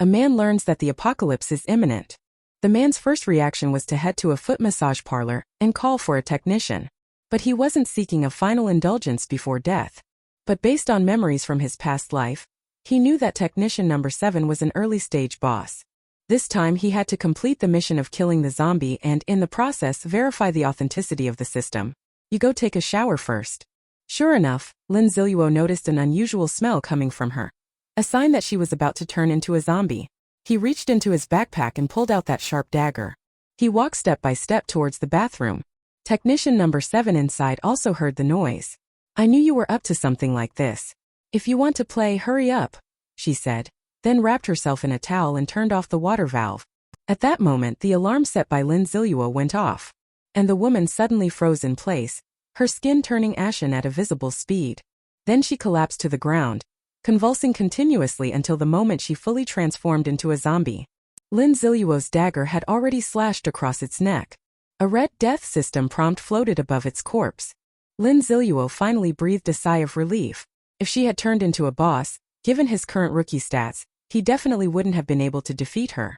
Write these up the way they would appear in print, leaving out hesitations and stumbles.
A man learns that the apocalypse is imminent. The man's first reaction was to head to a foot massage parlor and call for a technician. But he wasn't seeking a final indulgence before death. But based on memories from his past life, he knew that technician number 7 was an early-stage boss. This time he had to complete the mission of killing the zombie and, in the process, verify the authenticity of the system. You go take a shower first. Sure enough, Lin Ziluo noticed an unusual smell coming from her. A sign that she was about to turn into a zombie. He reached into his backpack and pulled out that sharp dagger. He walked step by step towards the bathroom. Technician number 7 inside also heard the noise. I knew you were up to something like this. If you want to play, hurry up, she said, then wrapped herself in a towel and turned off the water valve. At that moment, the alarm set by Lin Ziluo went off. And the woman suddenly froze in place, her skin turning ashen at a visible speed. Then she collapsed to the ground, convulsing continuously until the moment she fully transformed into a zombie. Lin Ziluo's dagger had already slashed across its neck. A red death system prompt floated above its corpse. Lin Ziluo finally breathed a sigh of relief. If she had turned into a boss, given his current rookie stats, he definitely wouldn't have been able to defeat her.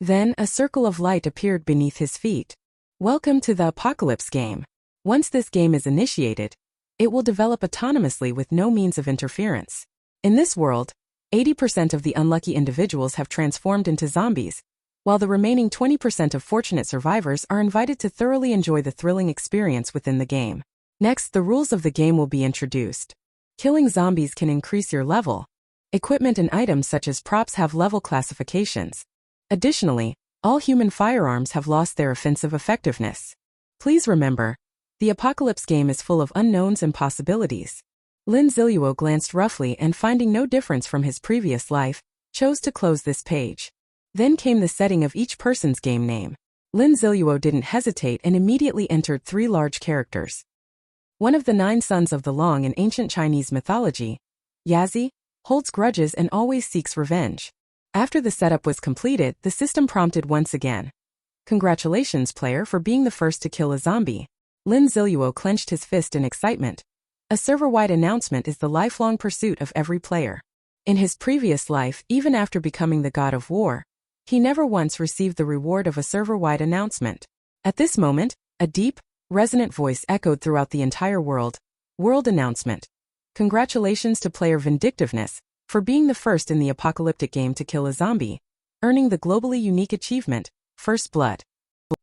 Then, a circle of light appeared beneath his feet. Welcome to the Apocalypse game. Once this game is initiated, it will develop autonomously with no means of interference. In this world, 80% of the unlucky individuals have transformed into zombies, while the remaining 20% of fortunate survivors are invited to thoroughly enjoy the thrilling experience within the game. Next, the rules of the game will be introduced. Killing zombies can increase your level. Equipment and items such as props have level classifications. Additionally, all human firearms have lost their offensive effectiveness. Please remember, the Apocalypse game is full of unknowns and possibilities. Lin Ziluo glanced roughly and, finding no difference from his previous life, chose to close this page. Then came the setting of each person's game name. Lin Ziluo didn't hesitate and immediately entered 3 large characters. One of the 9 sons of the Long in ancient Chinese mythology, Yazi, holds grudges and always seeks revenge. After the setup was completed, the system prompted once again. Congratulations, player, for being the first to kill a zombie. Lin Ziluo clenched his fist in excitement. A server-wide announcement is the lifelong pursuit of every player. In his previous life, even after becoming the god of war, he never once received the reward of a server-wide announcement. At this moment, a deep, resonant voice echoed throughout the entire world. World announcement. Congratulations to player Vindictiveness for being the first in the apocalyptic game to kill a zombie, earning the globally unique achievement, First Blood.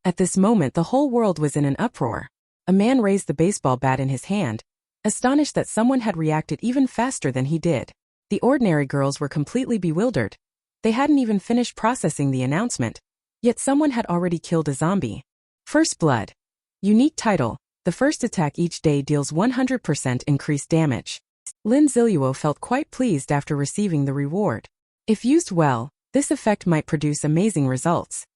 At this moment, the whole world was in an uproar. A man raised the baseball bat in his hand, astonished that someone had reacted even faster than he did. The ordinary girls were completely bewildered. They hadn't even finished processing the announcement, yet someone had already killed a zombie. First Blood. Unique title. The first attack each day deals 100% increased damage. Lin Ziluo felt quite pleased after receiving the reward. If used well, this effect might produce amazing results.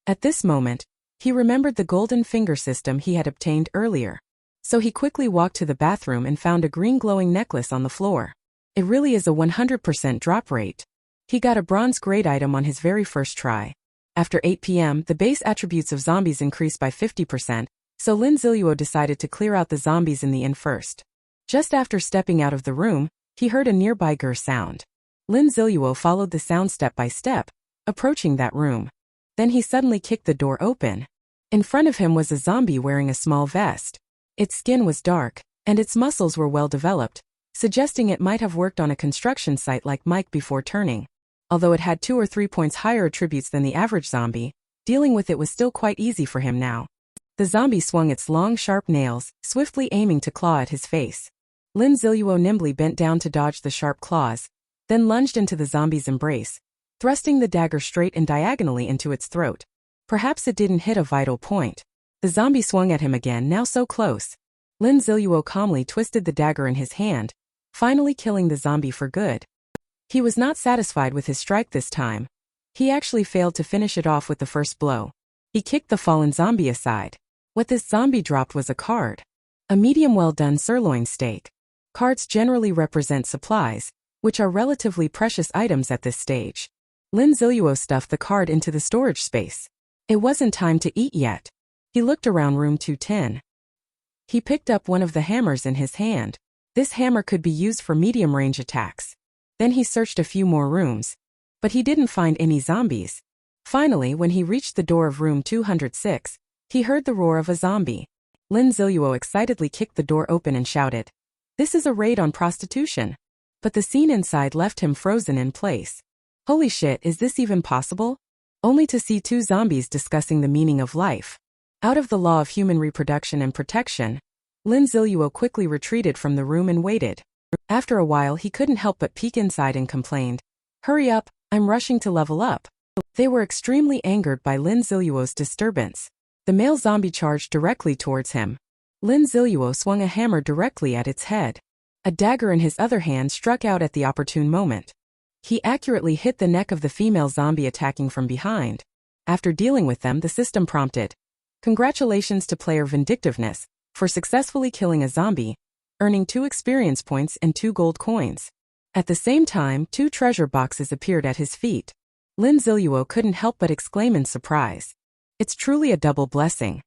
At this moment, he remembered the golden finger system he had obtained earlier. So he quickly walked to the bathroom and found a green glowing necklace on the floor. It really is a 100% drop rate. He got a bronze grade item on his very first try. After 8 p.m., the base attributes of zombies increased by 50%, so Lin Ziluo decided to clear out the zombies in the inn first. Just after stepping out of the room, he heard a nearby grr sound. Lin Ziluo followed the sound step by step, approaching that room. Then he suddenly kicked the door open. In front of him was a zombie wearing a small vest. Its skin was dark, and its muscles were well developed, suggesting it might have worked on a construction site like Mike before turning. Although it had 2 or 3 points higher attributes than the average zombie, dealing with it was still quite easy for him now. The zombie swung its long, sharp nails, swiftly aiming to claw at his face. Lin Ziluo nimbly bent down to dodge the sharp claws, then lunged into the zombie's embrace, thrusting the dagger straight and diagonally into its throat. Perhaps it didn't hit a vital point. The zombie swung at him again, now so close. Lin Ziluo calmly twisted the dagger in his hand, finally killing the zombie for good. He was not satisfied with his strike this time. He actually failed to finish it off with the first blow. He kicked the fallen zombie aside. What this zombie dropped was a card. A medium well-done sirloin steak. Cards generally represent supplies, which are relatively precious items at this stage. Lin Ziluo stuffed the card into the storage space. It wasn't time to eat yet. He looked around room 210. He picked up one of the hammers in his hand. This hammer could be used for medium-range attacks. Then he searched a few more rooms. But he didn't find any zombies. Finally, when he reached the door of room 206, he heard the roar of a zombie. Lin Ziluo excitedly kicked the door open and shouted, "This is a raid on prostitution." But the scene inside left him frozen in place. Holy shit, is this even possible? Only to see two zombies discussing the meaning of life. Out of the law of human reproduction and protection, Lin Ziluo quickly retreated from the room and waited. After a while he couldn't help but peek inside and complained, "Hurry up, I'm rushing to level up." They were extremely angered by Lin Ziluo's disturbance. The male zombie charged directly towards him. Lin Ziluo swung a hammer directly at its head. A dagger in his other hand struck out at the opportune moment. He accurately hit the neck of the female zombie attacking from behind. After dealing with them, the system prompted, "Congratulations to player Vindictiveness for successfully killing a zombie, earning 2 experience points and 2 gold coins." At the same time, 2 treasure boxes appeared at his feet. Lin Ziluo couldn't help but exclaim in surprise. It's truly a double blessing.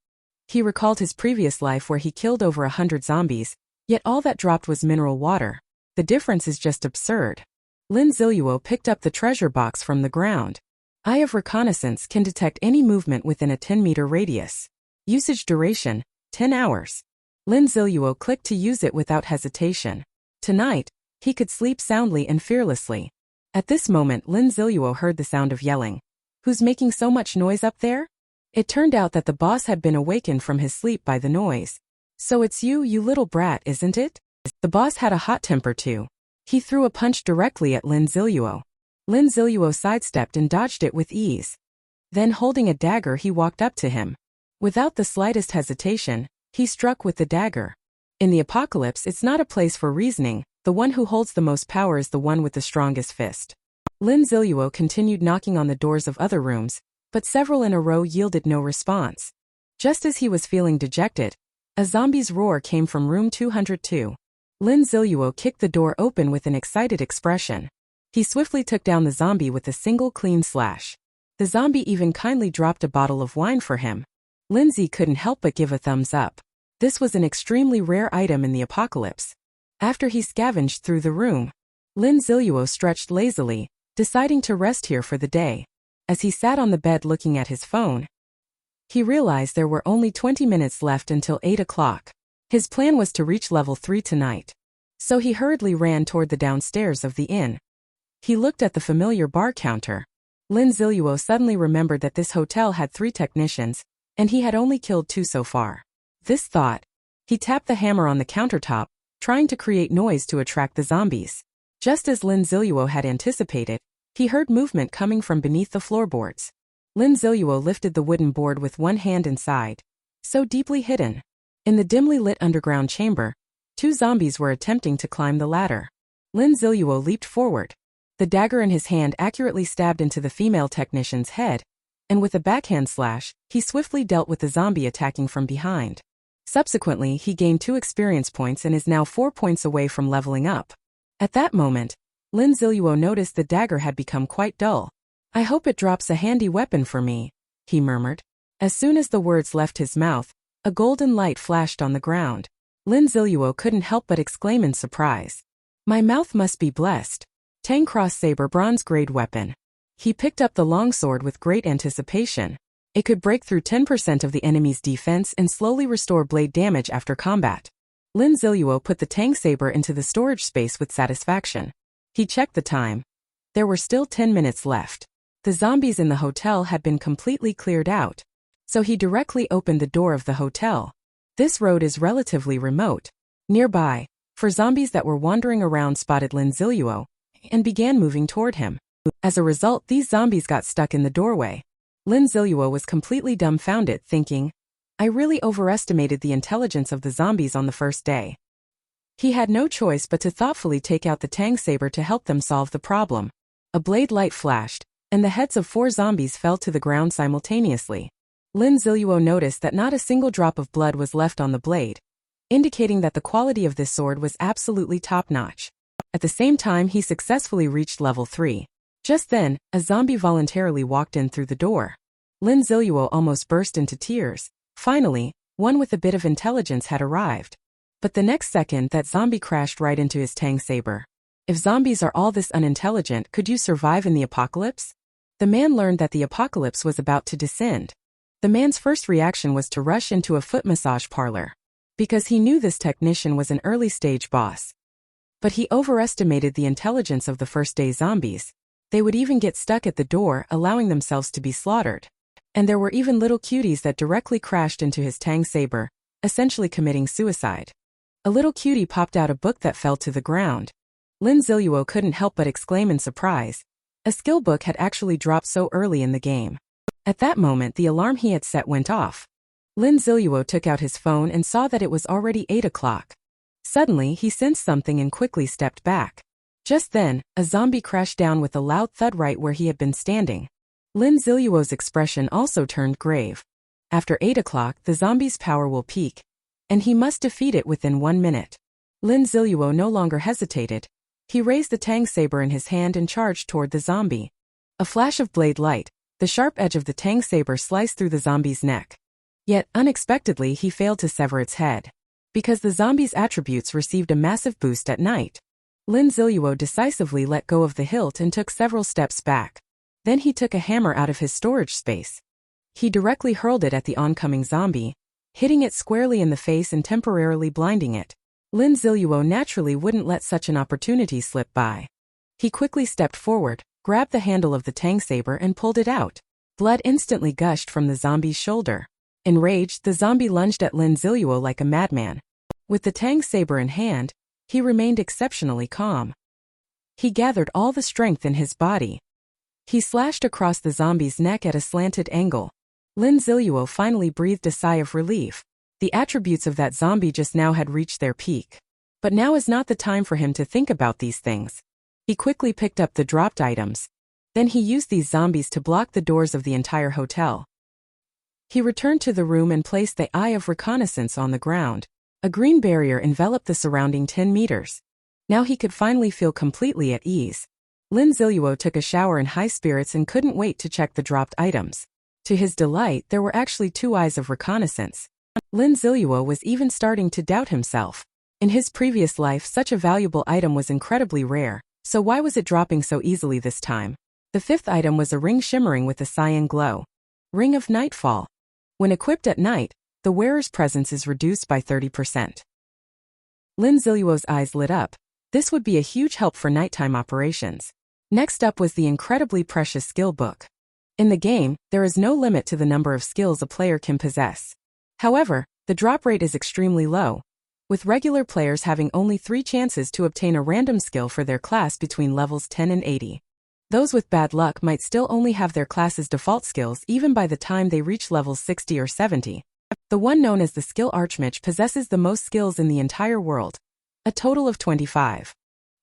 He recalled his previous life where he killed over 100 zombies, yet all that dropped was mineral water. The difference is just absurd. Lin Ziluo picked up the treasure box from the ground. Eye of Reconnaissance can detect any movement within a 10-meter radius. Usage duration, 10 hours. Lin Ziluo clicked to use it without hesitation. Tonight, he could sleep soundly and fearlessly. At this moment, Lin Ziluo heard the sound of yelling. "Who's making so much noise up there?" It turned out that the boss had been awakened from his sleep by the noise. "So it's you little brat, isn't it?" The boss had a hot temper too. He threw a punch directly at Lin Ziluo. Lin Ziluo sidestepped and dodged it with ease. Then, holding a dagger, he walked up to him. Without the slightest hesitation, he struck with the dagger. In the apocalypse, it's not a place for reasoning. The one who holds the most power is the one with the strongest fist. Lin Ziluo continued knocking on the doors of other rooms, but several in a row yielded no response. Just as he was feeling dejected, a zombie's roar came from room 202. Lin Ziluo kicked the door open with an excited expression. He swiftly took down the zombie with a single clean slash. The zombie even kindly dropped a bottle of wine for him. Lindsay couldn't help but give a thumbs up. This was an extremely rare item in the apocalypse. After he scavenged through the room, Lin Ziluo stretched lazily, deciding to rest here for the day. As he sat on the bed looking at his phone, he realized there were only 20 minutes left until 8 o'clock. His plan was to reach level 3 tonight. So he hurriedly ran toward the downstairs of the inn. He looked at the familiar bar counter. Lin Ziluo suddenly remembered that this hotel had 3 technicians, and he had only killed 2 so far. This thought, he tapped the hammer on the countertop, trying to create noise to attract the zombies. Just as Lin Ziluo had anticipated, he heard movement coming from beneath the floorboards. Lin Ziluo lifted the wooden board with one hand inside. So deeply hidden. In the dimly lit underground chamber, 2 zombies were attempting to climb the ladder. Lin Ziluo leaped forward. The dagger in his hand accurately stabbed into the female technician's head, and with a backhand slash, he swiftly dealt with the zombie attacking from behind. Subsequently, he gained 2 experience points and is now 4 points away from leveling up. At that moment, Lin Ziluo noticed the dagger had become quite dull. "I hope it drops a handy weapon for me," he murmured. As soon as the words left his mouth, a golden light flashed on the ground. Lin Ziluo couldn't help but exclaim in surprise. "My mouth must be blessed. Tang Cross Saber bronze grade weapon." He picked up the longsword with great anticipation. It could break through 10% of the enemy's defense and slowly restore blade damage after combat. Lin Ziluo put the Tang Saber into the storage space with satisfaction. He checked the time. There were still 10 minutes left. The zombies in the hotel had been completely cleared out. So he directly opened the door of the hotel. This road is relatively remote. Nearby, 4 zombies that were wandering around spotted Lin Ziluo and began moving toward him. As a result, these zombies got stuck in the doorway. Lin Ziluo was completely dumbfounded, thinking, "I really overestimated the intelligence of the zombies on the first day." He had no choice but to thoughtfully take out the Tang Saber to help them solve the problem. A blade light flashed, and the heads of 4 zombies fell to the ground simultaneously. Lin Ziluo noticed that not a single drop of blood was left on the blade, indicating that the quality of this sword was absolutely top-notch. At the same time, he successfully reached level 3. Just then, a zombie voluntarily walked in through the door. Lin Ziluo almost burst into tears. Finally, one with a bit of intelligence had arrived. But the next second, that zombie crashed right into his Tang Saber. If zombies are all this unintelligent, could you survive in the apocalypse? The man learned that the apocalypse was about to descend. The man's first reaction was to rush into a foot massage parlor, because he knew this technician was an early-stage boss. But he overestimated the intelligence of the first-day zombies. They would even get stuck at the door, allowing themselves to be slaughtered. And there were even little cuties that directly crashed into his tang saber, essentially committing suicide. A little cutie popped out a book that fell to the ground. Lin Ziluo couldn't help but exclaim in surprise. A skill book had actually dropped so early in the game. At that moment, the alarm he had set went off. Lin Ziluo took out his phone and saw that it was already 8 o'clock. Suddenly, he sensed something and quickly stepped back. Just then, a zombie crashed down with a loud thud right where he had been standing. Lin Ziluo's expression also turned grave. After 8 o'clock, the zombie's power will peak, and he must defeat it within 1 minute. Lin Ziluo no longer hesitated. He raised the tang saber in his hand and charged toward the zombie. A flash of blade light, the sharp edge of the tang saber sliced through the zombie's neck. Yet, unexpectedly, he failed to sever its head. Because the zombie's attributes received a massive boost at night. Lin Ziluo decisively let go of the hilt and took several steps back. Then he took a hammer out of his storage space. He directly hurled it at the oncoming zombie, hitting it squarely in the face and temporarily blinding it. Lin Ziluo naturally wouldn't let such an opportunity slip by. He quickly stepped forward, grabbed the handle of the tang saber and pulled it out. Blood instantly gushed from the zombie's shoulder. Enraged, the zombie lunged at Lin Ziluo like a madman. With the tang saber in hand, he remained exceptionally calm. He gathered all the strength in his body. He slashed across the zombie's neck at a slanted angle. Lin Ziluo finally breathed a sigh of relief. The attributes of that zombie just now had reached their peak. But now is not the time for him to think about these things. He quickly picked up the dropped items. Then he used these zombies to block the doors of the entire hotel. He returned to the room and placed the eye of reconnaissance on the ground. A green barrier enveloped the surrounding 10 meters. Now he could finally feel completely at ease. Lin Ziluo took a shower in high spirits and couldn't wait to check the dropped items. To his delight, there were actually 2 eyes of reconnaissance. Lin Ziluo was even starting to doubt himself. In his previous life, such a valuable item was incredibly rare, so why was it dropping so easily this time? The 5th item was a ring shimmering with a cyan glow. Ring of Nightfall. When equipped at night, the wearer's presence is reduced by 30%. Lin Ziluo's eyes lit up. This would be a huge help for nighttime operations. Next up was the incredibly precious skill book. In the game, there is no limit to the number of skills a player can possess. However, the drop rate is extremely low, with regular players having only 3 chances to obtain a random skill for their class between levels 10 and 80. Those with bad luck might still only have their class's default skills even by the time they reach levels 60 or 70. The one known as the skill Archmage possesses the most skills in the entire world, a total of 25.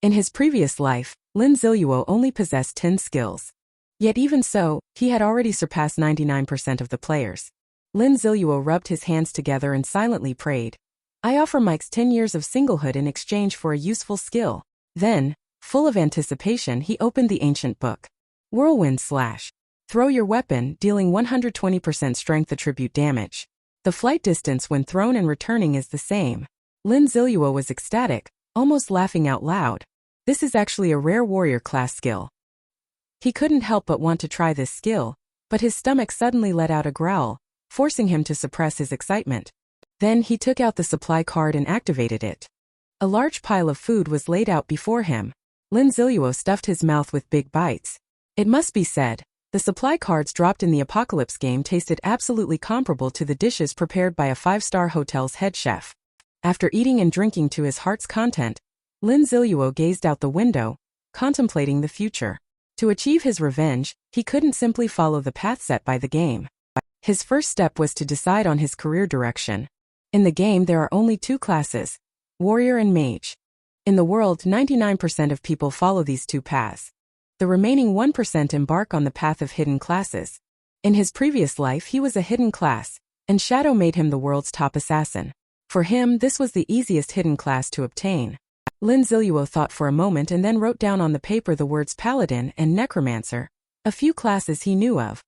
In his previous life, Lin Ziluo only possessed 10 skills. Yet even so, he had already surpassed 99% of the players. Lin Ziluo rubbed his hands together and silently prayed. I offer Mike's 10 years of singlehood in exchange for a useful skill. Then, full of anticipation, he opened the ancient book. Whirlwind Slash. Throw your weapon, dealing 120% strength attribute damage. The flight distance when thrown and returning is the same. Lin Ziluo was ecstatic, almost laughing out loud. This is actually a rare warrior class skill. He couldn't help but want to try this skill, but his stomach suddenly let out a growl, forcing him to suppress his excitement. Then he took out the supply card and activated it. A large pile of food was laid out before him. Lin Ziluo stuffed his mouth with big bites. It must be said, the supply cards dropped in the Apocalypse game tasted absolutely comparable to the dishes prepared by a 5-star hotel's head chef. After eating and drinking to his heart's content, Lin Ziluo gazed out the window, contemplating the future. To achieve his revenge, he couldn't simply follow the path set by the game. His first step was to decide on his career direction. In the game there are only 2 classes, warrior and mage. In the world, 99% of people follow these 2 paths. The remaining 1% embark on the path of hidden classes. In his previous life he was a hidden class, and Shadow made him the world's top assassin. For him, this was the easiest hidden class to obtain. Lin Ziluo thought for a moment and then wrote down on the paper the words Paladin and Necromancer, a few classes he knew of.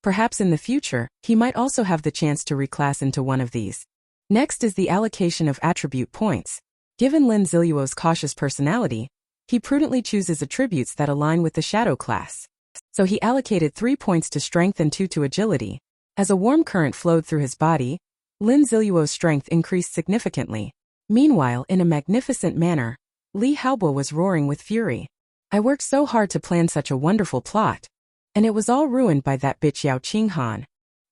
Perhaps in the future, he might also have the chance to reclass into one of these. Next is the allocation of attribute points. Given Lin Ziluo's cautious personality, He prudently chooses attributes that align with the shadow class. So he allocated 3 points to strength and 2 to agility. As a warm current flowed through his body, Lin Ziluo's strength increased significantly. Meanwhile, in a magnificent manner, Li Haobo was roaring with fury. I worked so hard to plan such a wonderful plot. And it was all ruined by that bitch Yao Qinghan.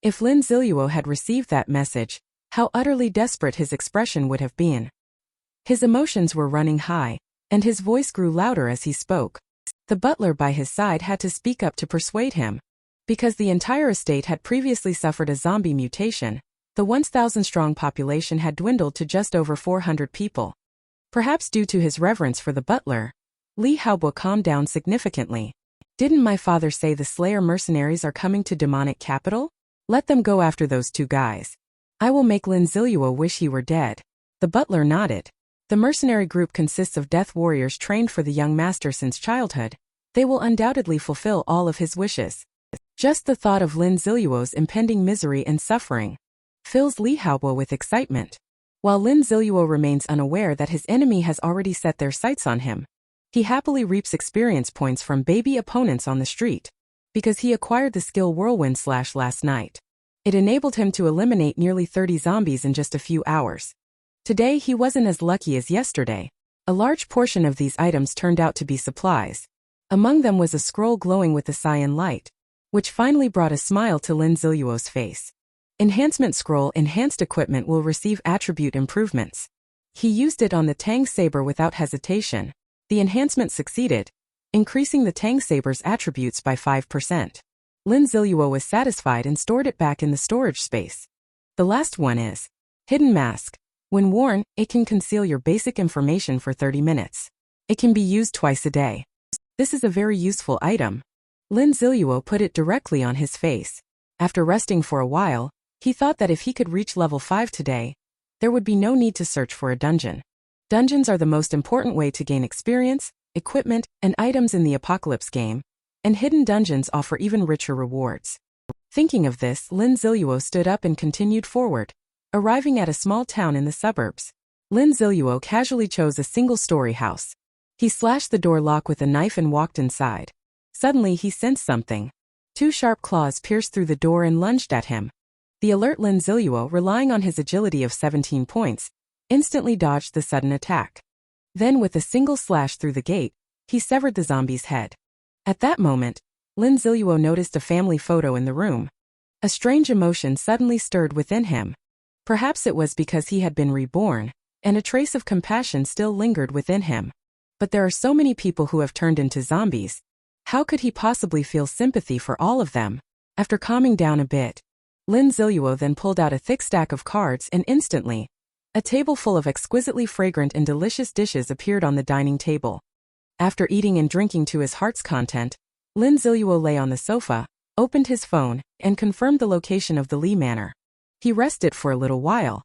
If Lin Ziluo had received that message, how utterly desperate his expression would have been. His emotions were running high, and his voice grew louder as he spoke. The butler by his side had to speak up to persuade him. Because the entire estate had previously suffered a zombie mutation, the 1,000-strong population had dwindled to just over 400 people. Perhaps due to his reverence for the butler, Li Haobo calmed down significantly. Didn't my father say the Slayer mercenaries are coming to demonic capital? Let them go after those 2 guys. I will make Lin Ziluo wish he were dead. The butler nodded. The mercenary group consists of death warriors trained for the young master since childhood. They will undoubtedly fulfill all of his wishes. Just the thought of Lin Ziluo's impending misery and suffering fills Li Haobo with excitement. While Lin Ziluo remains unaware that his enemy has already set their sights on him, he happily reaps experience points from baby opponents on the street. Because he acquired the skill Whirlwind Slash last night. It enabled him to eliminate nearly 30 zombies in just a few hours. Today he wasn't as lucky as yesterday. A large portion of these items turned out to be supplies. Among them was a scroll glowing with the cyan light, which finally brought a smile to Lin Ziluo's face. Enhancement Scroll. Enhanced equipment will receive attribute improvements. He used it on the Tang Saber without hesitation. The enhancement succeeded, increasing the Tang Saber's attributes by 5%. Lin Ziluo was satisfied and stored it back in the storage space. The last one is Hidden Mask. When worn, it can conceal your basic information for 30 minutes. It can be used twice a day. This is a very useful item. Lin Ziluo put it directly on his face. After resting for a while, he thought that if he could reach level 5 today, there would be no need to search for a dungeon. Dungeons are the most important way to gain experience, equipment, and items in the Apocalypse game, and hidden dungeons offer even richer rewards. Thinking of this, Lin Ziluo stood up and continued forward, arriving at a small town in the suburbs. Lin Ziluo casually chose a single-story house. He slashed the door lock with a knife and walked inside. Suddenly he sensed something. 2 sharp claws pierced through the door and lunged at him. The alert Lin Ziluo, relying on his agility of 17 points, instantly dodged the sudden attack. Then with a single slash through the gate, he severed the zombie's head. At that moment, Lin Ziluo noticed a family photo in the room. A strange emotion suddenly stirred within him. Perhaps it was because he had been reborn, and a trace of compassion still lingered within him. But there are so many people who have turned into zombies. How could he possibly feel sympathy for all of them? After calming down a bit, Lin Ziluo then pulled out a thick stack of cards and instantly, a table full of exquisitely fragrant and delicious dishes appeared on the dining table. After eating and drinking to his heart's content, Lin Ziluo lay on the sofa, opened his phone, and confirmed the location of the Li Manor. He rested for a little while.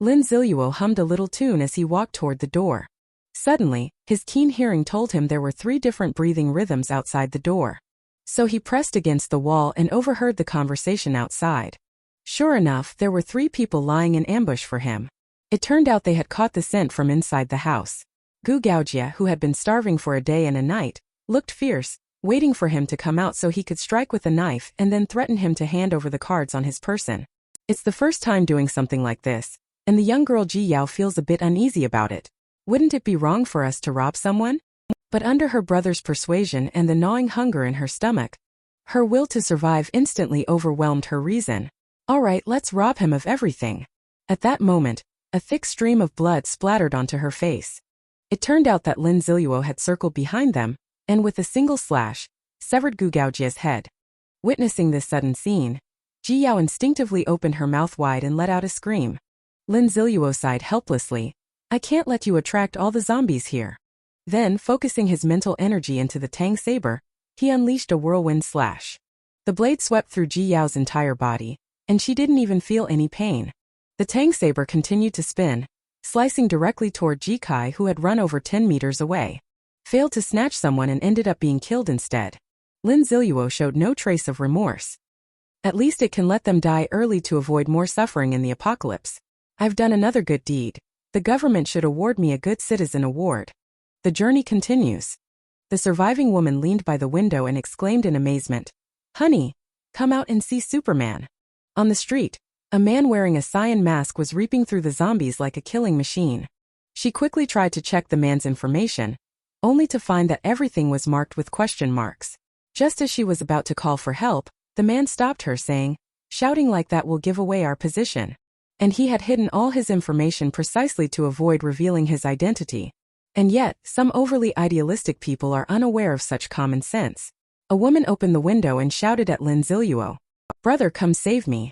Lin Ziluo hummed a little tune as he walked toward the door. Suddenly, his keen hearing told him there were 3 different breathing rhythms outside the door. So he pressed against the wall and overheard the conversation outside. Sure enough, there were 3 people lying in ambush for him. It turned out they had caught the scent from inside the house. Gu Gaojia, who had been starving for a day and a night, looked fierce, waiting for him to come out so he could strike with a knife and then threaten him to hand over the cards on his person. It's the first time doing something like this, and the young girl Ji Yao feels a bit uneasy about it. Wouldn't it be wrong for us to rob someone? But under her brother's persuasion and the gnawing hunger in her stomach, her will to survive instantly overwhelmed her reason. All right, let's rob him of everything. At that moment, a thick stream of blood splattered onto her face. It turned out that Lin Ziluo had circled behind them, and with a single slash, severed Gu Gaojia's head. Witnessing this sudden scene, Ji Yao instinctively opened her mouth wide and let out a scream. Lin Ziluo sighed helplessly. I can't let you attract all the zombies here. Then, focusing his mental energy into the Tang Saber, he unleashed a whirlwind slash. The blade swept through Ji Yao's entire body, and she didn't even feel any pain. The Tang Saber continued to spin, slicing directly toward Ji Kai, who had run over 10 meters away. Failed to snatch someone and ended up being killed instead. Lin Ziluo showed no trace of remorse. At least it can let them die early to avoid more suffering in the apocalypse. I've done another good deed. The government should award me a Good Citizen award. The journey continues. The surviving woman leaned by the window and exclaimed in amazement, "Honey, come out and see Superman." On the street, a man wearing a cyan mask was reaping through the zombies like a killing machine. She quickly tried to check the man's information, only to find that everything was marked with question marks. Just as she was about to call for help, the man stopped her saying, "Shouting like that will give away our position." And he had hidden all his information precisely to avoid revealing his identity. And yet, some overly idealistic people are unaware of such common sense. A woman opened the window and shouted at Lin Ziluo, "Brother, come save me."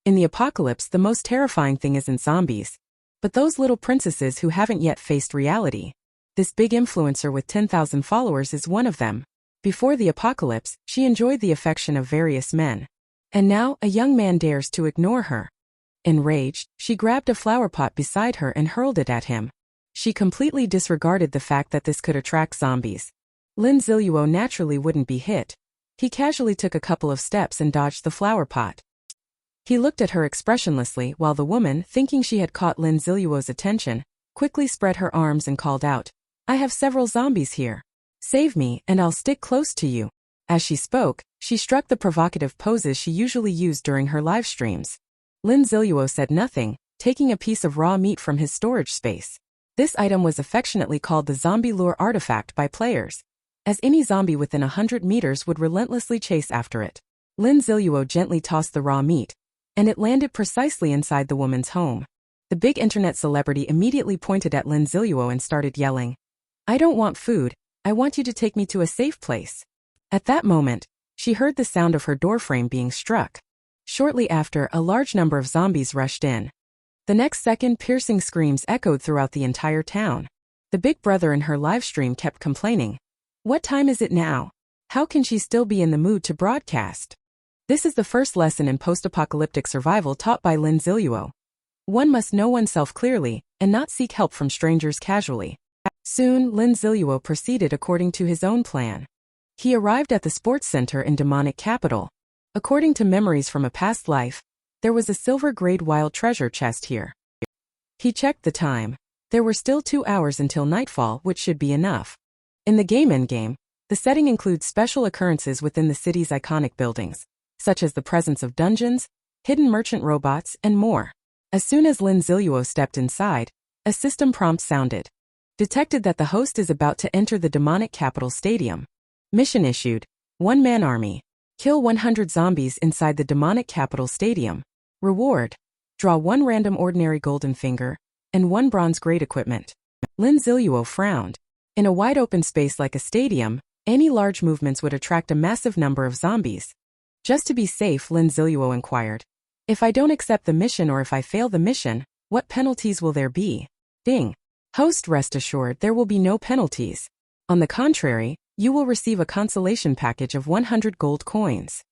In the apocalypse, the most terrifying thing isn't zombies, but those little princesses who haven't yet faced reality. This big influencer with 10,000 followers is one of them. Before the apocalypse, she enjoyed the affection of various men. And now, a young man dares to ignore her. Enraged, she grabbed a flower pot beside her and hurled it at him. She completely disregarded the fact that this could attract zombies. Lin Ziluo naturally wouldn't be hit. He casually took a couple of steps and dodged the flower pot. He looked at her expressionlessly while the woman, thinking she had caught Lin Ziluo's attention, quickly spread her arms and called out, "I have several zombies here. Save me and I'll stick close to you." As she spoke, she struck the provocative poses she usually used during her live streams. Lin Ziluo said nothing, taking a piece of raw meat from his storage space. This item was affectionately called the zombie lure artifact by players, as any zombie within 100 meters would relentlessly chase after it. Lin Ziluo gently tossed the raw meat, and it landed precisely inside the woman's home. The big internet celebrity immediately pointed at Lin Ziluo and started yelling, "I don't want food, I want you to take me to a safe place." At that moment, she heard the sound of her doorframe being struck. Shortly after, a large number of zombies rushed in. The next second, piercing screams echoed throughout the entire town. The big brother in her livestream kept complaining, "What time is it now? How can she still be in the mood to broadcast?" This is the first lesson in post-apocalyptic survival taught by Lin Ziluo. One must know oneself clearly, and not seek help from strangers casually. Soon, Lin Ziluo proceeded according to his own plan. He arrived at the sports center in demonic capital. According to memories from a past life, there was a silver-grade wild treasure chest here. He checked the time. There were still 2 hours until nightfall, which should be enough. In the game endgame, the setting includes special occurrences within the city's iconic buildings, such as the presence of dungeons, hidden merchant robots, and more. As soon as Lin Ziluo stepped inside, a system prompt sounded. Detected that the host is about to enter the demonic capital stadium. Mission issued. One-man army. Kill 100 zombies inside the demonic capital stadium. Reward. Draw 1 random ordinary golden finger, and 1 bronze grade equipment. Lin Ziluo frowned. In a wide-open space like a stadium, any large movements would attract a massive number of zombies. Just to be safe, Lin Ziluo inquired, "If I don't accept the mission or if I fail the mission, what penalties will there be?" Ding. Host, rest assured there will be no penalties. On the contrary, you will receive a consolation package of 100 gold coins.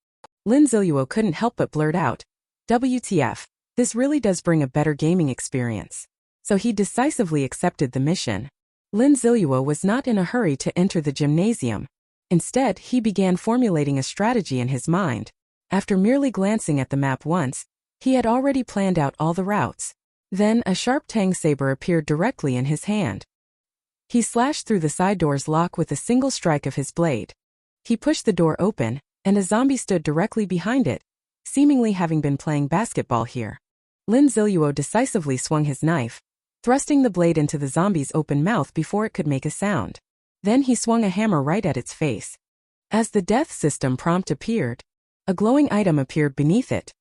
Lin Ziluo couldn't help but blurt out, "WTF, this really does bring a better gaming experience." So he decisively accepted the mission. Lin Ziluo was not in a hurry to enter the gymnasium. Instead, he began formulating a strategy in his mind. After merely glancing at the map once, he had already planned out all the routes. Then a sharp tang saber appeared directly in his hand. He slashed through the side door's lock with a single strike of his blade. He pushed the door open, and a zombie stood directly behind it, seemingly having been playing basketball here. Lin Ziluo decisively swung his knife, thrusting the blade into the zombie's open mouth before it could make a sound. Then he swung a hammer right at its face. As the death system prompt appeared, a glowing item appeared beneath it.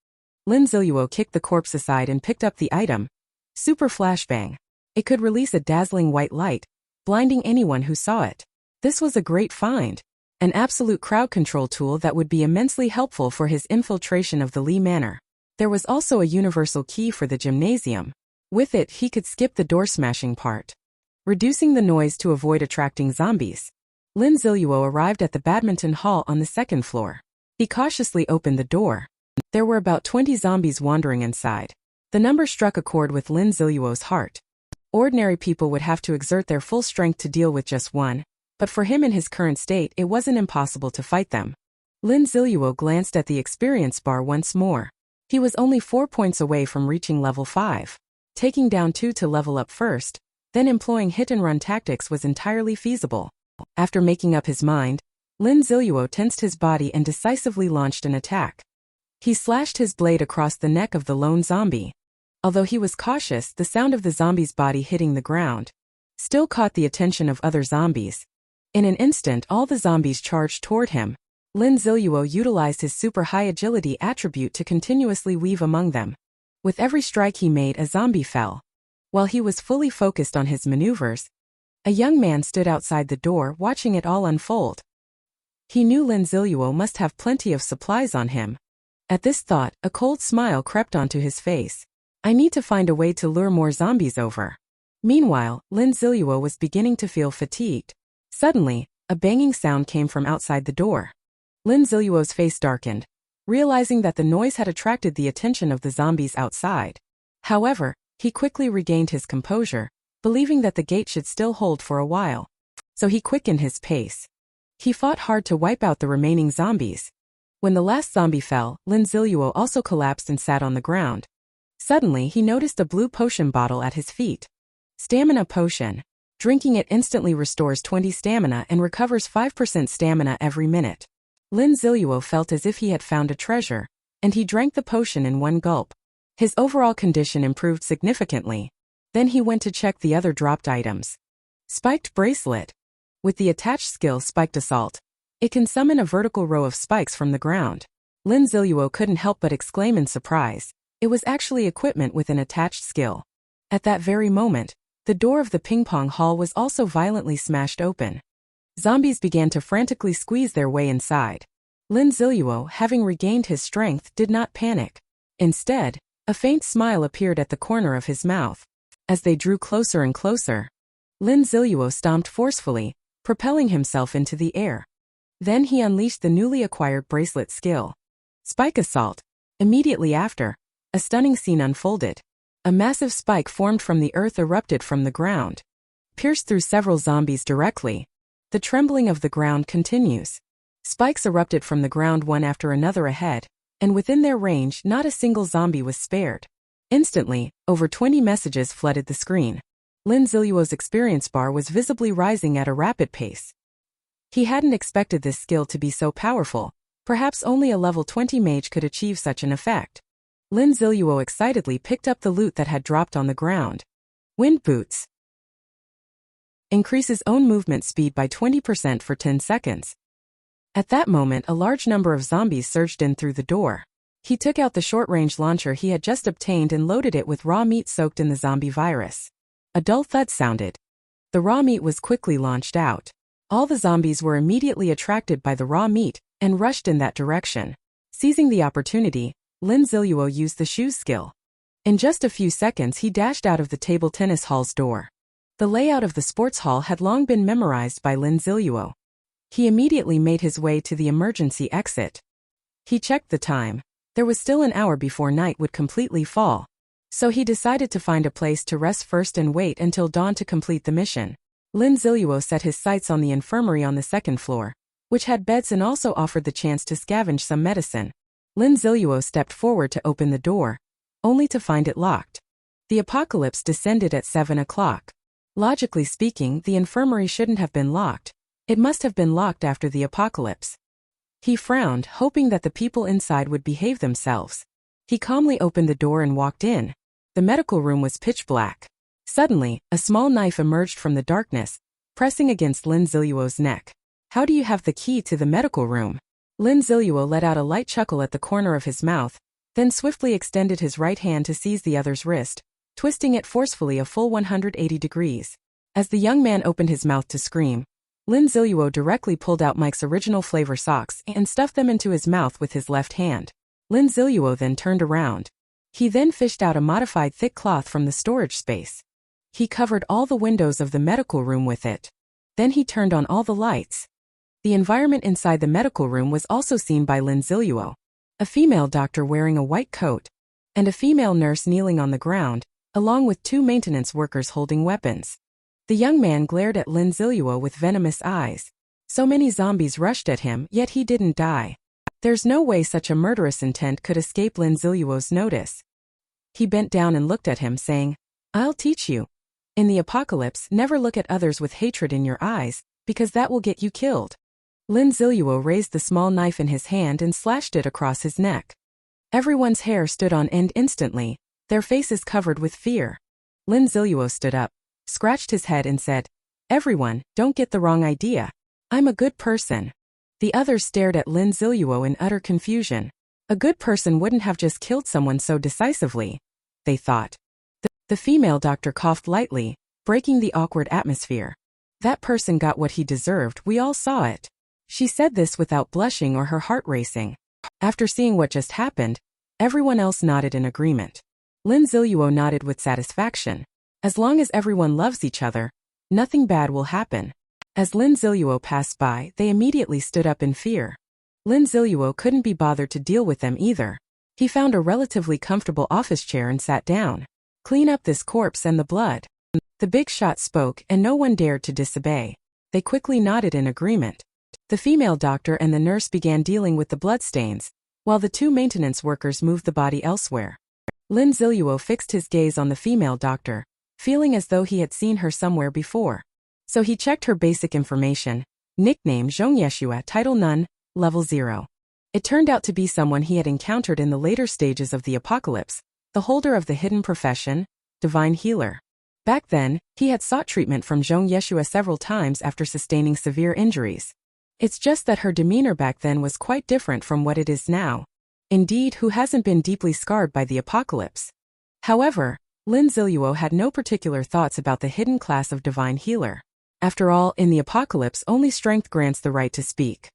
Lin Ziluo kicked the corpse aside and picked up the item. Super Flashbang. It could release a dazzling white light, blinding anyone who saw it. This was a great find. An absolute crowd control tool that would be immensely helpful for his infiltration of the Li Manor. There was also a universal key for the gymnasium. With it, he could skip the door-smashing part, reducing the noise to avoid attracting zombies. Lin Ziluo arrived at the badminton hall on the 2nd floor. He cautiously opened the door. There were about 20 zombies wandering inside. The number struck a chord with Lin Ziluo's heart. Ordinary people would have to exert their full strength to deal with just one, but for him in his current state it wasn't impossible to fight them. Lin Ziluo glanced at the experience bar once more. He was only 4 points away from reaching level 5. Taking down 2 to level up first, then employing hit-and-run tactics was entirely feasible. After making up his mind, Lin Ziluo tensed his body and decisively launched an attack. He slashed his blade across the neck of the lone zombie. Although he was cautious, the sound of the zombie's body hitting the ground still caught the attention of other zombies. In an instant, all the zombies charged toward him. Lin Ziluo utilized his super high agility attribute to continuously weave among them. With every strike he made, a zombie fell. While he was fully focused on his maneuvers, a young man stood outside the door watching it all unfold. He knew Lin Ziluo must have plenty of supplies on him. At this thought, a cold smile crept onto his face. I need to find a way to lure more zombies over. Meanwhile, Lin Ziluo was beginning to feel fatigued. Suddenly, a banging sound came from outside the door. Lin Ziluo's face darkened, realizing that the noise had attracted the attention of the zombies outside. However, he quickly regained his composure, believing that the gate should still hold for a while. So he quickened his pace. He fought hard to wipe out the remaining zombies. When the last zombie fell, Lin Ziluo also collapsed and sat on the ground. Suddenly, he noticed a blue potion bottle at his feet. Stamina potion. Drinking it instantly restores 20 stamina and recovers 5% stamina every minute. Lin Ziluo felt as if he had found a treasure, and he drank the potion in one gulp. His overall condition improved significantly. Then he went to check the other dropped items. Spiked bracelet. With the attached skill Spiked Assault, it can summon a vertical row of spikes from the ground. Lin Ziluo couldn't help but exclaim in surprise. It was actually equipment with an attached skill. At that very moment, the door of the ping-pong hall was also violently smashed open. Zombies began to frantically squeeze their way inside. Lin Ziluo, having regained his strength, did not panic. Instead, a faint smile appeared at the corner of his mouth. As they drew closer and closer, Lin Ziluo stomped forcefully, propelling himself into the air. Then he unleashed the newly acquired bracelet skill. Spike Assault. Immediately after, a stunning scene unfolded. A massive spike formed from the earth erupted from the ground, pierced through several zombies directly. The trembling of the ground continues. Spikes erupted from the ground one after another ahead, and within their range not a single zombie was spared. Instantly, over 20 messages flooded the screen. Lin Ziluo's experience bar was visibly rising at a rapid pace. He hadn't expected this skill to be so powerful. Perhaps only a level 20 mage could achieve such an effect. Lin Ziluo excitedly picked up the loot that had dropped on the ground. Wind Boots. Increases own movement speed by 20% for 10 seconds. At that moment, a large number of zombies surged in through the door. He took out the short-range launcher he had just obtained and loaded it with raw meat soaked in the zombie virus. A dull thud sounded. The raw meat was quickly launched out. All the zombies were immediately attracted by the raw meat and rushed in that direction. Seizing the opportunity, Lin Ziluo used the shoes skill. In just a few seconds, he dashed out of the table tennis hall's door. The layout of the sports hall had long been memorized by Lin Ziluo. He immediately made his way to the emergency exit. He checked the time. There was still an hour before night would completely fall. So he decided to find a place to rest first and wait until dawn to complete the mission. Lin Ziluo set his sights on the infirmary on the second floor, which had beds and also offered the chance to scavenge some medicine. Lin Ziluo stepped forward to open the door, only to find it locked. The apocalypse descended at 7 o'clock. Logically speaking, the infirmary shouldn't have been locked. It must have been locked after the apocalypse. He frowned, hoping that the people inside would behave themselves. He calmly opened the door and walked in. The medical room was pitch black. Suddenly, a small knife emerged from the darkness, pressing against Lin Ziluo's neck. How do you have the key to the medical room? Lin Ziluo let out a light chuckle at the corner of his mouth, then swiftly extended his right hand to seize the other's wrist, twisting it forcefully a full 180 degrees. As the young man opened his mouth to scream, Lin Ziluo directly pulled out Mike's original flavor socks and stuffed them into his mouth with his left hand. Lin Ziluo then turned around. He then fished out a modified thick cloth from the storage space. He covered all the windows of the medical room with it. Then he turned on all the lights. The environment inside the medical room was also seen by Lin Ziluo. A female doctor wearing a white coat, and a female nurse kneeling on the ground, along with 2 maintenance workers holding weapons. The young man glared at Lin Ziluo with venomous eyes. So many zombies rushed at him, yet he didn't die. There's no way such a murderous intent could escape Lin Ziluo's notice. He bent down and looked at him, saying, "I'll teach you." In the apocalypse, never look at others with hatred in your eyes, because that will get you killed. Lin Ziluo raised the small knife in his hand and slashed it across his neck. Everyone's hair stood on end instantly, their faces covered with fear. Lin Ziluo stood up, scratched his head and said, "Everyone, don't get the wrong idea. I'm a good person." The others stared at Lin Ziluo in utter confusion. A good person wouldn't have just killed someone so decisively, they thought. The female doctor coughed lightly, breaking the awkward atmosphere. That person got what he deserved, we all saw it. She said this without blushing or her heart racing. After seeing what just happened, everyone else nodded in agreement. Lin Ziluo nodded with satisfaction. As long as everyone loves each other, nothing bad will happen. As Lin Ziluo passed by, they immediately stood up in fear. Lin Ziluo couldn't be bothered to deal with them either. He found a relatively comfortable office chair and sat down. "Clean up this corpse and the blood." The big shot spoke and no one dared to disobey. They quickly nodded in agreement. The female doctor and the nurse began dealing with the bloodstains, while the two maintenance workers moved the body elsewhere. Lin Ziluo fixed his gaze on the female doctor, feeling as though he had seen her somewhere before. So he checked her basic information: nickname Zhongyeshua, title none, level 0. It turned out to be someone he had encountered in the later stages of the apocalypse, the holder of the hidden profession, divine healer. Back then, he had sought treatment from Zhongyeshua several times after sustaining severe injuries. It's just that her demeanor back then was quite different from what it is now. Indeed, who hasn't been deeply scarred by the apocalypse? However, Lin Ziluo had no particular thoughts about the hidden class of divine healer. After all, in the apocalypse only strength grants the right to speak.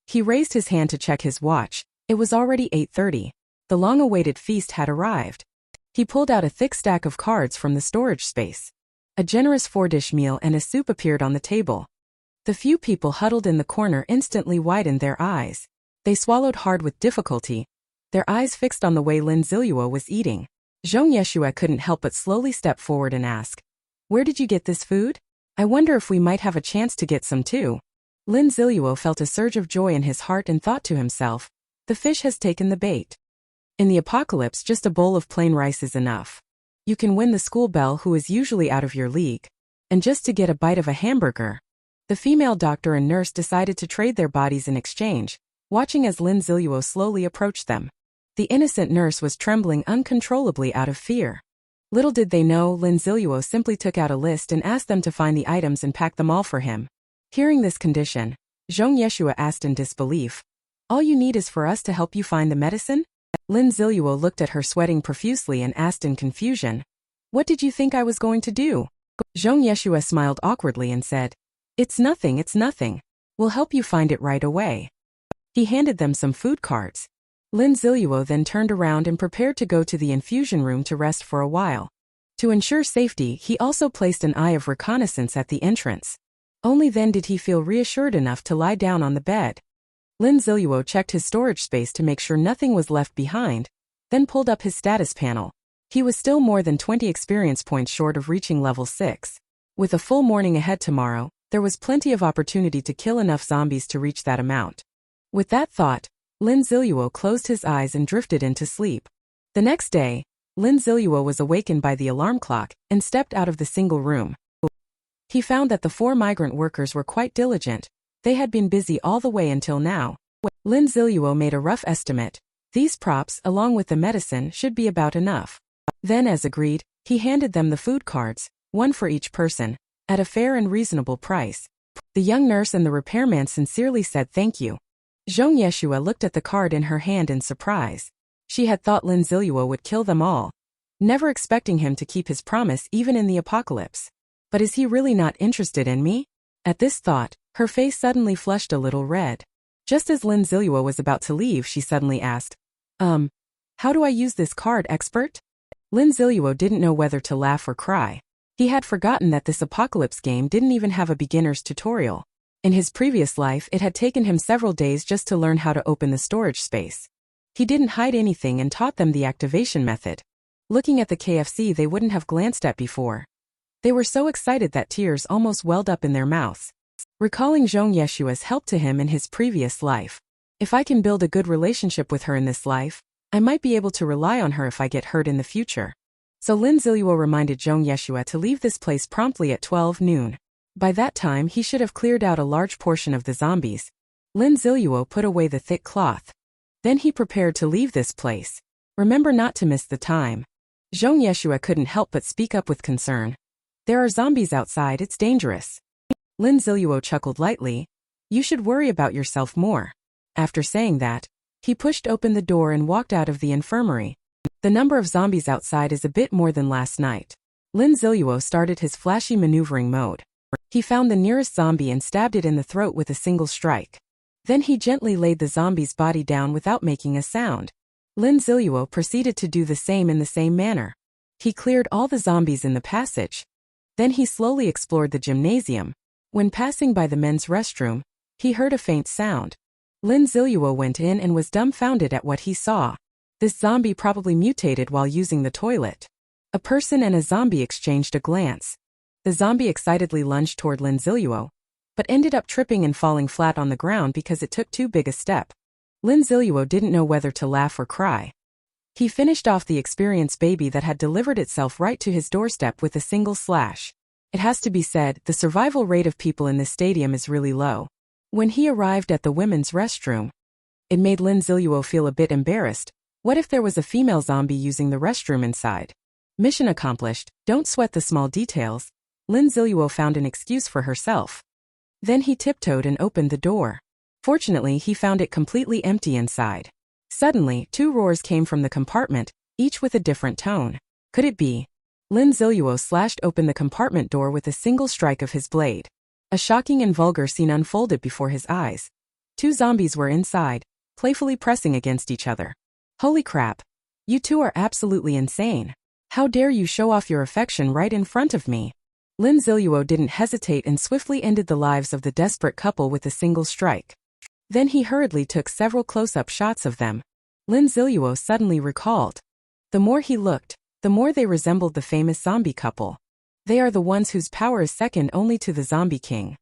He raised his hand to check his watch. It was already 8:30. The long-awaited feast had arrived. He pulled out a thick stack of cards from the storage space. A generous 4-dish meal and a soup appeared on the table. The few people huddled in the corner instantly widened their eyes. They swallowed hard with difficulty, their eyes fixed on the way Lin Ziluo was eating. Zhongyeshua couldn't help but slowly step forward and ask, "Where did you get this food? I wonder if we might have a chance to get some too." Lin Ziluo felt a surge of joy in his heart and thought to himself, "The fish has taken the bait." In the apocalypse, just a bowl of plain rice is enough. You can win the school belle who is usually out of your league. And just to get a bite of a hamburger. The female doctor and nurse decided to trade their bodies in exchange, watching as Lin Ziluo slowly approached them. The innocent nurse was trembling uncontrollably out of fear. Little did they know, Lin Ziluo simply took out a list and asked them to find the items and pack them all for him. Hearing this condition, Zhongyeshua asked in disbelief, "All you need is for us to help you find the medicine?" Lin Ziluo looked at her sweating profusely and asked in confusion, "What did you think I was going to do?" Zhongyeshua smiled awkwardly and said, it's nothing. We'll help you find it right away." He handed them some food cards. Lin Ziluo then turned around and prepared to go to the infusion room to rest for a while. To ensure safety, he also placed an eye of reconnaissance at the entrance. Only then did he feel reassured enough to lie down on the bed. Lin Ziluo checked his storage space to make sure nothing was left behind, then pulled up his status panel. He was still more than 20 experience points short of reaching level 6. With a full morning ahead tomorrow, there was plenty of opportunity to kill enough zombies to reach that amount. With that thought, Lin Ziluo closed his eyes and drifted into sleep. The next day, Lin Ziluo was awakened by the alarm clock and stepped out of the single room. He found that the 4 migrant workers were quite diligent. They had been busy all the way until now. Lin Ziluo made a rough estimate. These props, along with the medicine, should be about enough. Then, as agreed, he handed them the food cards, one for each person, at a fair and reasonable price. The young nurse and the repairman sincerely said thank you. Zhongyeshua looked at the card in her hand in surprise. She had thought Lin Ziluo would kill them all, never expecting him to keep his promise even in the apocalypse. But is he really not interested in me? At this thought, her face suddenly flushed a little red. Just as Lin Ziluo was about to leave, she suddenly asked, how do I use this card, expert?" Lin Ziluo didn't know whether to laugh or cry. He had forgotten that this apocalypse game didn't even have a beginner's tutorial. In his previous life, it had taken him several days just to learn how to open the storage space. He didn't hide anything and taught them the activation method. Looking at the KFC they wouldn't have glanced at before. They were so excited that tears almost welled up in their mouths. Recalling Zhongyeshua's help to him in his previous life. If I can build a good relationship with her in this life, I might be able to rely on her if I get hurt in the future. So Lin Ziluo reminded Zhong Yeshua to leave this place promptly at 12 noon. By that time he should have cleared out a large portion of the zombies. Lin Ziluo put away the thick cloth. Then he prepared to leave this place. Remember not to miss the time. Zhong Yeshua couldn't help but speak up with concern. There are zombies outside, it's dangerous. Lin Ziluo chuckled lightly. You should worry about yourself more. After saying that, he pushed open the door and walked out of the infirmary. The number of zombies outside is a bit more than last night. Lin Ziluo started his flashy maneuvering mode. He found the nearest zombie and stabbed it in the throat with a single strike. Then he gently laid the zombie's body down without making a sound. Lin Ziluo proceeded to do the same in the same manner. He cleared all the zombies in the passage. Then he slowly explored the gymnasium. When passing by the men's restroom, he heard a faint sound. Lin Ziluo went in and was dumbfounded at what he saw. This zombie probably mutated while using the toilet. A person and a zombie exchanged a glance. The zombie excitedly lunged toward Lin Ziluo, but ended up tripping and falling flat on the ground because it took too big a step. Lin Ziluo didn't know whether to laugh or cry. He finished off the experienced baby that had delivered itself right to his doorstep with a single slash. It has to be said, the survival rate of people in this stadium is really low. When he arrived at the women's restroom, it made Lin Ziluo feel a bit embarrassed. What if there was a female zombie using the restroom inside? Mission accomplished, don't sweat the small details. Lin Ziluo found an excuse for herself. Then he tiptoed and opened the door. Fortunately, he found it completely empty inside. Suddenly, two roars came from the compartment, each with a different tone. Could it be? Lin Ziluo slashed open the compartment door with a single strike of his blade. A shocking and vulgar scene unfolded before his eyes. Two zombies were inside, playfully pressing against each other. Holy crap! You two are absolutely insane. How dare you show off your affection right in front of me? Lin Ziluo didn't hesitate and swiftly ended the lives of the desperate couple with a single strike. Then he hurriedly took several close-up shots of them. Lin Ziluo suddenly recalled. The more he looked, the more they resembled the famous zombie couple. They are the ones whose power is second only to the Zombie King.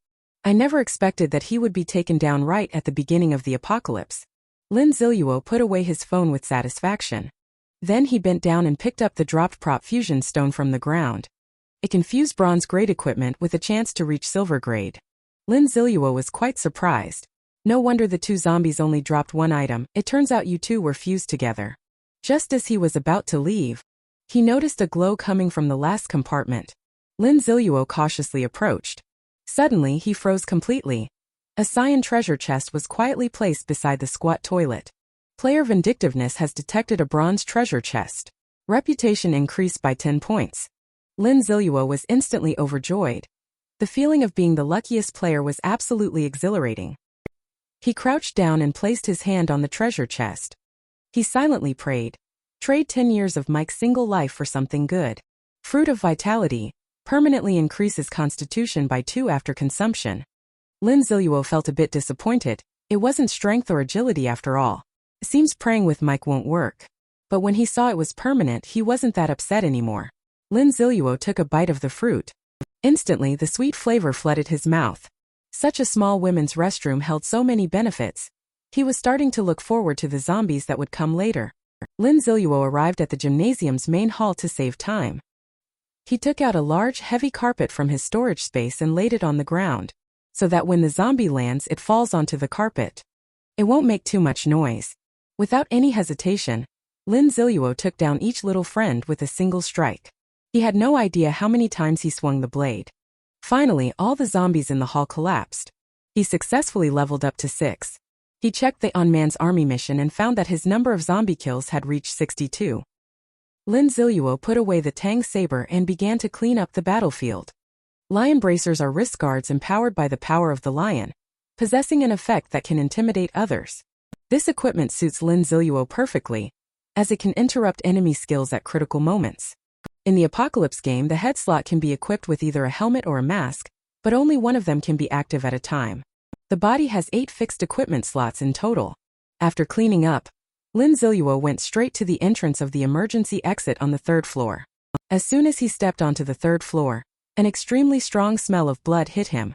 I never expected that he would be taken down right at the beginning of the apocalypse. Lin Ziluo put away his phone with satisfaction. Then he bent down and picked up the dropped prop fusion stone from the ground. It can fuse bronze grade equipment with a chance to reach silver grade. Lin Ziluo was quite surprised. No wonder the two zombies only dropped one item, it turns out you two were fused together. Just as he was about to leave, he noticed a glow coming from the last compartment. Lin Ziluo cautiously approached. Suddenly he froze completely. A cyan treasure chest was quietly placed beside the squat toilet. Player Vindictiveness has detected a bronze treasure chest. Reputation increased by 10 points. Lin Ziluo was instantly overjoyed. The feeling of being the luckiest player was absolutely exhilarating. He crouched down and placed his hand on the treasure chest. He silently prayed. Trade 10 years of Mike's single life for something good. Fruit of Vitality. Permanently increases constitution by 2 after consumption. Lin Ziluo felt a bit disappointed. It wasn't strength or agility after all. Seems praying with Mike won't work. But when he saw it was permanent, he wasn't that upset anymore. Lin Ziluo took a bite of the fruit. Instantly, the sweet flavor flooded his mouth. Such a small women's restroom held so many benefits. He was starting to look forward to the zombies that would come later. Lin Ziluo arrived at the gymnasium's main hall to save time. He took out a large, heavy carpet from his storage space and laid it on the ground, so that when the zombie lands, it falls onto the carpet. It won't make too much noise. Without any hesitation, Lin Ziluo took down each little friend with a single strike. He had no idea how many times he swung the blade. Finally, all the zombies in the hall collapsed. He successfully leveled up to 6. He checked the On-Man's army mission and found that his number of zombie kills had reached 62. Lin Ziluo put away the Tang saber and began to clean up the battlefield. Lion bracers are wrist guards empowered by the power of the lion, possessing an effect that can intimidate others. This equipment suits Lin Ziluo perfectly, as it can interrupt enemy skills at critical moments. In the Apocalypse game, the head slot can be equipped with either a helmet or a mask, but only one of them can be active at a time. The body has 8 fixed equipment slots in total. After cleaning up, Lin Ziluo went straight to the entrance of the emergency exit on the 3rd floor. As soon as he stepped onto the 3rd floor, an extremely strong smell of blood hit him.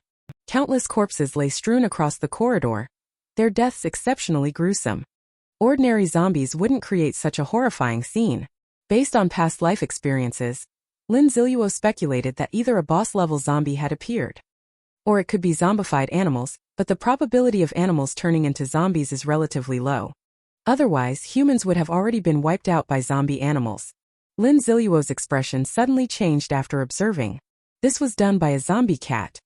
Countless corpses lay strewn across the corridor, their deaths exceptionally gruesome. Ordinary zombies wouldn't create such a horrifying scene. Based on past life experiences, Lin Ziluo speculated that either a boss-level zombie had appeared, or it could be zombified animals, but the probability of animals turning into zombies is relatively low. Otherwise, humans would have already been wiped out by zombie animals. Lin Ziluo's expression suddenly changed after observing. This was done by a zombie cat.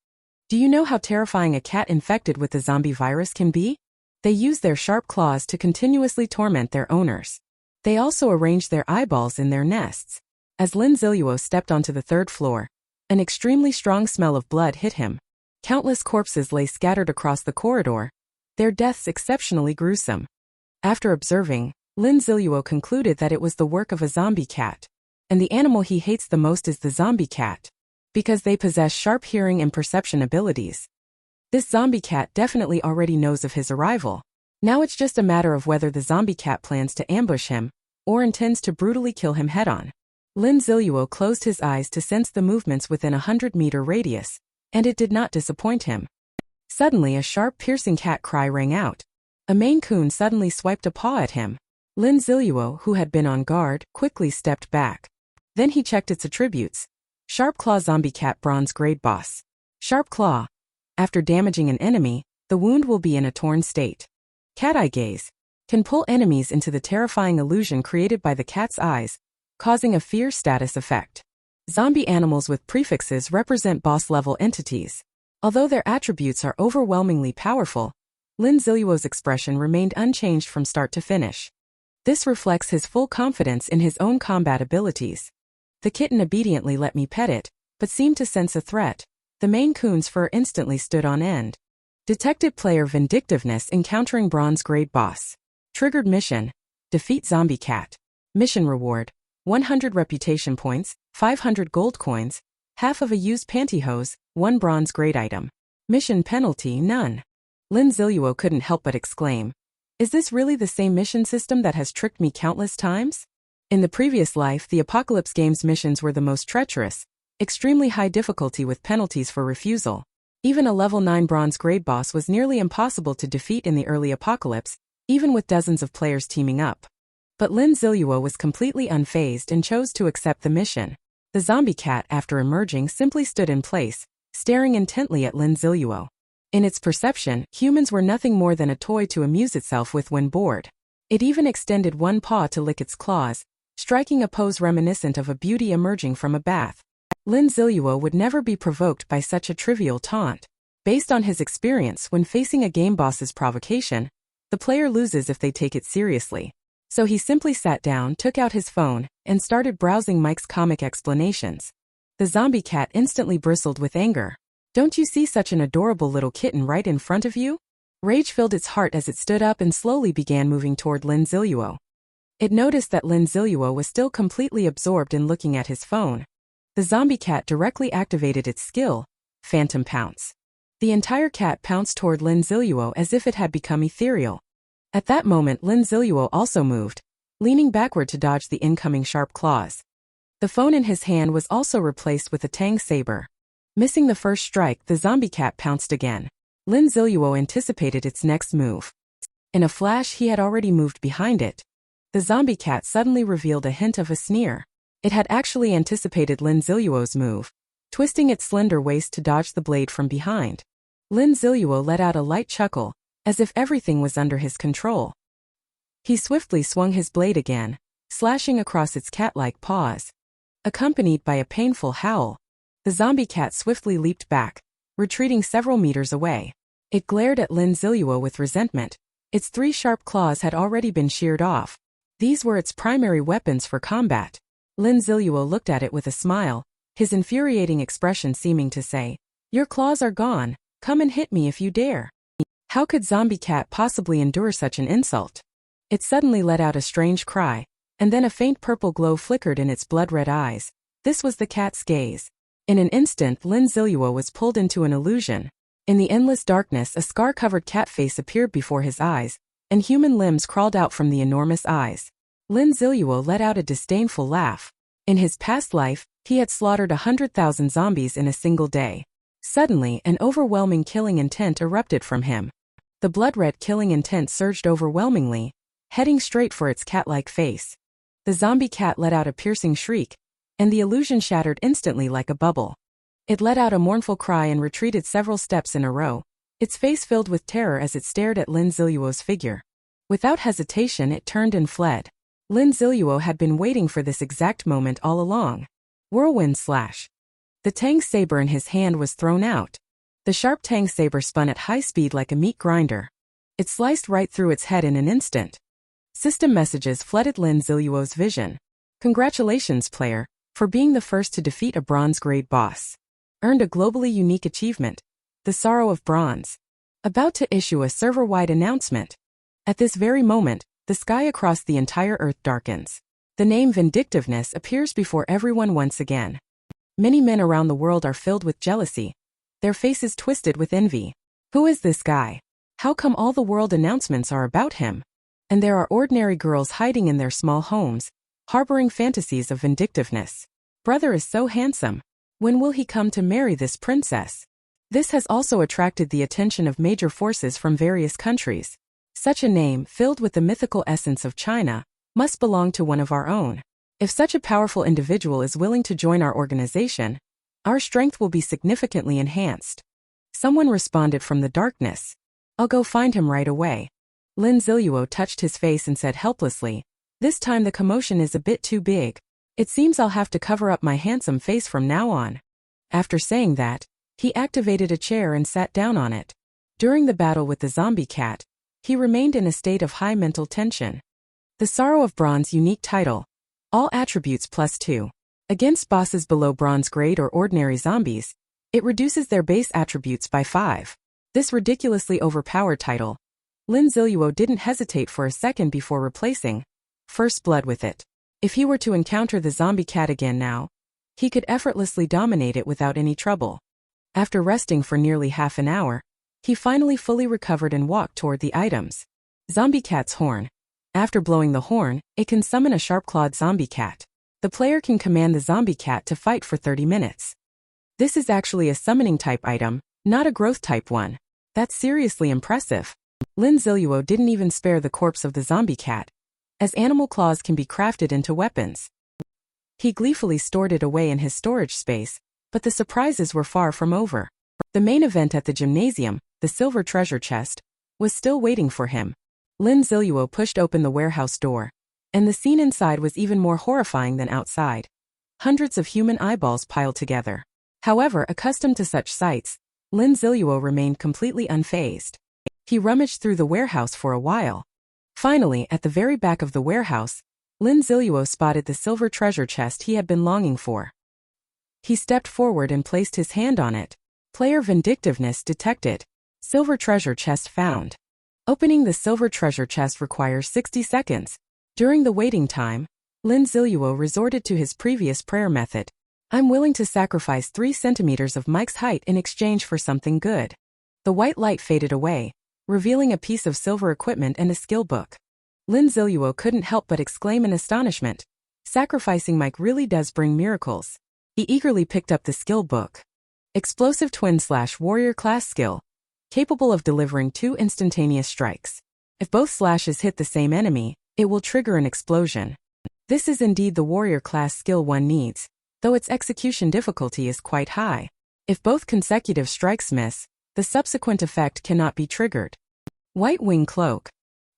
Do you know how terrifying a cat infected with the zombie virus can be? They use their sharp claws to continuously torment their owners. They also arrange their eyeballs in their nests. As Lin Ziluo stepped onto the third floor, an extremely strong smell of blood hit him. Countless corpses lay scattered across the corridor, their deaths exceptionally gruesome. After observing, Lin Ziluo concluded that it was the work of a zombie cat. And the animal he hates the most is the zombie cat, because they possess sharp hearing and perception abilities. This zombie cat definitely already knows of his arrival. Now it's just a matter of whether the zombie cat plans to ambush him, or intends to brutally kill him head-on. Lin Ziluo closed his eyes to sense the movements within a 100-meter radius, and it did not disappoint him. Suddenly a sharp piercing cat cry rang out. A Maine Coon suddenly swiped a paw at him. Lin Ziluo, who had been on guard, quickly stepped back. Then he checked its attributes. Sharp Claw Zombie Cat Bronze Grade Boss. Sharp Claw. After damaging an enemy, the wound will be in a torn state. Cat Eye Gaze. Can pull enemies into the terrifying illusion created by the cat's eyes, causing a fear status effect. Zombie animals with prefixes represent boss-level entities. Although their attributes are overwhelmingly powerful, Lin Ziluo's expression remained unchanged from start to finish. This reflects his full confidence in his own combat abilities. The kitten obediently let me pet it, but seemed to sense a threat. The Maine Coon's fur instantly stood on end. Detected player vindictiveness encountering bronze grade boss. Triggered mission. Defeat zombie cat. Mission reward. 100 reputation points, 500 gold coins, half of a used pantyhose, 1 bronze grade item. Mission penalty none. Lin Ziluo couldn't help but exclaim. Is this really the same mission system that has tricked me countless times? In the previous life, the Apocalypse game's missions were the most treacherous, extremely high difficulty with penalties for refusal. Even a level 9 bronze grade boss was nearly impossible to defeat in the early Apocalypse, even with dozens of players teaming up. But Lin Ziluo was completely unfazed and chose to accept the mission. The zombie cat, after emerging, simply stood in place, staring intently at Lin Ziluo. In its perception, humans were nothing more than a toy to amuse itself with when bored. It even extended one paw to lick its claws, striking a pose reminiscent of a beauty emerging from a bath. Lin Ziluo would never be provoked by such a trivial taunt. Based on his experience when facing a game boss's provocation, the player loses if they take it seriously. So he simply sat down, took out his phone, and started browsing Mike's comic explanations. The zombie cat instantly bristled with anger. Don't you see such an adorable little kitten right in front of you? Rage filled its heart as it stood up and slowly began moving toward Lin Ziluo. It noticed that Lin Ziluo was still completely absorbed in looking at his phone. The zombie cat directly activated its skill, Phantom Pounce. The entire cat pounced toward Lin Ziluo as if it had become ethereal. At that moment, Lin Ziluo also moved, leaning backward to dodge the incoming sharp claws. The phone in his hand was also replaced with a Tang saber. Missing the first strike, the zombie cat pounced again. Lin Ziluo anticipated its next move. In a flash, he had already moved behind it. The zombie cat suddenly revealed a hint of a sneer. It had actually anticipated Lin Ziluo's move, twisting its slender waist to dodge the blade from behind. Lin Ziluo let out a light chuckle, as if everything was under his control. He swiftly swung his blade again, slashing across its cat-like paws. Accompanied by a painful howl, the zombie cat swiftly leaped back, retreating several meters away. It glared at Lin Ziluo with resentment. Its 3 sharp claws had already been sheared off. These were its primary weapons for combat. Lin Ziluo looked at it with a smile, his infuriating expression seeming to say, "Your claws are gone, come and hit me if you dare." How could zombie cat possibly endure such an insult? It suddenly let out a strange cry, and then a faint purple glow flickered in its blood-red eyes. This was the cat's gaze. In an instant, Lin Ziluo was pulled into an illusion. In the endless darkness, a scar-covered cat face appeared before his eyes, and human limbs crawled out from the enormous eyes. Lin Ziluo let out a disdainful laugh. In his past life, he had slaughtered 100,000 zombies in a single day. Suddenly, an overwhelming killing intent erupted from him. The blood-red killing intent surged overwhelmingly, heading straight for its cat-like face. The zombie cat let out a piercing shriek, and the illusion shattered instantly like a bubble. It let out a mournful cry and retreated several steps in a row, its face filled with terror as it stared at Lin Ziluo's figure. Without hesitation it turned and fled. Lin Ziluo had been waiting for this exact moment all along. Whirlwind slash. The tang saber in his hand was thrown out. The sharp tang saber spun at high speed like a meat grinder. It sliced right through its head in an instant. System messages flooded Lin Ziluo's vision. Congratulations, player, for being the first to defeat a bronze-grade boss. Earned a globally unique achievement, the Sorrow of Bronze. About to issue a server-wide announcement. At this very moment, the sky across the entire Earth darkens. The name Vindictiveness appears before everyone once again. Many men around the world are filled with jealousy, their faces twisted with envy. Who is this guy? How come all the world announcements are about him? And there are ordinary girls hiding in their small homes, harboring fantasies of vindictiveness. Brother is so handsome. When will he come to marry this princess? This has also attracted the attention of major forces from various countries. Such a name, filled with the mythical essence of China, must belong to one of our own. If such a powerful individual is willing to join our organization, our strength will be significantly enhanced. Someone responded from the darkness. I'll go find him right away. Lin Ziluo touched his face and said helplessly, this time the commotion is a bit too big. It seems I'll have to cover up my handsome face from now on. After saying that, he activated a chair and sat down on it. During the battle with the zombie cat, he remained in a state of high mental tension. The Sorrow of Bronze unique title. All attributes +2. Against bosses below bronze grade or ordinary zombies, it reduces their base attributes by 5. This ridiculously overpowered title, Lin Ziluo didn't hesitate for a second before replacing First Blood with it. If he were to encounter the zombie cat again now, he could effortlessly dominate it without any trouble. After resting for nearly half an hour, he finally fully recovered and walked toward the items. Zombie cat's horn. After blowing the horn, it can summon a sharp-clawed zombie cat. The player can command the zombie cat to fight for 30 minutes. This is actually a summoning type item, not a growth type one. That's seriously impressive. Lin Ziluo didn't even spare the corpse of the zombie cat, as animal claws can be crafted into weapons. He gleefully stored it away in his storage space, but the surprises were far from over. The main event at the gymnasium, the silver treasure chest, was still waiting for him. Lin Ziluo pushed open the warehouse door, and the scene inside was even more horrifying than outside. Hundreds of human eyeballs piled together. However, accustomed to such sights, Lin Ziluo remained completely unfazed. He rummaged through the warehouse for a while. Finally, at the very back of the warehouse, Lin Ziluo spotted the silver treasure chest he had been longing for. He stepped forward and placed his hand on it. Player vindictiveness detected. Silver treasure chest found. Opening the silver treasure chest requires 60 seconds. During the waiting time, Lin Ziluo resorted to his previous prayer method. I'm willing to sacrifice 3 centimeters of Mike's height in exchange for something good. The white light faded away, revealing a piece of silver equipment and a skill book. Lin Ziluo couldn't help but exclaim in astonishment. Sacrificing Mike really does bring miracles. He eagerly picked up the skill book. Explosive Twin/Warrior class skill. Capable of delivering 2 instantaneous strikes. If both slashes hit the same enemy, it will trigger an explosion. This is indeed the warrior class skill one needs, though its execution difficulty is quite high. If both consecutive strikes miss, the subsequent effect cannot be triggered. White Wing Cloak.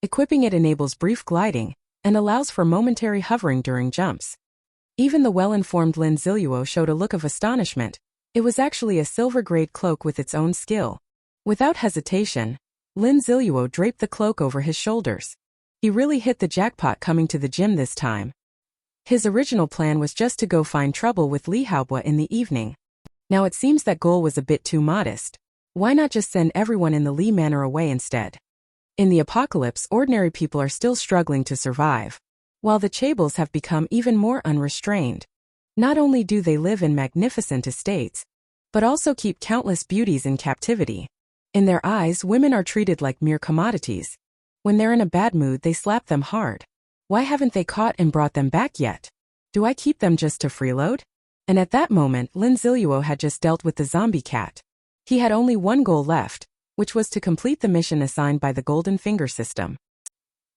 Equipping it enables brief gliding, and allows for momentary hovering during jumps. Even the well-informed Lin Ziluo showed a look of astonishment. It was actually a silver-grade cloak with its own skill. Without hesitation, Lin Ziluo draped the cloak over his shoulders. He really hit the jackpot coming to the gym this time. His original plan was just to go find trouble with Li Haobua in the evening. Now it seems that goal was a bit too modest. Why not just send everyone in the Li Manor away instead? In the apocalypse, ordinary people are still struggling to survive, while the chaebol have become even more unrestrained. Not only do they live in magnificent estates, but also keep countless beauties in captivity. In their eyes, women are treated like mere commodities. When they're in a bad mood, they slap them hard. Why haven't they caught and brought them back yet? Do I keep them just to freeload? And at that moment, Lin Ziluo had just dealt with the zombie cat. He had only one goal left, which was to complete the mission assigned by the Golden Finger system.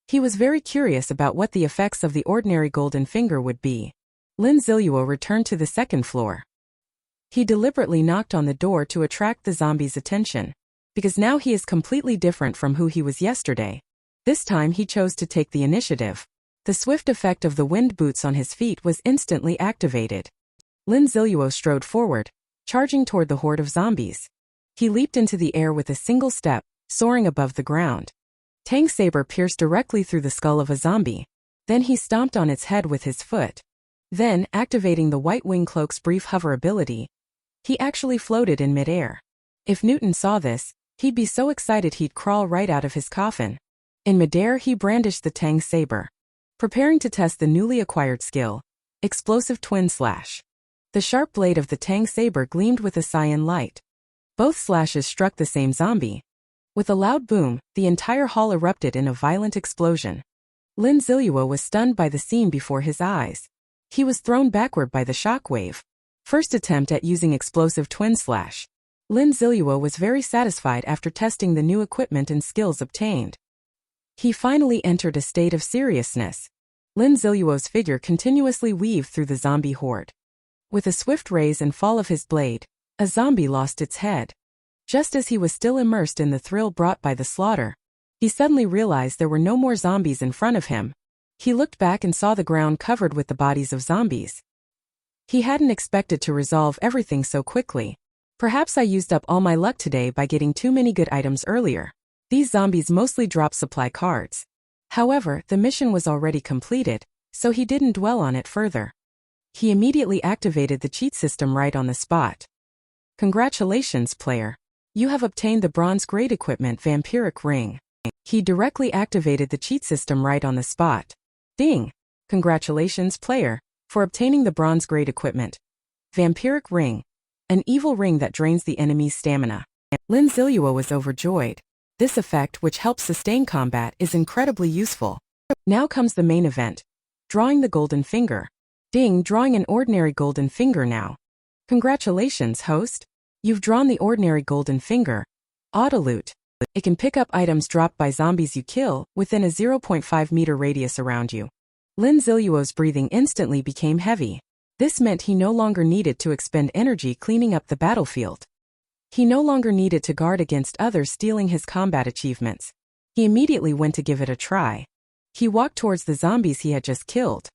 He was very curious about what the effects of the ordinary golden finger would be. Lin Ziluo returned to the second floor. He deliberately knocked on the door to attract the zombie's attention, because now he is completely different from who he was yesterday. This time he chose to take the initiative. The swift effect of the wind boots on his feet was instantly activated. Lin Ziluo strode forward, charging toward the horde of zombies. He leaped into the air with a single step, soaring above the ground. Tang saber pierced directly through the skull of a zombie. Then he stomped on its head with his foot. Then, activating the white wing cloak's brief hover ability, he actually floated in midair. If Newton saw this, he'd be so excited he'd crawl right out of his coffin. In midair he brandished the Tang saber, preparing to test the newly acquired skill, Explosive Twin Slash. The sharp blade of the Tang saber gleamed with a cyan light. Both slashes struck the same zombie. With a loud boom, the entire hall erupted in a violent explosion. Lin Ziluo was stunned by the scene before his eyes. He was thrown backward by the shockwave. First attempt at using Explosive Twin Slash. Lin Ziluo was very satisfied after testing the new equipment and skills obtained. He finally entered a state of seriousness. Lin Ziluo's figure continuously weaved through the zombie horde. With a swift raise and fall of his blade, a zombie lost its head. Just as he was still immersed in the thrill brought by the slaughter, he suddenly realized there were no more zombies in front of him. He looked back and saw the ground covered with the bodies of zombies. He hadn't expected to resolve everything so quickly. Perhaps I used up all my luck today by getting too many good items earlier. These zombies mostly drop supply cards. However, the mission was already completed, so he didn't dwell on it further. He immediately activated the cheat system right on the spot. Congratulations, player. You have obtained the bronze-grade equipment Vampiric Ring. He directly activated the cheat system right on the spot. Ding! Congratulations, player, for obtaining the bronze-grade equipment Vampiric Ring, an evil ring that drains the enemy's stamina. Lin Ziluo was overjoyed. This effect, which helps sustain combat, is incredibly useful. Now comes the main event. Drawing the golden finger. Ding! Drawing an ordinary golden finger now. Congratulations, host. You've drawn the ordinary golden finger, Autoloot. It can pick up items dropped by zombies you kill within a 0.5 meter radius around you. Lin Ziluo's breathing instantly became heavy. This meant he no longer needed to expend energy cleaning up the battlefield. He no longer needed to guard against others stealing his combat achievements. He immediately went to give it a try. He walked towards the zombies he had just killed.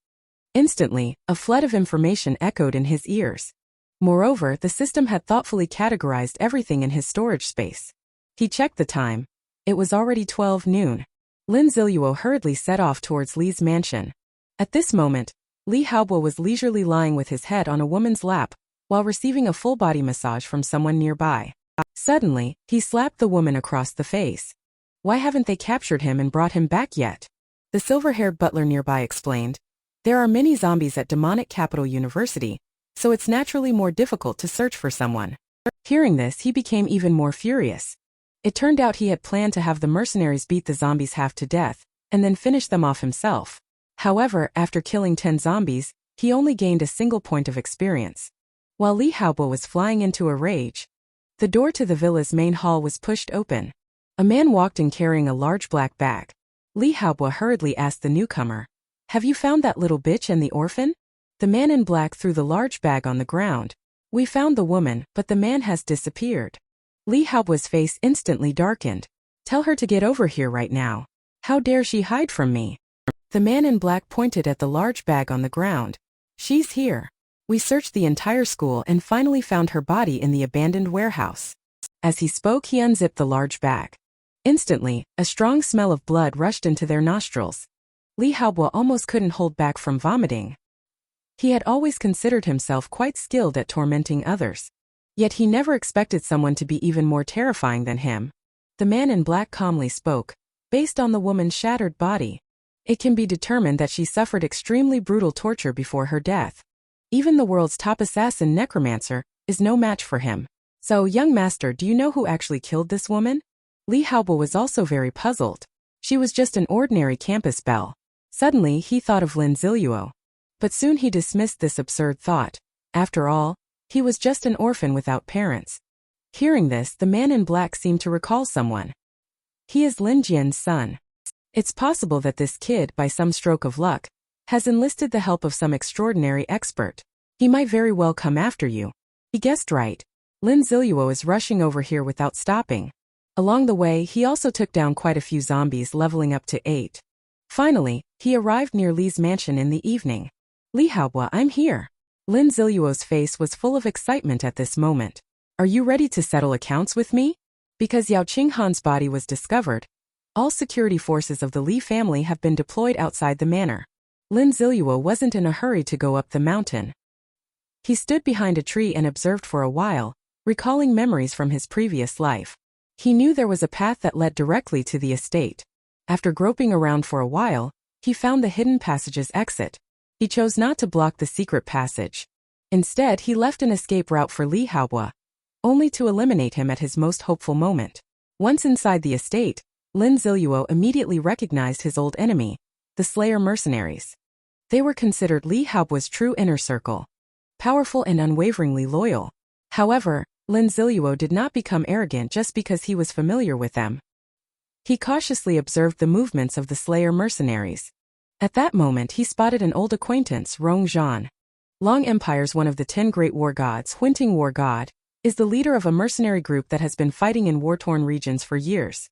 Instantly, a flood of information echoed in his ears. Moreover, the system had thoughtfully categorized everything in his storage space. He checked the time. It was already 12 noon. Lin Ziluo hurriedly set off towards Li's mansion. At this moment, Li Haobo was leisurely lying with his head on a woman's lap, while receiving a full-body massage from someone nearby. Suddenly, he slapped the woman across the face. Why haven't they captured him and brought him back yet? The silver-haired butler nearby explained. There are many zombies at Demonic Capital University, so it's naturally more difficult to search for someone. Hearing this, he became even more furious. It turned out he had planned to have the mercenaries beat the zombies half to death, and then finish them off himself. However, after killing 10 zombies, he only gained a single point of experience. While Li Haobo was flying into a rage, the door to the villa's main hall was pushed open. A man walked in carrying a large black bag. Li Haobo hurriedly asked the newcomer, "Have you found that little bitch and the orphan?" The man in black threw the large bag on the ground. "We found the woman, but the man has disappeared." Li Haobo's face instantly darkened. "Tell her to get over here right now. How dare she hide from me?" The man in black pointed at the large bag on the ground. "She's here. We searched the entire school and finally found her body in the abandoned warehouse." As he spoke, he unzipped the large bag. Instantly, a strong smell of blood rushed into their nostrils. Li Haobo almost couldn't hold back from vomiting. He had always considered himself quite skilled at tormenting others. Yet he never expected someone to be even more terrifying than him. The man in black calmly spoke. Based on the woman's shattered body, it can be determined that she suffered extremely brutal torture before her death. Even the world's top assassin necromancer is no match for him. So, young master, do you know who actually killed this woman? Li Haobo was also very puzzled. She was just an ordinary campus belle. Suddenly, he thought of Lin Ziluo. But soon he dismissed this absurd thought. After all, he was just an orphan without parents. Hearing this, the man in black seemed to recall someone. He is Lin Jian's son. It's possible that this kid, by some stroke of luck, has enlisted the help of some extraordinary expert. He might very well come after you. He guessed right. Lin Ziluo is rushing over here without stopping. Along the way, he also took down quite a few zombies, leveling up to 8. Finally, he arrived near Li's mansion in the evening. Li Haobo, I'm here. Lin Ziluo's face was full of excitement at this moment. Are you ready to settle accounts with me? Because Yao Qinghan's body was discovered, all security forces of the Li family have been deployed outside the manor. Lin Ziluo wasn't in a hurry to go up the mountain. He stood behind a tree and observed for a while, recalling memories from his previous life. He knew there was a path that led directly to the estate. After groping around for a while, he found the hidden passage's exit. He chose not to block the secret passage. Instead, he left an escape route for Li Haobo, only to eliminate him at his most hopeful moment. Once inside the estate, Lin Ziluo immediately recognized his old enemy, the Slayer mercenaries. They were considered Li Haobo's true inner circle, powerful and unwaveringly loyal. However, Lin Ziluo did not become arrogant just because he was familiar with them. He cautiously observed the movements of the Slayer mercenaries. At that moment he spotted an old acquaintance, Rong Zhan. Long Empire's one of the 10 great war gods, Huinting War God, is the leader of a mercenary group that has been fighting in war-torn regions for years.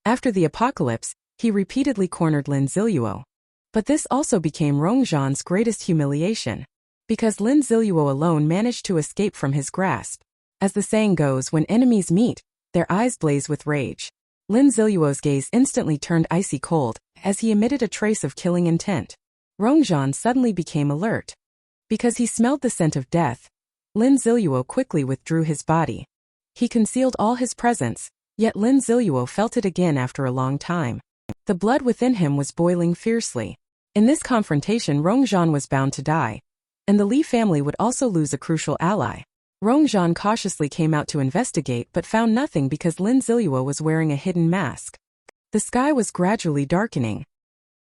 After the apocalypse, he repeatedly cornered Lin Ziluo. But this also became Rong Zhan's greatest humiliation, because Lin Ziluo alone managed to escape from his grasp. As the saying goes, when enemies meet, their eyes blaze with rage. Lin Ziluo's gaze instantly turned icy cold, as he emitted a trace of killing intent. Rong Zhan suddenly became alert. Because he smelled the scent of death, Lin Ziluo quickly withdrew his body. He concealed all his presence, yet Lin Ziluo felt it again after a long time. The blood within him was boiling fiercely. In this confrontation, Rong Zhan was bound to die, and the Li family would also lose a crucial ally. Rong Zhan cautiously came out to investigate but found nothing because Lin Ziluo was wearing a hidden mask. The sky was gradually darkening.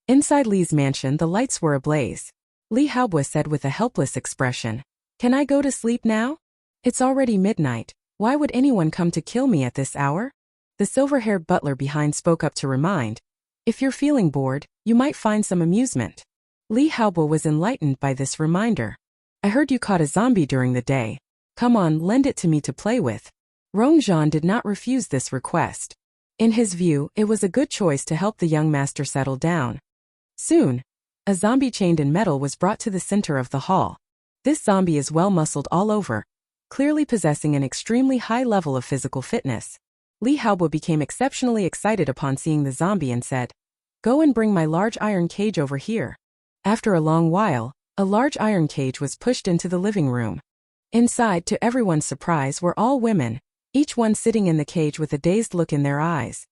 Inside Li's mansion, the lights were ablaze. Li Haobo said with a helpless expression, "Can I go to sleep now? It's already midnight. Why would anyone come to kill me at this hour?" The silver-haired butler behind spoke up to remind, "If you're feeling bored, you might find some amusement." Li Haobo was enlightened by this reminder. "I heard you caught a zombie during the day. Come on, lend it to me to play with." Rong Zhan did not refuse this request. In his view, it was a good choice to help the young master settle down. Soon, a zombie chained in metal was brought to the center of the hall. This zombie is well-muscled all over, clearly possessing an extremely high level of physical fitness. Li Haobo became exceptionally excited upon seeing the zombie and said, "Go and bring my large iron cage over here." After a long while, a large iron cage was pushed into the living room. Inside, to everyone's surprise, were all women, each one sitting in the cage with a dazed look in their eyes.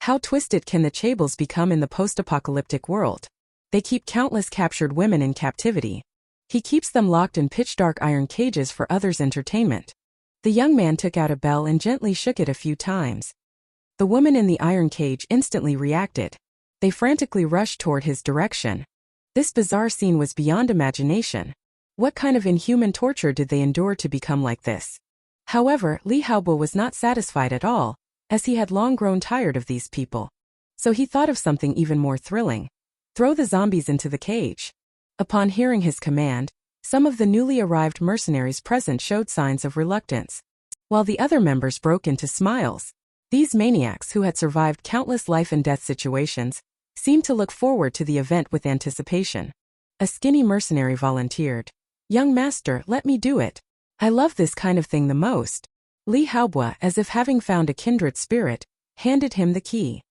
How twisted can the chables become in the post-apocalyptic world? They keep countless captured women in captivity. He keeps them locked in pitch-dark iron cages for others' entertainment. The young man took out a bell and gently shook it a few times. The woman in the iron cage instantly reacted. They frantically rushed toward his direction. This bizarre scene was beyond imagination. What kind of inhuman torture did they endure to become like this? However, Li Haobo was not satisfied at all, as he had long grown tired of these people. So he thought of something even more thrilling. Throw the zombies into the cage. Upon hearing his command, some of the newly arrived mercenaries present showed signs of reluctance, while the other members broke into smiles. These maniacs, who had survived countless life-and-death situations, seemed to look forward to the event with anticipation. A skinny mercenary volunteered, "Young master, let me do it. I love this kind of thing the most." Li Haobo, as if having found a kindred spirit, handed him the key.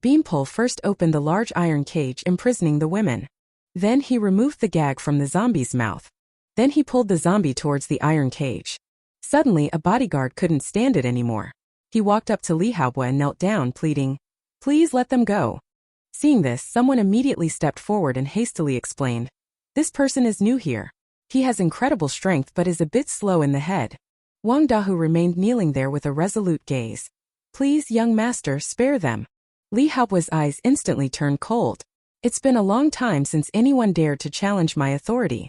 Beanpole first opened the large iron cage imprisoning the women. Then he removed the gag from the zombie's mouth. Then he pulled the zombie towards the iron cage. Suddenly, a bodyguard couldn't stand it anymore. He walked up to Li Haobo and knelt down, pleading, "Please let them go." Seeing this, someone immediately stepped forward and hastily explained, "This person is new here. He has incredible strength but is a bit slow in the head." Wang Dahu remained kneeling there with a resolute gaze. "Please, young master, spare them." Li Haobo's eyes instantly turned cold. "It's been a long time since anyone dared to challenge my authority."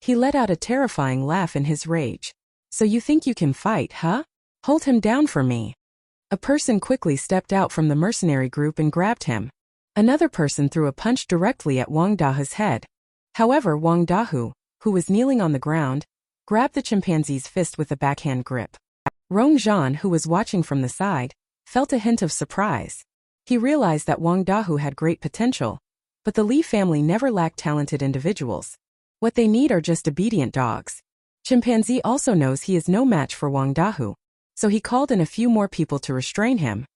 He let out a terrifying laugh in his rage. "So you think you can fight, huh? Hold him down for me." A person quickly stepped out from the mercenary group and grabbed him. Another person threw a punch directly at Wang Dahe's head. However, Wang Dahe, who was kneeling on the ground, grabbed the chimpanzee's fist with a backhand grip. Rong Zhan, who was watching from the side, felt a hint of surprise. He realized that Wang Dahe had great potential, but the Li family never lacked talented individuals. What they need are just obedient dogs. Chimpanzee also knows he is no match for Wang Dahe, so he called in a few more people to restrain him.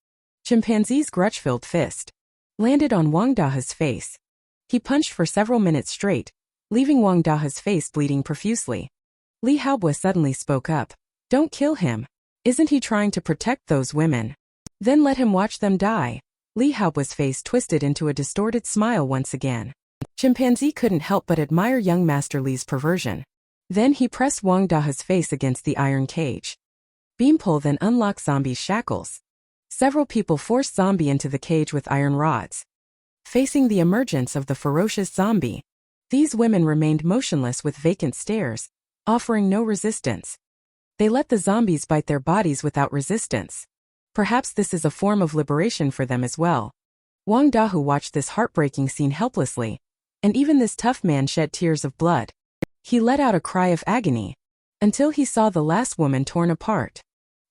Chimpanzee's grudge-filled fist landed on Wang Dahe's face. He punched for several minutes straight, leaving Wang Dahe's face bleeding profusely. Li Haobo suddenly spoke up. "Don't kill him. Isn't he trying to protect those women? Then let him watch them die." Li Haobo's face twisted into a distorted smile once again. Chimpanzee couldn't help but admire young Master Li's perversion. Then he pressed Wang Dahe's face against the iron cage. Beanpole then unlocked Zombie's shackles. Several people forced Zombie into the cage with iron rods. Facing the emergence of the ferocious zombie, these women remained motionless with vacant stares, offering no resistance. They let the zombies bite their bodies without resistance. Perhaps this is a form of liberation for them as well. Wang Dahe watched this heartbreaking scene helplessly, and even this tough man shed tears of blood. He let out a cry of agony, until he saw the last woman torn apart.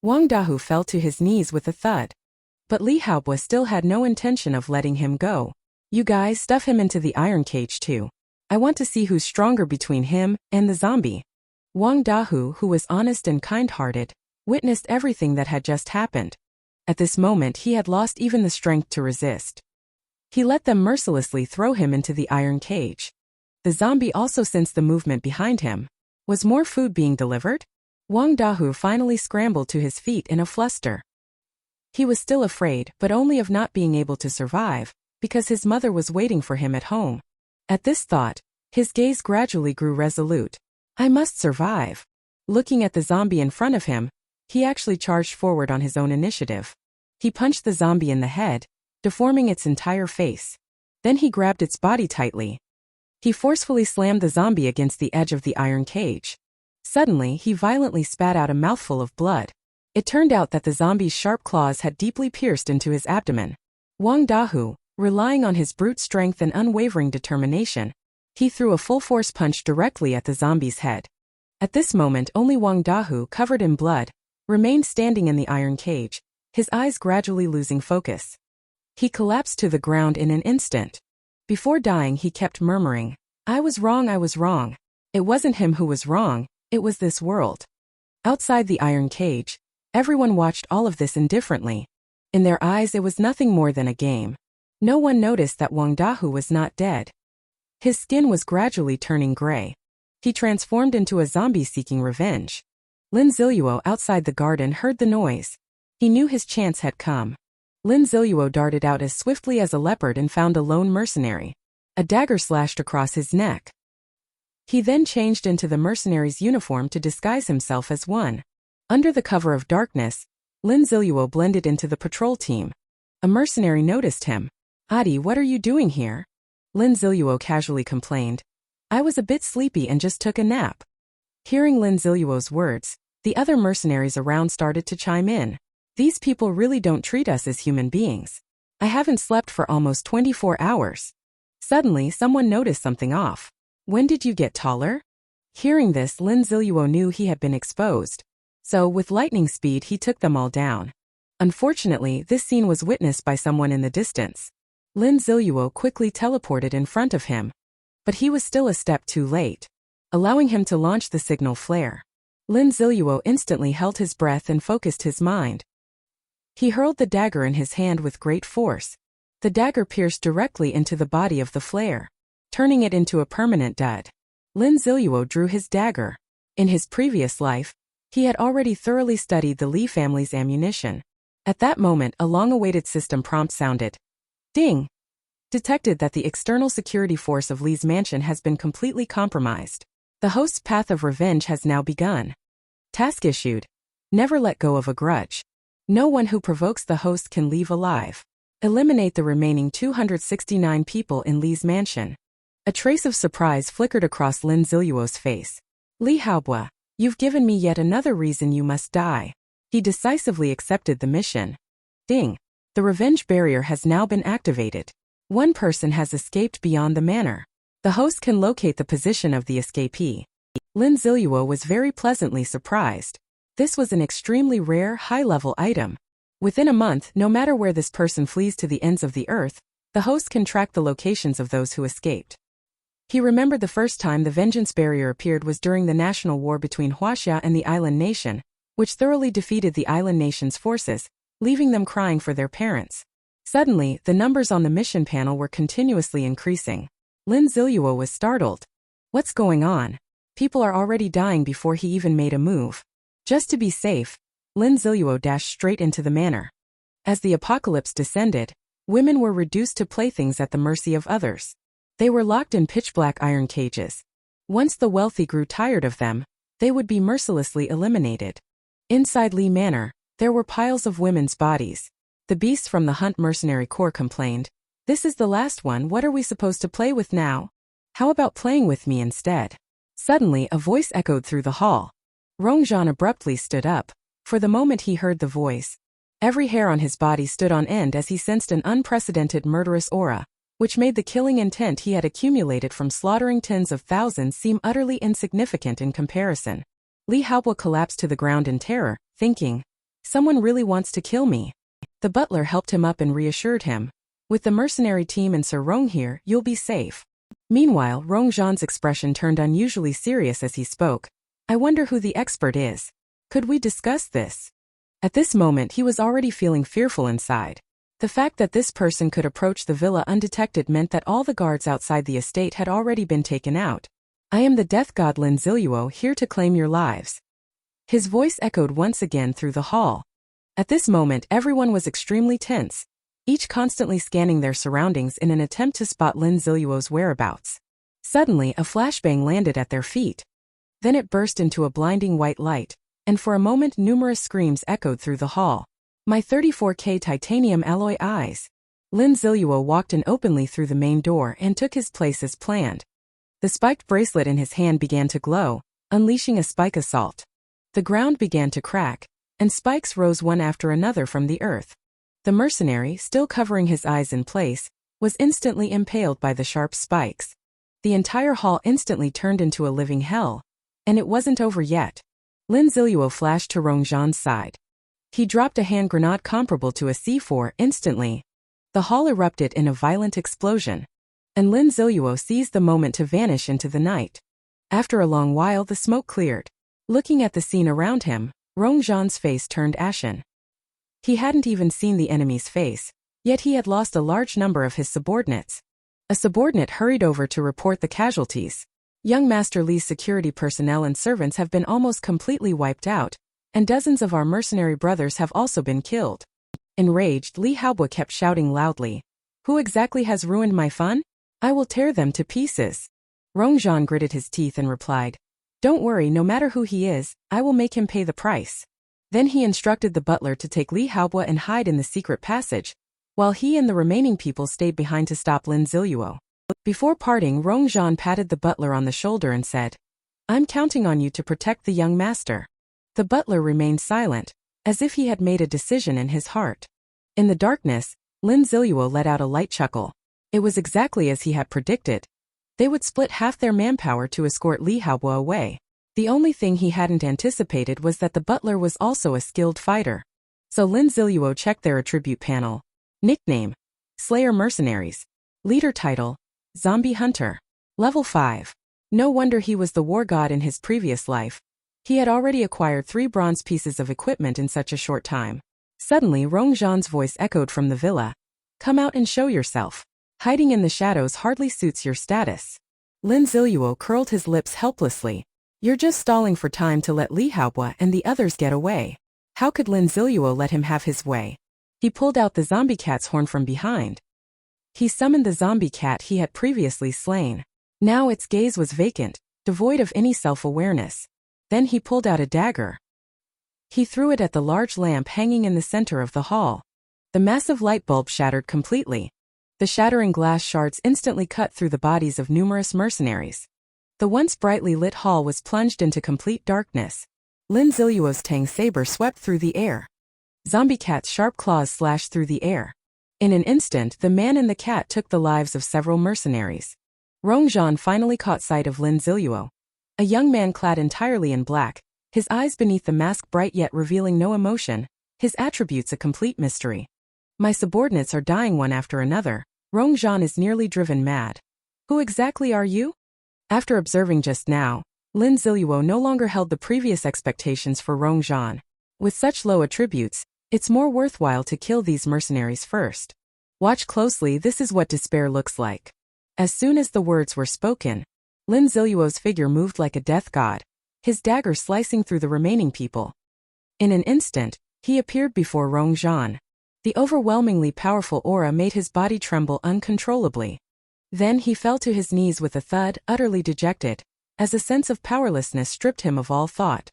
Wang Dahe fell to his knees with a thud. But Li Haobo still had no intention of letting him go. "You guys stuff him into the iron cage too. I want to see who's stronger between him and the zombie." Wang Dahe, who was honest and kind-hearted, witnessed everything that had just happened. At this moment he had lost even the strength to resist. He let them mercilessly throw him into the iron cage. The zombie also sensed the movement behind him. Was more food being delivered? Wang Dahe finally scrambled to his feet in a fluster. He was still afraid, but only of not being able to survive, because his mother was waiting for him at home. At this thought, his gaze gradually grew resolute. "I must survive." Looking at the zombie in front of him, he actually charged forward on his own initiative. He punched the zombie in the head, deforming its entire face. Then he grabbed its body tightly. He forcefully slammed the zombie against the edge of the iron cage. Suddenly, he violently spat out a mouthful of blood. It turned out that the zombie's sharp claws had deeply pierced into his abdomen. Wang Dahe, relying on his brute strength and unwavering determination, he threw a full-force punch directly at the zombie's head. At this moment, only Wang Dahe, covered in blood, remained standing in the iron cage, his eyes gradually losing focus. He collapsed to the ground in an instant. Before dying, he kept murmuring, I was wrong. It wasn't him who was wrong, it was this world." Outside the iron cage, everyone watched all of this indifferently. In their eyes, it was nothing more than a game. No one noticed that Wang Dahe was not dead. His skin was gradually turning gray. He transformed into a zombie seeking revenge. Lin Ziluo outside the garden heard the noise. He knew his chance had come. Lin Ziluo darted out as swiftly as a leopard and found a lone mercenary. A dagger slashed across his neck. He then changed into the mercenary's uniform to disguise himself as one. Under the cover of darkness, Lin Ziluo blended into the patrol team. A mercenary noticed him. "Adi, what are you doing here?" Lin Ziluo casually complained. "I was a bit sleepy and just took a nap." Hearing Lin Ziluo's words, the other mercenaries around started to chime in. "These people really don't treat us as human beings. I haven't slept for almost 24 hours. Suddenly, someone noticed something off. "When did you get taller?" Hearing this, Lin Ziluo knew he had been exposed. So, with lightning speed, he took them all down. Unfortunately, this scene was witnessed by someone in the distance. Lin Ziluo quickly teleported in front of him. But he was still a step too late, allowing him to launch the signal flare. Lin Ziluo instantly held his breath and focused his mind. He hurled the dagger in his hand with great force. The dagger pierced directly into the body of the flare, turning it into a permanent dud. Lin Ziluo drew his dagger. In his previous life, he had already thoroughly studied the Li family's ammunition. At that moment, a long-awaited system prompt sounded. Ding! Detected that the external security force of Li's mansion has been completely compromised. The host's path of revenge has now begun. Task issued. Never let go of a grudge. No one who provokes the host can leave alive. Eliminate the remaining 269 people in Li's mansion. A trace of surprise flickered across Lin Ziluo's face. "Li Haobo, you've given me yet another reason you must die." He decisively accepted the mission. Ding! The revenge barrier has now been activated. One person has escaped beyond the manor. The host can locate the position of the escapee. Lin Ziluo was very pleasantly surprised. This was an extremely rare, high-level item. Within a month, no matter where this person flees to the ends of the earth, the host can track the locations of those who escaped. He remembered the first time the vengeance barrier appeared was during the national war between Huaxia and the island nation, which thoroughly defeated the island nation's forces, leaving them crying for their parents. Suddenly, the numbers on the mission panel were continuously increasing. Lin Ziluo was startled. What's going on? People are already dying before he even made a move. Just to be safe, Lin Ziluo dashed straight into the manor. As the apocalypse descended, women were reduced to playthings at the mercy of others. They were locked in pitch-black iron cages. Once the wealthy grew tired of them, they would be mercilessly eliminated. Inside Li Manor, there were piles of women's bodies. The beasts from the Hunt Mercenary Corps complained, "This is the last one, what are we supposed to play with now? How about playing with me instead?" Suddenly a voice echoed through the hall. Rongzhan abruptly stood up. For the moment he heard the voice, every hair on his body stood on end as he sensed an unprecedented murderous aura, which made the killing intent he had accumulated from slaughtering tens of thousands seem utterly insignificant in comparison. Li Haobo collapsed to the ground in terror, thinking, "Someone really wants to kill me." The butler helped him up and reassured him, "With the mercenary team and Sir Rong here, you'll be safe." Meanwhile, Rongzhan's expression turned unusually serious as he spoke. "I wonder who the expert is. Could we discuss this?" At this moment he was already feeling fearful inside. The fact that this person could approach the villa undetected meant that all the guards outside the estate had already been taken out. "I am the death god Lin Ziluo, here to claim your lives." His voice echoed once again through the hall. At this moment everyone was extremely tense, each constantly scanning their surroundings in an attempt to spot Lin Ziluo's whereabouts. Suddenly a flashbang landed at their feet. Then it burst into a blinding white light, and for a moment numerous screams echoed through the hall. "My 34K titanium alloy eyes." Lin Ziluo walked in openly through the main door and took his place as planned. The spiked bracelet in his hand began to glow, unleashing a spike assault. The ground began to crack, and spikes rose one after another from the earth. The mercenary, still covering his eyes in place, was instantly impaled by the sharp spikes. The entire hall instantly turned into a living hell. And it wasn't over yet. Lin Ziluo flashed to Rongzhan's side. He dropped a hand grenade comparable to a C4 instantly. The hall erupted in a violent explosion, and Lin Ziluo seized the moment to vanish into the night. After a long while the smoke cleared. Looking at the scene around him, Rongzhan's face turned ashen. He hadn't even seen the enemy's face, yet he had lost a large number of his subordinates. A subordinate hurried over to report the casualties. Young Master Li's security personnel and servants have been almost completely wiped out, and dozens of our mercenary brothers have also been killed. Enraged, Li Haobo kept shouting loudly, "Who exactly has ruined my fun? I will tear them to pieces." Rongzhan gritted his teeth and replied, "Don't worry, no matter who he is, I will make him pay the price." Then he instructed the butler to take Li Haobo and hide in the secret passage, while he and the remaining people stayed behind to stop Lin Ziluo. Before parting, Rongzhan patted the butler on the shoulder and said, "I'm counting on you to protect the young master." The butler remained silent, as if he had made a decision in his heart. In the darkness, Lin Ziluo let out a light chuckle. It was exactly as he had predicted. They would split half their manpower to escort Li Haobo away. The only thing he hadn't anticipated was that the butler was also a skilled fighter. So Lin Ziluo checked their attribute panel. Nickname: Slayer Mercenaries. Leader title: Zombie Hunter. Level 5. No wonder he was the war god in his previous life. He had already acquired 3 bronze pieces of equipment in such a short time. Suddenly Rongzhan's voice echoed from the villa. "Come out and show yourself. Hiding in the shadows hardly suits your status." Lin Ziluo curled his lips helplessly. "You're just stalling for time to let Li Haobo and the others get away." How could Lin Ziluo let him have his way? He pulled out the zombie cat's horn from behind. He summoned the zombie cat he had previously slain. Now its gaze was vacant, devoid of any self-awareness. Then he pulled out a dagger. He threw it at the large lamp hanging in the center of the hall. The massive light bulb shattered completely. The shattering glass shards instantly cut through the bodies of numerous mercenaries. The once brightly lit hall was plunged into complete darkness. Lin Ziluo's Tang saber swept through the air. Zombie cat's sharp claws slashed through the air. In an instant, the man and the cat took the lives of several mercenaries. Rongzhan finally caught sight of Lin Ziluo, a young man clad entirely in black, his eyes beneath the mask bright yet revealing no emotion, his attributes a complete mystery. My subordinates are dying one after another. Rongzhan is nearly driven mad. Who exactly are you? After observing just now, Lin Ziluo no longer held the previous expectations for Rongzhan. With such low attributes, it's more worthwhile to kill these mercenaries first. Watch closely, this is what despair looks like. As soon as the words were spoken, Lin Ziluo's figure moved like a death god, his dagger slicing through the remaining people. In an instant, he appeared before Rongzhan. The overwhelmingly powerful aura made his body tremble uncontrollably. Then he fell to his knees with a thud, utterly dejected, as a sense of powerlessness stripped him of all thought.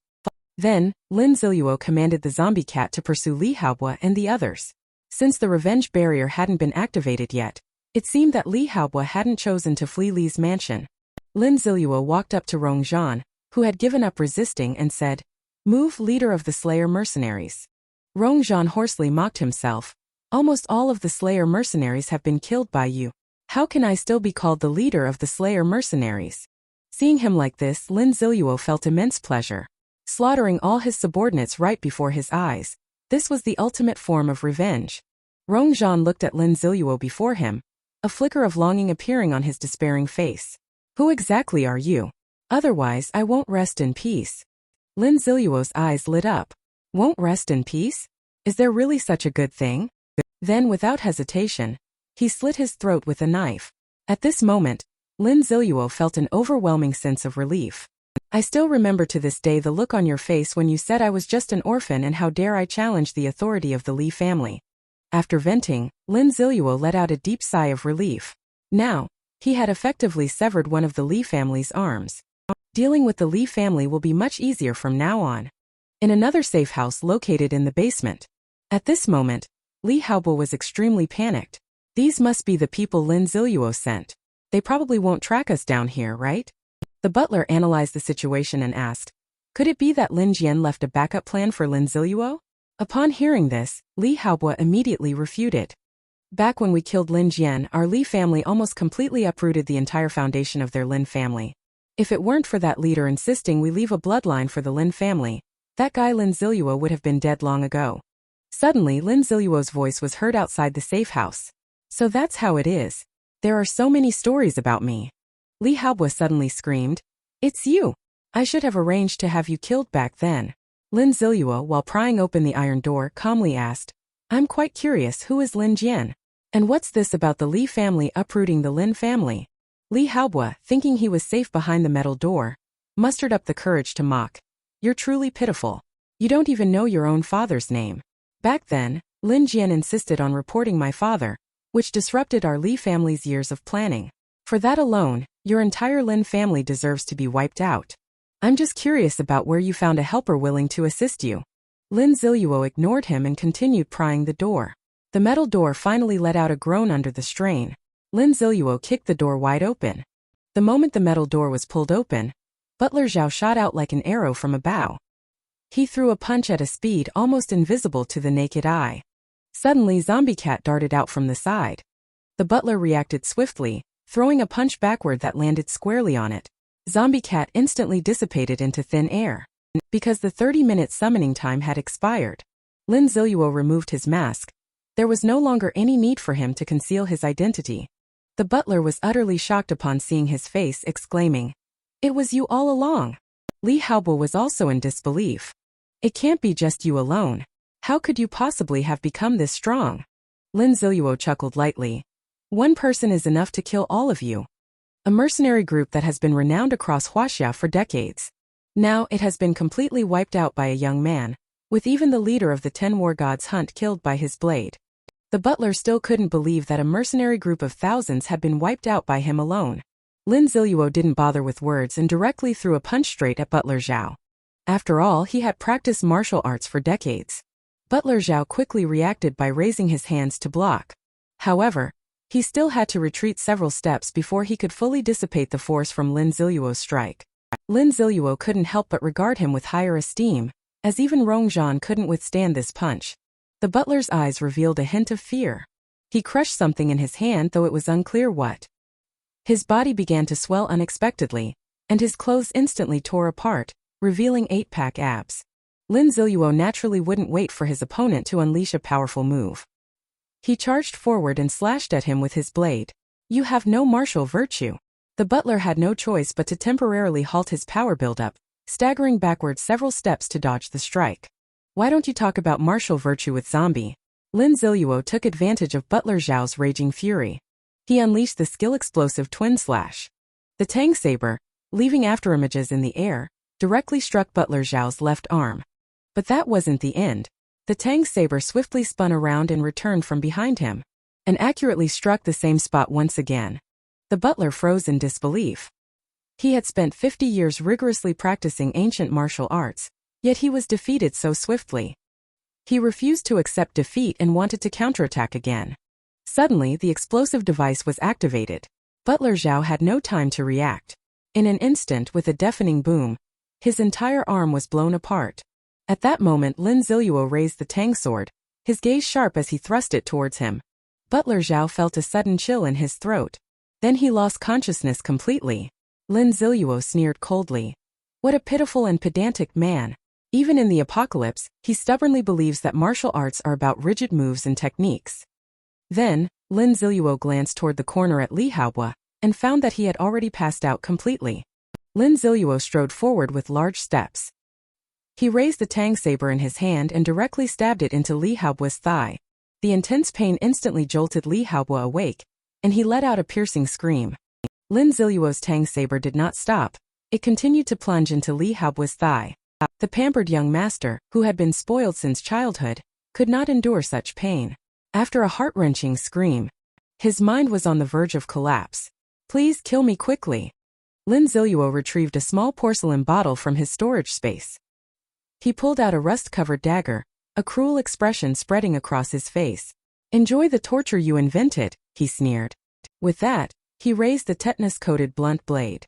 Then, Lin Ziluo commanded the zombie cat to pursue Li Haobo and the others. Since the revenge barrier hadn't been activated yet, it seemed that Li Haobo hadn't chosen to flee Li's mansion. Lin Ziluo walked up to Rongzhan, who had given up resisting, and said, "Move, leader of the Slayer mercenaries." Rongzhan hoarsely mocked himself. "Almost all of the Slayer mercenaries have been killed by you. How can I still be called the leader of the Slayer mercenaries?" Seeing him like this, Lin Ziluo felt immense pleasure. Slaughtering all his subordinates right before his eyes, this was the ultimate form of revenge. Rongzhan looked at Lin Ziluo before him, a flicker of longing appearing on his despairing face. "Who exactly are you? Otherwise I won't rest in peace." Lin Ziluo's eyes lit up. Won't rest in peace? Is there really such a good thing? Then, without hesitation, he slit his throat with a knife. At this moment, Lin Ziluo felt an overwhelming sense of relief. "I still remember to this day the look on your face when you said I was just an orphan, and how dare I challenge the authority of the Li family." After venting, Lin Ziluo let out a deep sigh of relief. Now, he had effectively severed one of the Li family's arms. Dealing with the Li family will be much easier from now on. In another safe house located in the basement. At this moment, Li Haobo was extremely panicked. These must be the people Lin Ziluo sent. They probably won't track us down here, right? The butler analyzed the situation and asked, could it be that Lin Jian left a backup plan for Lin Ziluo? Upon hearing this, Li Haobo immediately refuted. Back when we killed Lin Jian, our Li family almost completely uprooted the entire foundation of their Lin family. If it weren't for that leader insisting we leave a bloodline for the Lin family, that guy Lin Ziluo would have been dead long ago. Suddenly, Lin Ziluo's voice was heard outside the safe house. So that's how it is. There are so many stories about me. Li Haobo suddenly screamed, "It's you! I should have arranged to have you killed back then." Lin Ziluo, while prying open the iron door, calmly asked, "I'm quite curious, who is Lin Jian? And what's this about the Li family uprooting the Lin family?" Li Haobo, thinking he was safe behind the metal door, mustered up the courage to mock. "You're truly pitiful. You don't even know your own father's name. Back then, Lin Jian insisted on reporting my father, which disrupted our Li family's years of planning. For that alone, your entire Lin family deserves to be wiped out. I'm just curious about where you found a helper willing to assist you." Lin Ziluo ignored him and continued prying the door. The metal door finally let out a groan under the strain. Lin Ziluo kicked the door wide open. The moment the metal door was pulled open, Butler Zhao shot out like an arrow from a bow. He threw a punch at a speed almost invisible to the naked eye. Suddenly, Zombie Cat darted out from the side. The butler reacted swiftly, throwing a punch backward that landed squarely on it. Zombie Cat instantly dissipated into thin air. Because the 30-minute summoning time had expired, Lin Ziluo removed his mask. There was no longer any need for him to conceal his identity. The butler was utterly shocked upon seeing his face, exclaiming, "It was you all along." Li Haobo was also in disbelief. "It can't be just you alone. How could you possibly have become this strong?" Lin Ziluo chuckled lightly. "One person is enough to kill all of you. A mercenary group that has been renowned across Huaxia for decades. Now it has been completely wiped out by a young man, with even the leader of the 10 war gods Hunt killed by his blade." The butler still couldn't believe that a mercenary group of thousands had been wiped out by him alone. Lin Ziluo didn't bother with words and directly threw a punch straight at Butler Zhao. After all, he had practiced martial arts for decades. Butler Zhao quickly reacted by raising his hands to block. However, he still had to retreat several steps before he could fully dissipate the force from Lin Ziluo's strike. Lin Ziluo couldn't help but regard him with higher esteem, as even Rongzhan couldn't withstand this punch. The butler's eyes revealed a hint of fear. He crushed something in his hand, though it was unclear what. His body began to swell unexpectedly, and his clothes instantly tore apart, revealing 8-pack abs. Lin Ziluo naturally wouldn't wait for his opponent to unleash a powerful move. He charged forward and slashed at him with his blade. "You have no martial virtue." The butler had no choice but to temporarily halt his power buildup, staggering backward several steps to dodge the strike. "Why don't you talk about martial virtue with zombie?" Lin Ziluo took advantage of Butler Zhao's raging fury. He unleashed the skill-explosive twin slash. The Tang Saber, leaving afterimages in the air, directly struck Butler Zhao's left arm. But that wasn't the end. The Tang Saber swiftly spun around and returned from behind him, and accurately struck the same spot once again. The butler froze in disbelief. He had spent 50 years rigorously practicing ancient martial arts, yet he was defeated so swiftly. He refused to accept defeat and wanted to counterattack again. Suddenly, the explosive device was activated. Butler Zhao had no time to react. In an instant, with a deafening boom, his entire arm was blown apart. At that moment, Lin Ziluo raised the Tang sword, his gaze sharp as he thrust it towards him. Butler Zhao felt a sudden chill in his throat. Then he lost consciousness completely. Lin Ziluo sneered coldly. What a pitiful and pedantic man. Even in the apocalypse, he stubbornly believes that martial arts are about rigid moves and techniques. Then, Lin Ziluo glanced toward the corner at Li Haobo, and found that he had already passed out completely. Lin Ziluo strode forward with large steps. He raised the Tang Saber in his hand and directly stabbed it into Li Haobo's thigh. The intense pain instantly jolted Li Haobo awake, and he let out a piercing scream. Lin Ziluo's Tang Saber did not stop. It continued to plunge into Li Haobo's thigh. The pampered young master, who had been spoiled since childhood, could not endure such pain. After a heart-wrenching scream, his mind was on the verge of collapse. "Please kill me quickly." Lin Ziluo retrieved a small porcelain bottle from his storage space. He pulled out a rust-covered dagger, a cruel expression spreading across his face. "Enjoy the torture you invented," he sneered. With that, he raised the tetanus-coated blunt blade.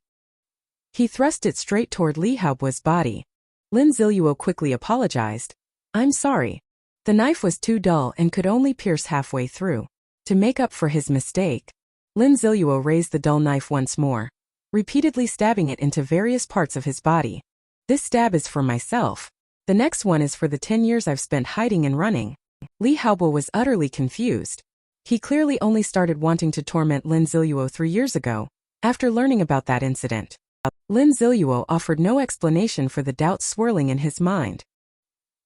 He thrust it straight toward Li Haobo's body. Lin Ziluo quickly apologized. "I'm sorry. The knife was too dull and could only pierce halfway through." To make up for his mistake, Lin Ziluo raised the dull knife once more, repeatedly stabbing it into various parts of his body. "This stab is for myself. The next one is for the 10 years I've spent hiding and running." Li Haobo was utterly confused. He clearly only started wanting to torment Lin Ziluo 3 years ago, after learning about that incident. Lin Ziluo offered no explanation for the doubts swirling in his mind.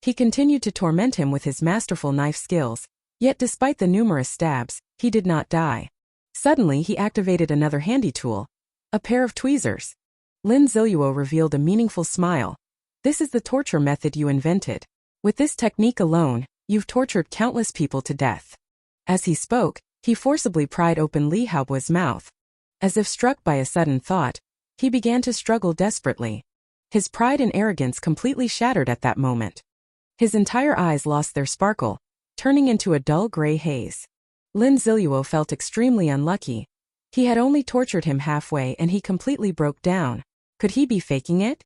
He continued to torment him with his masterful knife skills, yet despite the numerous stabs, he did not die. Suddenly he activated another handy tool, a pair of tweezers. Lin Ziluo revealed a meaningful smile. "This is the torture method you invented. With this technique alone, you've tortured countless people to death." As he spoke, he forcibly pried open Li Haobo's mouth. As if struck by a sudden thought, he began to struggle desperately. His pride and arrogance completely shattered at that moment. His entire eyes lost their sparkle, turning into a dull gray haze. Lin Ziluo felt extremely unlucky. He had only tortured him halfway and he completely broke down. Could he be faking it?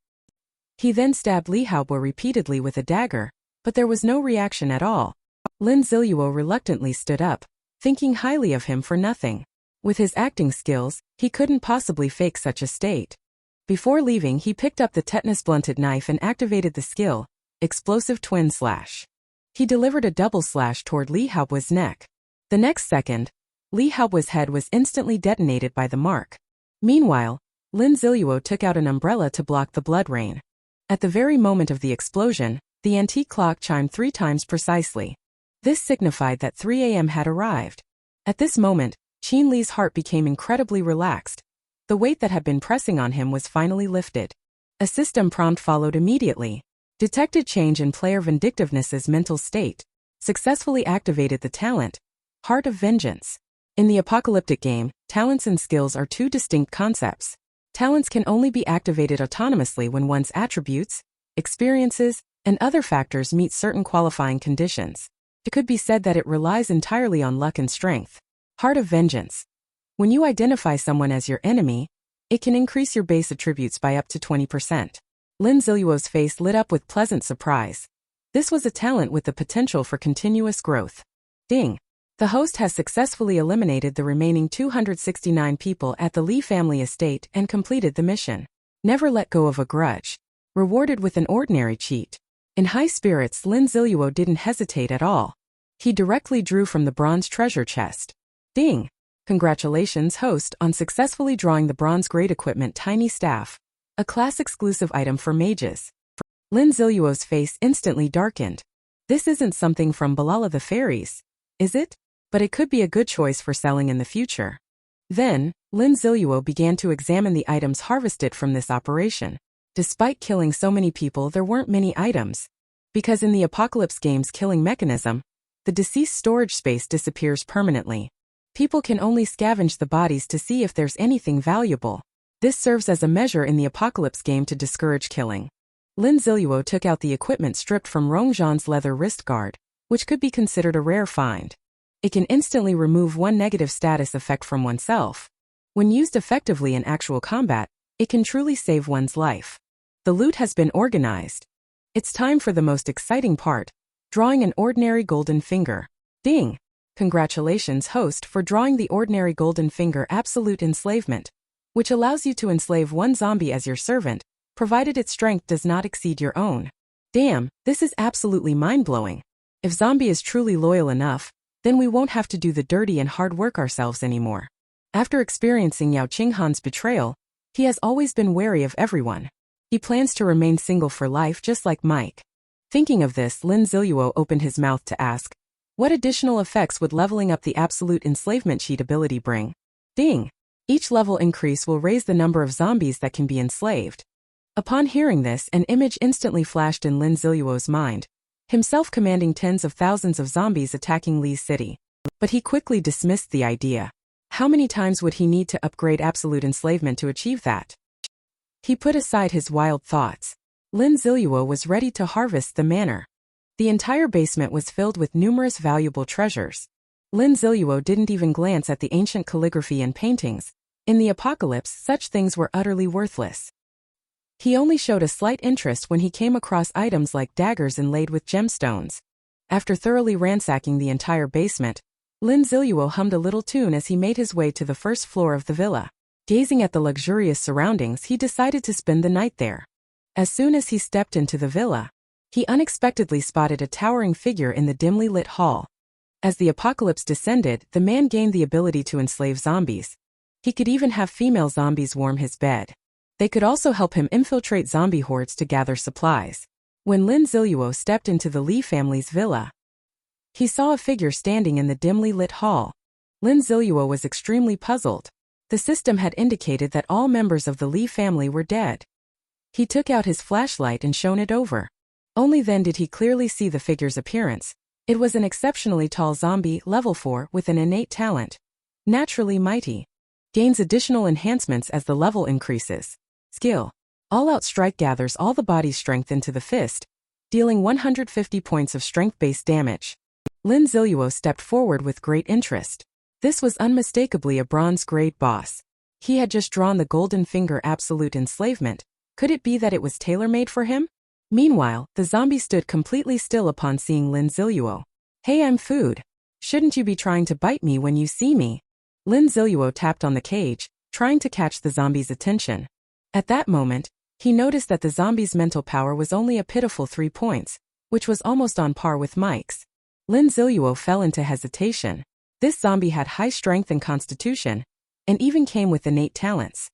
He then stabbed Li Haobo repeatedly with a dagger, but there was no reaction at all. Lin Ziluo reluctantly stood up, thinking highly of him for nothing. With his acting skills, he couldn't possibly fake such a state. Before leaving, he picked up the tetanus-blunted knife and activated the skill, Explosive Twin Slash. He delivered a double slash toward Li Haobo's neck. The next second, Li Haobo's head was instantly detonated by the mark. Meanwhile, Lin Ziluo took out an umbrella to block the blood rain. At the very moment of the explosion, the antique clock chimed 3 times precisely. This signified that 3 a.m. had arrived. At this moment, Qin Li's heart became incredibly relaxed. The weight that had been pressing on him was finally lifted. A system prompt followed immediately. Detected change in player Vindictiveness's mental state. Successfully activated the talent, Heart of Vengeance. In the apocalyptic game, talents and skills are 2 distinct concepts. Talents can only be activated autonomously when one's attributes, experiences, and other factors meet certain qualifying conditions. It could be said that it relies entirely on luck and strength. Heart of Vengeance. When you identify someone as your enemy, it can increase your base attributes by up to 20%. Lin Ziluo's face lit up with pleasant surprise. This was a talent with the potential for continuous growth. Ding! The host has successfully eliminated the remaining 269 people at the Lee family estate and completed the mission. Never let go of a grudge. Rewarded with an ordinary cheat. In high spirits, Lin Ziluo didn't hesitate at all. He directly drew from the bronze treasure chest. Ding! Congratulations, host, on successfully drawing the bronze grade equipment tiny staff. A class exclusive item for mages. Lin Ziluo's face instantly darkened. This isn't something from Balala the Fairies, is it? But it could be a good choice for selling in the future. Then, Lin Ziluo began to examine the items harvested from this operation. Despite killing so many people, there weren't many items. Because in the Apocalypse game's killing mechanism, the deceased storage space disappears permanently. People can only scavenge the bodies to see if there's anything valuable. This serves as a measure in the Apocalypse game to discourage killing. Lin Ziluo took out the equipment stripped from Rongzhan's leather wrist guard, which could be considered a rare find. It can instantly remove one negative status effect from oneself. When used effectively in actual combat, it can truly save one's life. The loot has been organized. It's time for the most exciting part, drawing an ordinary golden finger. Ding! Congratulations, host, for drawing the ordinary golden finger absolute enslavement, which allows you to enslave one zombie as your servant, provided its strength does not exceed your own. Damn, this is absolutely mind-blowing. If zombie is truly loyal enough, then we won't have to do the dirty and hard work ourselves anymore. After experiencing Yao Qinghan's betrayal, he has always been wary of everyone. He plans to remain single for life just like Mike. Thinking of this, Lin Ziluo opened his mouth to ask, what additional effects would leveling up the absolute enslavement cheat ability bring? Ding! Each level increase will raise the number of zombies that can be enslaved. Upon hearing this, an image instantly flashed in Lin Ziluo's mind, himself commanding tens of thousands of zombies attacking Lee's city. But he quickly dismissed the idea. How many times would he need to upgrade absolute enslavement to achieve that? He put aside his wild thoughts. Lin Ziluo was ready to harvest the manor. The entire basement was filled with numerous valuable treasures. Lin Ziluo didn't even glance at the ancient calligraphy and paintings. In the apocalypse, such things were utterly worthless. He only showed a slight interest when he came across items like daggers inlaid with gemstones. After thoroughly ransacking the entire basement, Lin Ziluo hummed a little tune as he made his way to the first floor of the villa. Gazing at the luxurious surroundings, he decided to spend the night there. As soon as he stepped into the villa, he unexpectedly spotted a towering figure in the dimly lit hall. As the apocalypse descended, the man gained the ability to enslave zombies. He could even have female zombies warm his bed. They could also help him infiltrate zombie hordes to gather supplies. When Lin Ziluo stepped into the Lee family's villa, he saw a figure standing in the dimly lit hall. Lin Ziluo was extremely puzzled. The system had indicated that all members of the Lee family were dead. He took out his flashlight and shone it over. Only then did he clearly see the figure's appearance. It was an exceptionally tall zombie, level 4, with an innate talent. Naturally mighty. Gains additional enhancements as the level increases. Skill. All-out strike gathers all the body's strength into the fist, dealing 150 points of strength-based damage. Lin Ziluo stepped forward with great interest. This was unmistakably a bronze-grade boss. He had just drawn the golden finger absolute enslavement. Could it be that it was tailor-made for him? Meanwhile, the zombie stood completely still upon seeing Lin Ziluo. Hey, I'm food. Shouldn't you be trying to bite me when you see me? Lin Ziluo tapped on the cage, trying to catch the zombie's attention. At that moment, he noticed that the zombie's mental power was only a pitiful 3 points, which was almost on par with Mike's. Lin Ziluo fell into hesitation. This zombie had high strength and constitution, and even came with innate talents.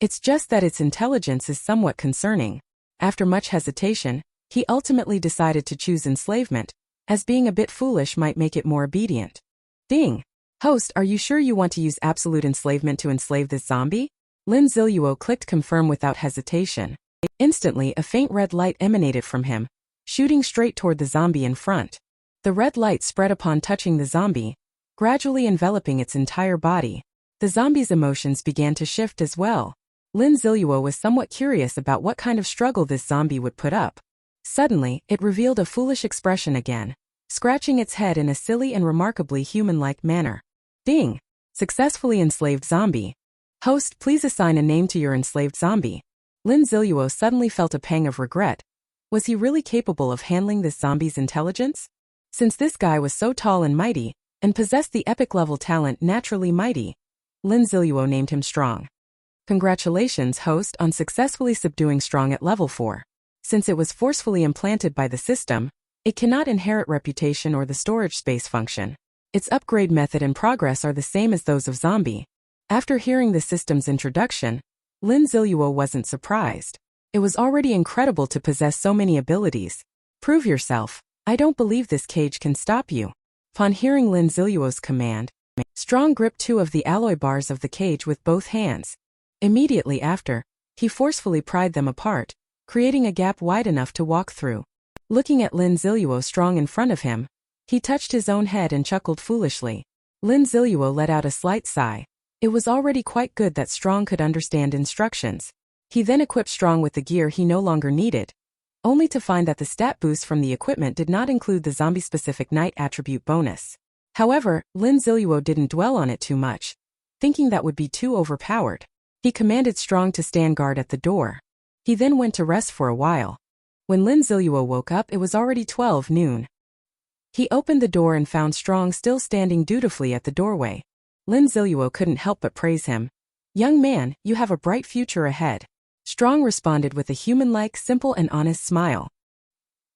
It's just that its intelligence is somewhat concerning. After much hesitation, he ultimately decided to choose enslavement, as being a bit foolish might make it more obedient. Ding! Host, are you sure you want to use absolute enslavement to enslave this zombie? Lin Ziluo clicked confirm without hesitation. Instantly, a faint red light emanated from him, shooting straight toward the zombie in front. The red light spread upon touching the zombie, gradually enveloping its entire body. The zombie's emotions began to shift as well. Lin Ziluo was somewhat curious about what kind of struggle this zombie would put up. Suddenly, it revealed a foolish expression again, scratching its head in a silly and remarkably human-like manner. Ding! Successfully enslaved zombie. Host, please assign a name to your enslaved zombie. Lin Ziluo suddenly felt a pang of regret. Was he really capable of handling this zombie's intelligence? Since this guy was so tall and mighty, and possessed the epic-level talent Naturally Mighty. Lin Ziluo named him Strong. Congratulations, host, on successfully subduing Strong at level 4. Since it was forcefully implanted by the system, it cannot inherit reputation or the storage space function. Its upgrade method and progress are the same as those of Zombie. After hearing the system's introduction, Lin Ziluo wasn't surprised. It was already incredible to possess so many abilities. Prove yourself. I don't believe this cage can stop you. Upon hearing Lin Ziluo's command, Strong gripped 2 of the alloy bars of the cage with both hands. Immediately after, he forcefully pried them apart, creating a gap wide enough to walk through. Looking at Lin Ziluo Strong in front of him, he touched his own head and chuckled foolishly. Lin Ziluo let out a slight sigh. It was already quite good that Strong could understand instructions. He then equipped Strong with the gear he no longer needed, only to find that the stat boost from the equipment did not include the zombie-specific night attribute bonus. However, Lin Ziluo didn't dwell on it too much, thinking that would be too overpowered. He commanded Strong to stand guard at the door. He then went to rest for a while. When Lin Ziluo woke up, it was already 12 noon. He opened the door and found Strong still standing dutifully at the doorway. Lin Ziluo couldn't help but praise him. "Young man, you have a bright future ahead." Strong responded with a human-like, simple and honest smile.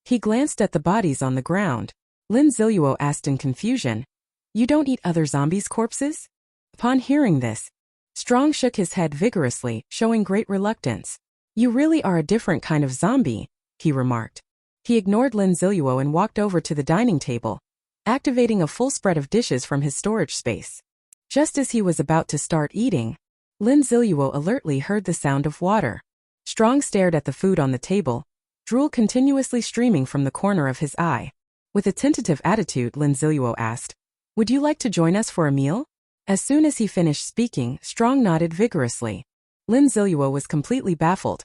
He glanced at the bodies on the ground. Lin Ziluo asked in confusion, "You don't eat other zombies' corpses?" Upon hearing this, Strong shook his head vigorously, showing great reluctance. "You really are a different kind of zombie," he remarked. He ignored Lin Ziluo and walked over to the dining table, activating a full spread of dishes from his storage space. Just as he was about to start eating, Lin Ziluo alertly heard the sound of water. Strong stared at the food on the table, drool continuously streaming from the corner of his eye. With a tentative attitude, Lin Ziluo asked, "Would you like to join us for a meal?" As soon as he finished speaking, Strong nodded vigorously. Lin Ziluo was completely baffled.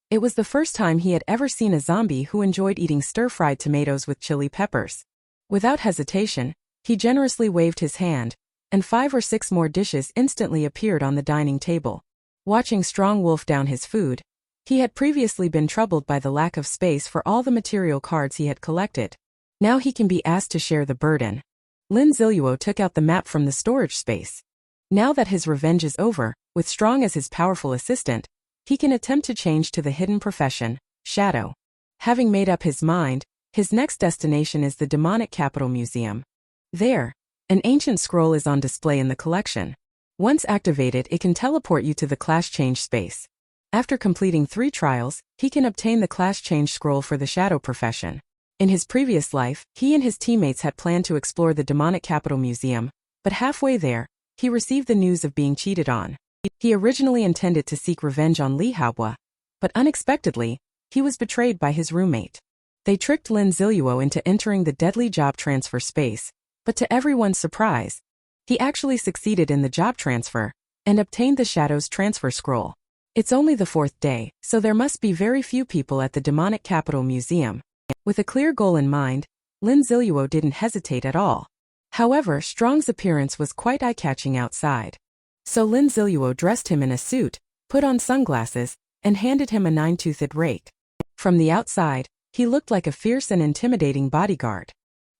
It was the first time he had ever seen a zombie who enjoyed eating stir-fried tomatoes with chili peppers. Without hesitation, he generously waved his hand, and 5 or 6 more dishes instantly appeared on the dining table. Watching Strong wolf down his food, he had previously been troubled by the lack of space for all the material cards he had collected. Now he can be asked to share the burden. Lin Ziluo took out the map from the storage space. Now that his revenge is over, with Strong as his powerful assistant, he can attempt to change to the hidden profession, Shadow. Having made up his mind, his next destination is the Demonic Capital Museum. There, an ancient scroll is on display in the collection. Once activated, it can teleport you to the class change space. After completing 3 trials, he can obtain the class change scroll for the shadow profession. In his previous life, he and his teammates had planned to explore the Demonic Capital Museum, but halfway there, he received the news of being cheated on. He originally intended to seek revenge on Li Haohua, but unexpectedly, he was betrayed by his roommate. They tricked Lin Ziluo into entering the deadly job transfer space, but to everyone's surprise, he actually succeeded in the job transfer and obtained the Shadow's transfer scroll. It's only the 4th day, so there must be very few people at the Demonic Capital Museum. With a clear goal in mind, Lin Ziluo didn't hesitate at all. However, Strong's appearance was quite eye-catching outside. So Lin Ziluo dressed him in a suit, put on sunglasses, and handed him a 9-toothed rake. From the outside, he looked like a fierce and intimidating bodyguard.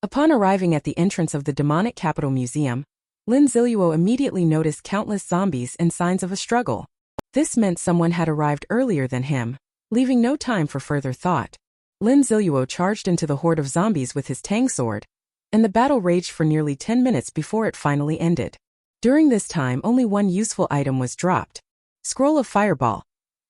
Upon arriving at the entrance of the Demonic Capital Museum, Lin Ziluo immediately noticed countless zombies and signs of a struggle. This meant someone had arrived earlier than him, leaving no time for further thought. Lin Ziluo charged into the horde of zombies with his tang sword, and the battle raged for nearly 10 minutes before it finally ended. During this time, only one useful item was dropped. Scroll of Fireball.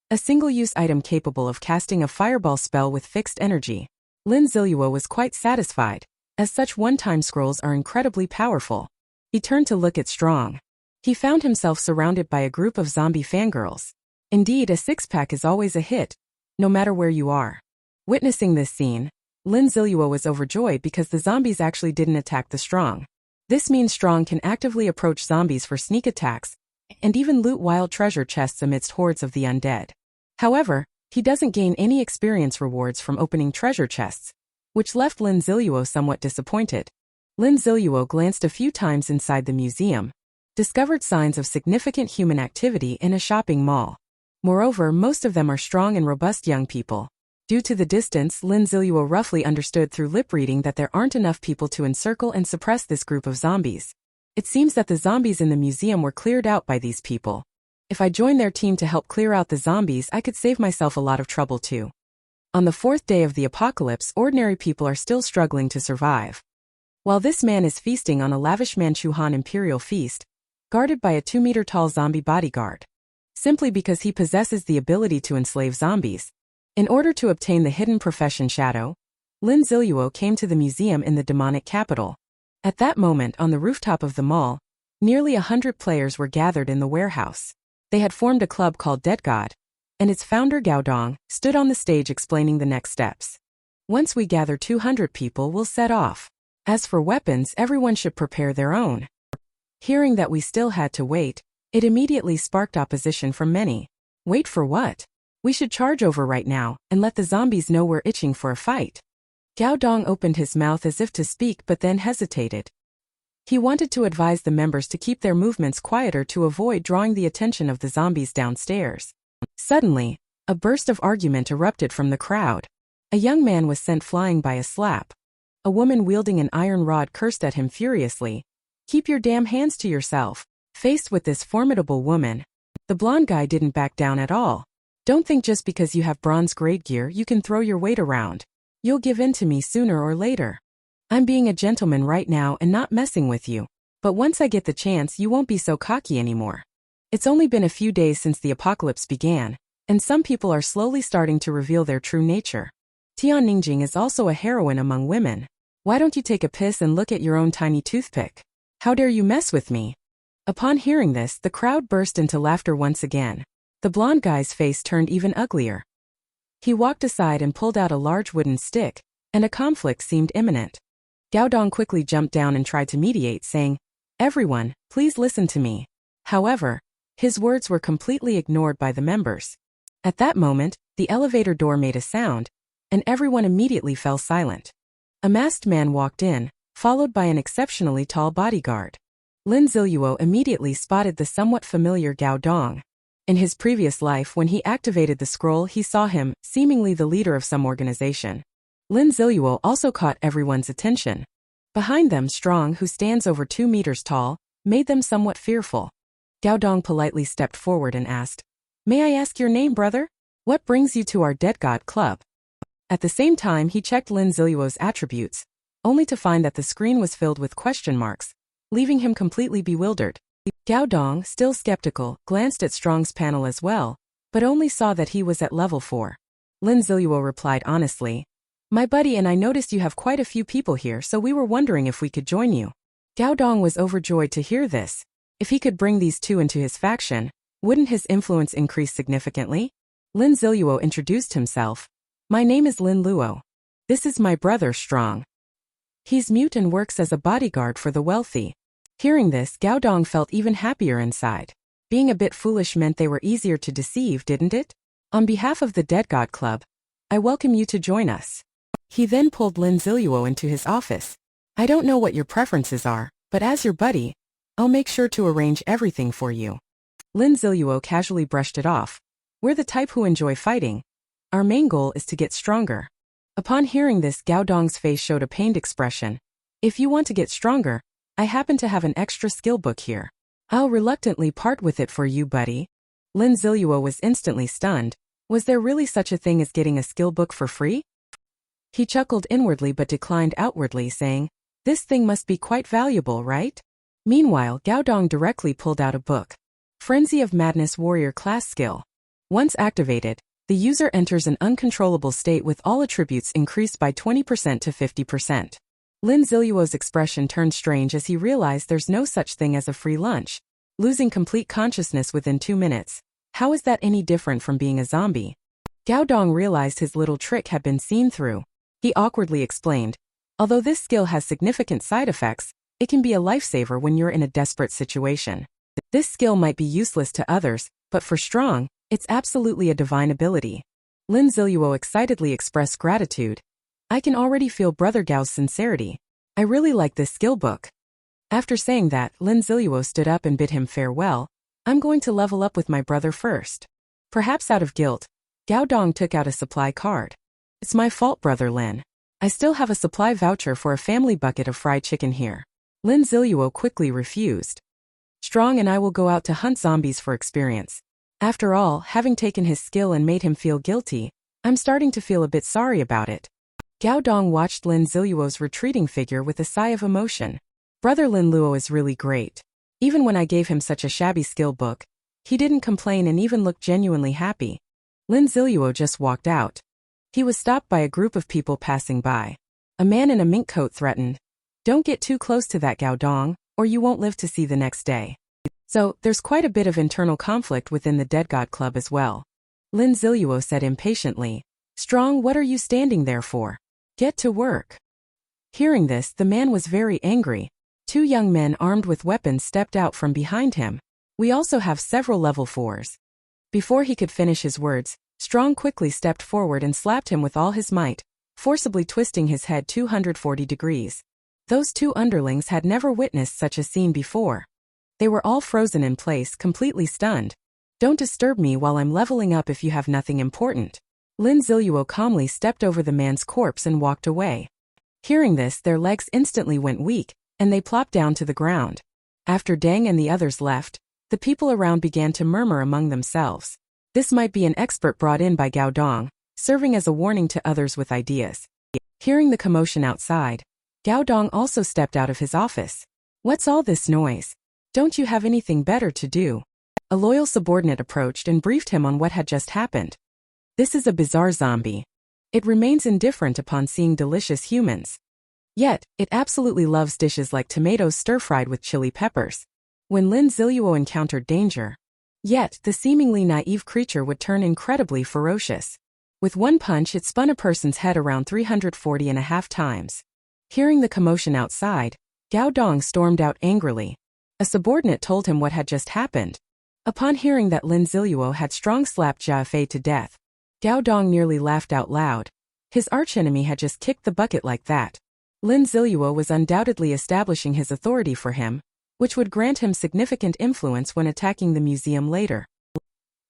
A single-use item capable of casting a fireball spell with fixed energy. Lin Ziluo was quite satisfied, as such one-time scrolls are incredibly powerful. He turned to look at Strong. He found himself surrounded by a group of zombie fangirls. Indeed, a six-pack is always a hit, no matter where you are. Witnessing this scene, Lin Ziluo was overjoyed because the zombies actually didn't attack the Strong. This means Strong can actively approach zombies for sneak attacks, and even loot wild treasure chests amidst hordes of the undead. However, he doesn't gain any experience rewards from opening treasure chests, which left Lin Ziluo somewhat disappointed. Lin Ziluo glanced a few times inside the museum, discovered signs of significant human activity in a shopping mall. Moreover, most of them are strong and robust young people. Due to the distance, Lin Ziluo roughly understood through lip reading that there aren't enough people to encircle and suppress this group of zombies. It seems that the zombies in the museum were cleared out by these people. If I joined their team to help clear out the zombies, I could save myself a lot of trouble too. On the fourth day of the apocalypse, ordinary people are still struggling to survive. While this man is feasting on a lavish Manchuhan imperial feast, guarded by a 2-meter-tall zombie bodyguard. Simply because he possesses the ability to enslave zombies. In order to obtain the hidden profession Shadow, Lin Ziluo came to the museum in the demonic capital. At that moment, on the rooftop of the mall, nearly 100 players were gathered in the warehouse. They had formed a club called Dead God, and its founder Gao Dong stood on the stage explaining the next steps. Once we gather 200 people, we'll set off. As for weapons, everyone should prepare their own. Hearing that we still had to wait, it immediately sparked opposition from many. Wait for what? We should charge over right now and let the zombies know we're itching for a fight. Gao Dong opened his mouth as if to speak but then hesitated. He wanted to advise the members to keep their movements quieter to avoid drawing the attention of the zombies downstairs. Suddenly, a burst of argument erupted from the crowd. A young man was sent flying by a slap. A woman wielding an iron rod cursed at him furiously. Keep your damn hands to yourself. Faced with this formidable woman, the blonde guy didn't back down at all. Don't think just because you have bronze grade gear you can throw your weight around. You'll give in to me sooner or later. I'm being a gentleman right now and not messing with you. But once I get the chance, you won't be so cocky anymore. It's only been a few days since the apocalypse began, and some people are slowly starting to reveal their true nature. Tian Ningjing is also a heroine among women. Why don't you take a piss and look at your own tiny toothpick? How dare you mess with me? Upon hearing this, the crowd burst into laughter once again. The blonde guy's face turned even uglier. He walked aside and pulled out a large wooden stick, and a conflict seemed imminent. Gao Dong quickly jumped down and tried to mediate, saying, "Everyone, please listen to me." However, his words were completely ignored by the members. At that moment, the elevator door made a sound, and everyone immediately fell silent. A masked man walked in, followed by an exceptionally tall bodyguard. Lin Ziluo immediately spotted the somewhat familiar Gao Dong. In his previous life, when he activated the scroll, he saw him, seemingly the leader of some organization. Lin Ziluo also caught everyone's attention. Behind them, Strong, who stands over 2 meters tall, made them somewhat fearful. Gao Dong politely stepped forward and asked, "May I ask your name, brother? What brings you to our Dead God Club?" At the same time, he checked Lin Ziluo's attributes, only to find that the screen was filled with question marks, leaving him completely bewildered. Gao Dong, still skeptical, glanced at Strong's panel as well, but only saw that he was at level 4. Lin Ziluo replied honestly, "My buddy and I noticed you have quite a few people here, so we were wondering if we could join you." Gao Dong was overjoyed to hear this. If he could bring these two into his faction, wouldn't his influence increase significantly? Lin Ziluo introduced himself. "My name is Lin Luo. This is my brother Strong. He's mute and works as a bodyguard for the wealthy." Hearing this, Gao Dong felt even happier inside. Being a bit foolish meant they were easier to deceive, didn't it? "On behalf of the Dead God Club, I welcome you to join us." He then pulled Lin Ziluo into his office. "I don't know what your preferences are, but as your buddy, I'll make sure to arrange everything for you." Lin Ziluo casually brushed it off. "We're the type who enjoy fighting. Our main goal is to get stronger." Upon hearing this, Gao Dong's face showed a pained expression. "If you want to get stronger, I happen to have an extra skill book here. I'll reluctantly part with it for you, buddy." Lin Ziluo was instantly stunned. Was there really such a thing as getting a skill book for free? He chuckled inwardly but declined outwardly, saying, "This thing must be quite valuable, right?" Meanwhile, Gao Dong directly pulled out a book. Frenzy of Madness Warrior Class Skill. Once activated, the user enters an uncontrollable state with all attributes increased by 20% to 50%. Lin Ziluo's expression turned strange as he realized there's no such thing as a free lunch. Losing complete consciousness within 2 minutes. How is that any different from being a zombie? Gao Dong realized his little trick had been seen through. He awkwardly explained, "Although this skill has significant side effects, it can be a lifesaver when you're in a desperate situation. This skill might be useless to others, but for Strong, it's absolutely a divine ability." Lin Ziluo excitedly expressed gratitude. "I can already feel Brother Gao's sincerity. I really like this skill book." After saying that, Lin Ziluo stood up and bid him farewell. "I'm going to level up with my brother first." Perhaps out of guilt, Gao Dong took out a supply card. It's my fault, Brother Lin. I still have a supply voucher for a family bucket of fried chicken here. Lin Ziluo quickly refused. Strong and I will go out to hunt zombies for experience. After all, having taken his skill and made him feel guilty, I'm starting to feel a bit sorry about it. Gao Dong watched Lin Ziluo's retreating figure with a sigh of emotion. Brother Lin Luo is really great. Even when I gave him such a shabby skill book, he didn't complain and even looked genuinely happy. Lin Ziluo just walked out. He was stopped by a group of people passing by. A man in a mink coat threatened, "Don't get too close to that Gao Dong, or you won't live to see the next day." So, there's quite a bit of internal conflict within the Dead God Club as well. Lin Ziluo said impatiently, "Strong, what are you standing there for? Get to work." Hearing this, the man was very angry. Two young men armed with weapons stepped out from behind him. "We also have several level 4s. Before he could finish his words, Strong quickly stepped forward and slapped him with all his might, forcibly twisting his head 240 degrees. Those two underlings had never witnessed such a scene before. They were all frozen in place, completely stunned. "Don't disturb me while I'm leveling up if you have nothing important." Lin Ziluo calmly stepped over the man's corpse and walked away. Hearing this, their legs instantly went weak, and they plopped down to the ground. After Deng and the others left, the people around began to murmur among themselves. This might be an expert brought in by Gao Dong, serving as a warning to others with ideas. Hearing the commotion outside, Gao Dong also stepped out of his office. "What's all this noise? Don't you have anything better to do?" A loyal subordinate approached and briefed him on what had just happened. "This is a bizarre zombie. It remains indifferent upon seeing delicious humans. Yet, it absolutely loves dishes like tomatoes stir-fried with chili peppers." When Lin Ziluo encountered danger, yet the seemingly naive creature would turn incredibly ferocious. With one punch it spun a person's head around 340.5 times. Hearing the commotion outside, Gao Dong stormed out angrily. A subordinate told him what had just happened. Upon hearing that Lin Ziluo had strong slapped Jia Fei to death, Gao Dong nearly laughed out loud. His archenemy had just kicked the bucket like that. Lin Ziluo was undoubtedly establishing his authority for him, which would grant him significant influence when attacking the museum later.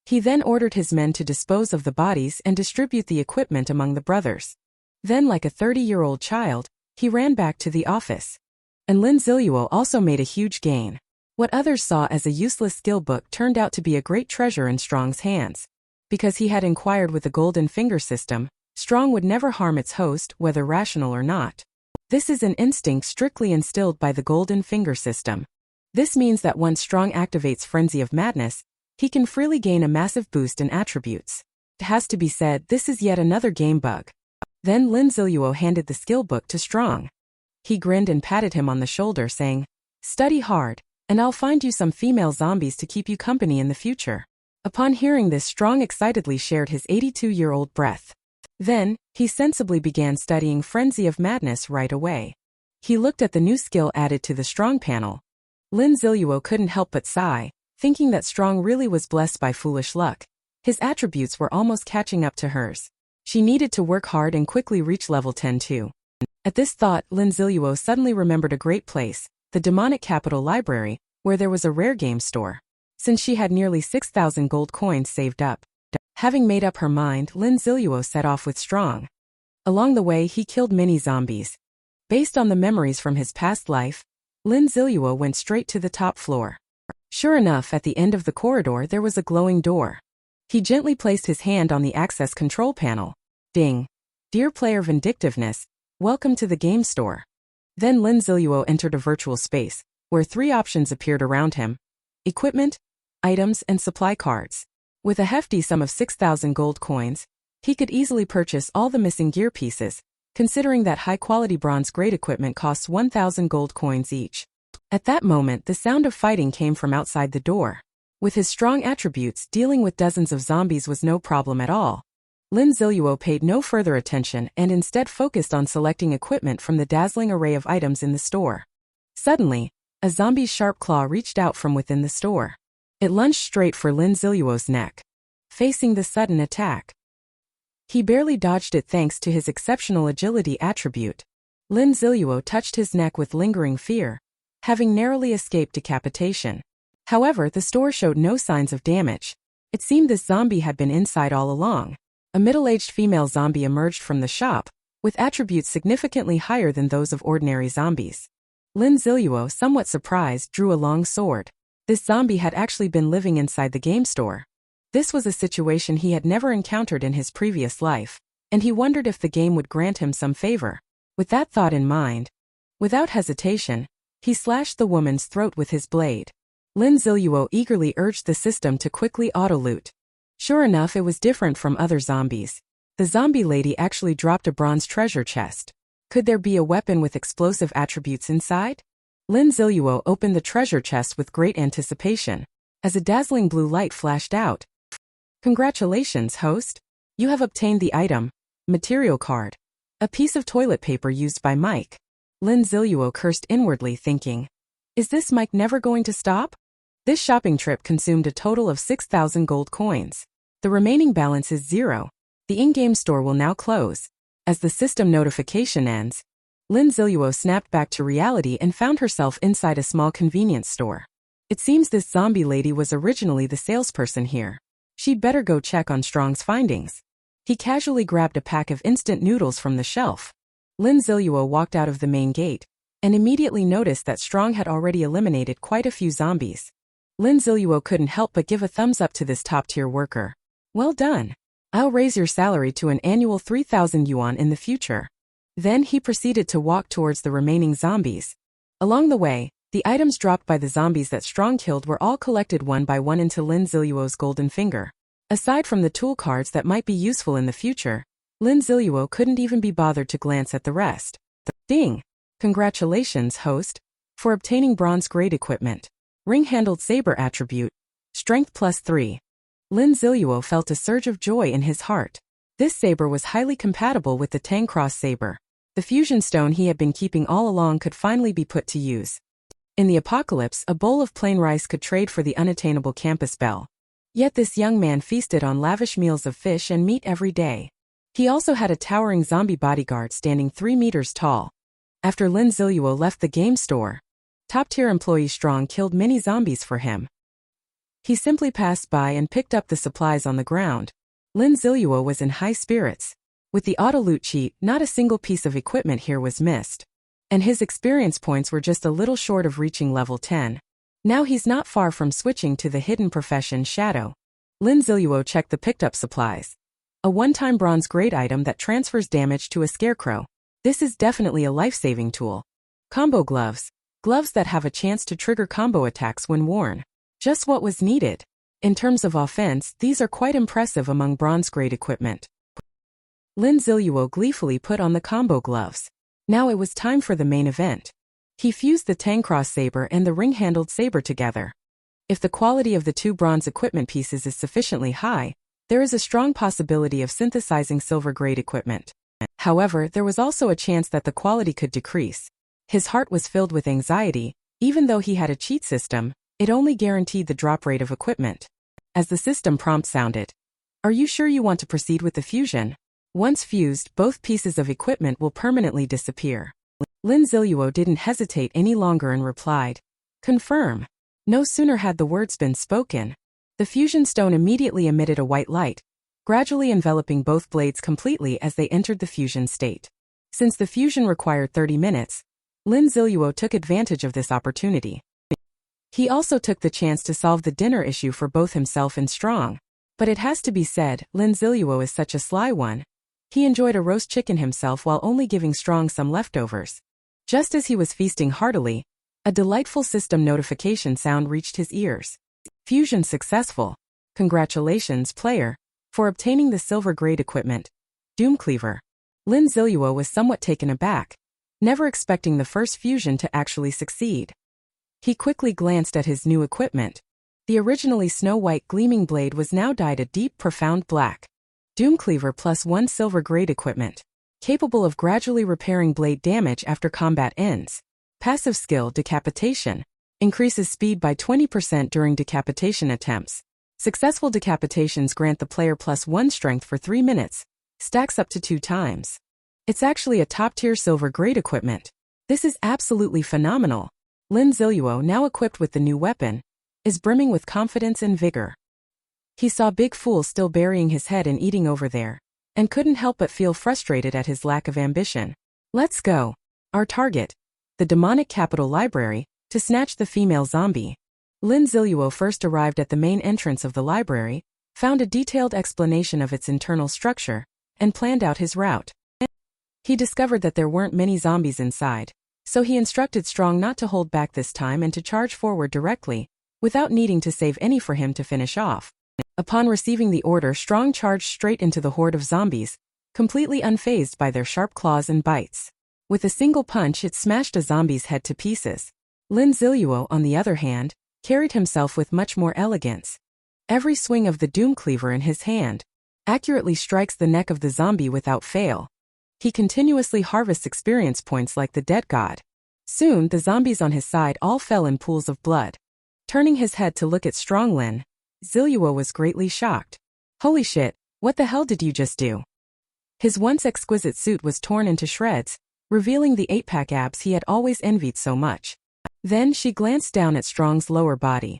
He then ordered his men to dispose of the bodies and distribute the equipment among the brothers. Then, like a 30-year-old child, he ran back to the office. And Lin Ziluo also made a huge gain. What others saw as a useless skill book turned out to be a great treasure in Strong's hands. Because he had inquired with the golden finger system, Strong would never harm its host, whether rational or not. This is an instinct strictly instilled by the golden finger system. This means that once Strong activates Frenzy of Madness, he can freely gain a massive boost in attributes. It has to be said, this is yet another game bug. Then Lin Ziluo handed the skill book to Strong. He grinned and patted him on the shoulder, saying, "Study hard, and I'll find you some female zombies to keep you company in the future." Upon hearing this, Strong excitedly shared his 82-year-old breath. Then, he sensibly began studying Frenzy of Madness right away. He looked at the new skill added to the Strong panel. Lin Ziluo couldn't help but sigh, thinking that Strong really was blessed by foolish luck. His attributes were almost catching up to hers. She needed to work hard and quickly reach level 10 too. At this thought, Lin Ziluo suddenly remembered a great place, the demonic capital library, where there was a rare game store. Since she had nearly 6,000 gold coins saved up. Having made up her mind, Lin Ziluo set off with Strong. Along the way, he killed many zombies. Based on the memories from his past life, Lin Ziluo went straight to the top floor. Sure enough, at the end of the corridor there was a glowing door. He gently placed his hand on the access control panel. Ding! "Dear player Vindictiveness, welcome to the game store." Then Lin Ziluo entered a virtual space, where 3 options appeared around him: equipment, items, and supply cards. With a hefty sum of 6,000 gold coins, he could easily purchase all the missing gear pieces, considering that high-quality bronze-grade equipment costs 1,000 gold coins each. At that moment, the sound of fighting came from outside the door. With his strong attributes, dealing with dozens of zombies was no problem at all. Lin Ziluo paid no further attention and instead focused on selecting equipment from the dazzling array of items in the store. Suddenly, a zombie's sharp claw reached out from within the store. It lunged straight for Lin Ziluo's neck. Facing the sudden attack, he barely dodged it thanks to his exceptional agility attribute. Lin Ziluo touched his neck with lingering fear, having narrowly escaped decapitation. However, the store showed no signs of damage. It seemed this zombie had been inside all along. A middle-aged female zombie emerged from the shop, with attributes significantly higher than those of ordinary zombies. Lin Ziluo, somewhat surprised, drew a long sword. This zombie had actually been living inside the game store. This was a situation he had never encountered in his previous life, and he wondered if the game would grant him some favor. With that thought in mind, without hesitation, he slashed the woman's throat with his blade. Lin Ziluo eagerly urged the system to quickly auto-loot. Sure enough, it was different from other zombies. The zombie lady actually dropped a bronze treasure chest. Could there be a weapon with explosive attributes inside? Lin Ziluo opened the treasure chest with great anticipation, as a dazzling blue light flashed out. Congratulations, host! You have obtained the item, material card, a piece of toilet paper used by Mike. Lin Ziluo cursed inwardly, thinking, is this Mike never going to stop? This shopping trip consumed a total of 6,000 gold coins. The remaining balance is 0. The in-game store will now close. As the system notification ends, Lin Ziluo snapped back to reality and found herself inside a small convenience store. It seems this zombie lady was originally the salesperson here. She'd better go check on Strong's findings. He casually grabbed a pack of instant noodles from the shelf. Lin Ziluo walked out of the main gate and immediately noticed that Strong had already eliminated quite a few zombies. Lin Ziluo couldn't help but give a thumbs up to this top-tier worker. Well done. I'll raise your salary to an annual 3,000 yuan in the future. Then he proceeded to walk towards the remaining zombies. Along the way, the items dropped by the zombies that Strong killed were all collected one by one into Lin Ziluo's golden finger. Aside from the tool cards that might be useful in the future, Lin Ziluo couldn't even be bothered to glance at the rest. Ding! Congratulations, host, for obtaining bronze-grade equipment. Ring-handled saber attribute, strength +3. Lin Ziluo felt a surge of joy in his heart. This saber was highly compatible with the Tang Cross saber. The fusion stone he had been keeping all along could finally be put to use. In the apocalypse, a bowl of plain rice could trade for the unattainable campus bell. Yet this young man feasted on lavish meals of fish and meat every day. He also had a towering zombie bodyguard standing 3 meters tall. After Lin Ziluo left the game store, top-tier employee Strong killed many zombies for him. He simply passed by and picked up the supplies on the ground. Lin Ziluo was in high spirits. With the auto-loot cheat, not a single piece of equipment here was missed. And his experience points were just a little short of reaching level 10. Now he's not far from switching to the hidden profession Shadow. Lin Ziluo checked the picked-up supplies. A one-time bronze-grade item that transfers damage to a scarecrow. This is definitely a life-saving tool. Combo gloves. Gloves that have a chance to trigger combo attacks when worn. Just what was needed. In terms of offense, these are quite impressive among bronze-grade equipment. Lin Ziluo gleefully put on the combo gloves. Now it was time for the main event. He fused the Tang Cross saber and the ring-handled saber together. If the quality of the two bronze equipment pieces is sufficiently high, there is a strong possibility of synthesizing silver-grade equipment. However, there was also a chance that the quality could decrease. His heart was filled with anxiety. Even though he had a cheat system, it only guaranteed the drop rate of equipment. As the system prompt sounded, "Are you sure you want to proceed with the fusion? Once fused, both pieces of equipment will permanently disappear." Lin Ziluo didn't hesitate any longer and replied, "Confirm." No sooner had the words been spoken, the fusion stone immediately emitted a white light, gradually enveloping both blades completely as they entered the fusion state. Since the fusion required 30 minutes, Lin Ziluo took advantage of this opportunity. He also took the chance to solve the dinner issue for both himself and Strong. But it has to be said, Lin Ziluo is such a sly one. He enjoyed a roast chicken himself while only giving Strong some leftovers. Just as he was feasting heartily, a delightful system notification sound reached his ears. Fusion successful. Congratulations, player, for obtaining the silver-grade equipment, Doomcleaver. Lin Ziluo was somewhat taken aback, never expecting the first fusion to actually succeed. He quickly glanced at his new equipment. The originally snow-white gleaming blade was now dyed a deep, profound black. Doomcleaver +1 silver-grade equipment. Capable of gradually repairing blade damage after combat ends. Passive skill, Decapitation. Increases speed by 20% during decapitation attempts. Successful decapitations grant the player +1 strength for 3 minutes. Stacks up to 2 times. It's actually a top-tier silver-grade equipment. This is absolutely phenomenal. Lin Ziluo, now equipped with the new weapon, is brimming with confidence and vigor. He saw Big Fool still burying his head and eating over there, and couldn't help but feel frustrated at his lack of ambition. Let's go. Our target, the demonic capital library, to snatch the female zombie. Lin Ziluo first arrived at the main entrance of the library, found a detailed explanation of its internal structure, and planned out his route. He discovered that there weren't many zombies inside, so he instructed Strong not to hold back this time and to charge forward directly, without needing to save any for him to finish off. Upon receiving the order, Strong charged straight into the horde of zombies, completely unfazed by their sharp claws and bites. With a single punch, it smashed a zombie's head to pieces. Lin Ziluo, on the other hand, carried himself with much more elegance. Every swing of the doom cleaver in his hand accurately strikes the neck of the zombie without fail. He continuously harvests experience points like the dead god. Soon, the zombies on his side all fell in pools of blood. Turning his head to look at Strong Lin Ziluo was greatly shocked. Holy shit, what the hell did you just do? His once exquisite suit was torn into shreds, revealing the 8-pack abs he had always envied so much. Then she glanced down at Strong's lower body.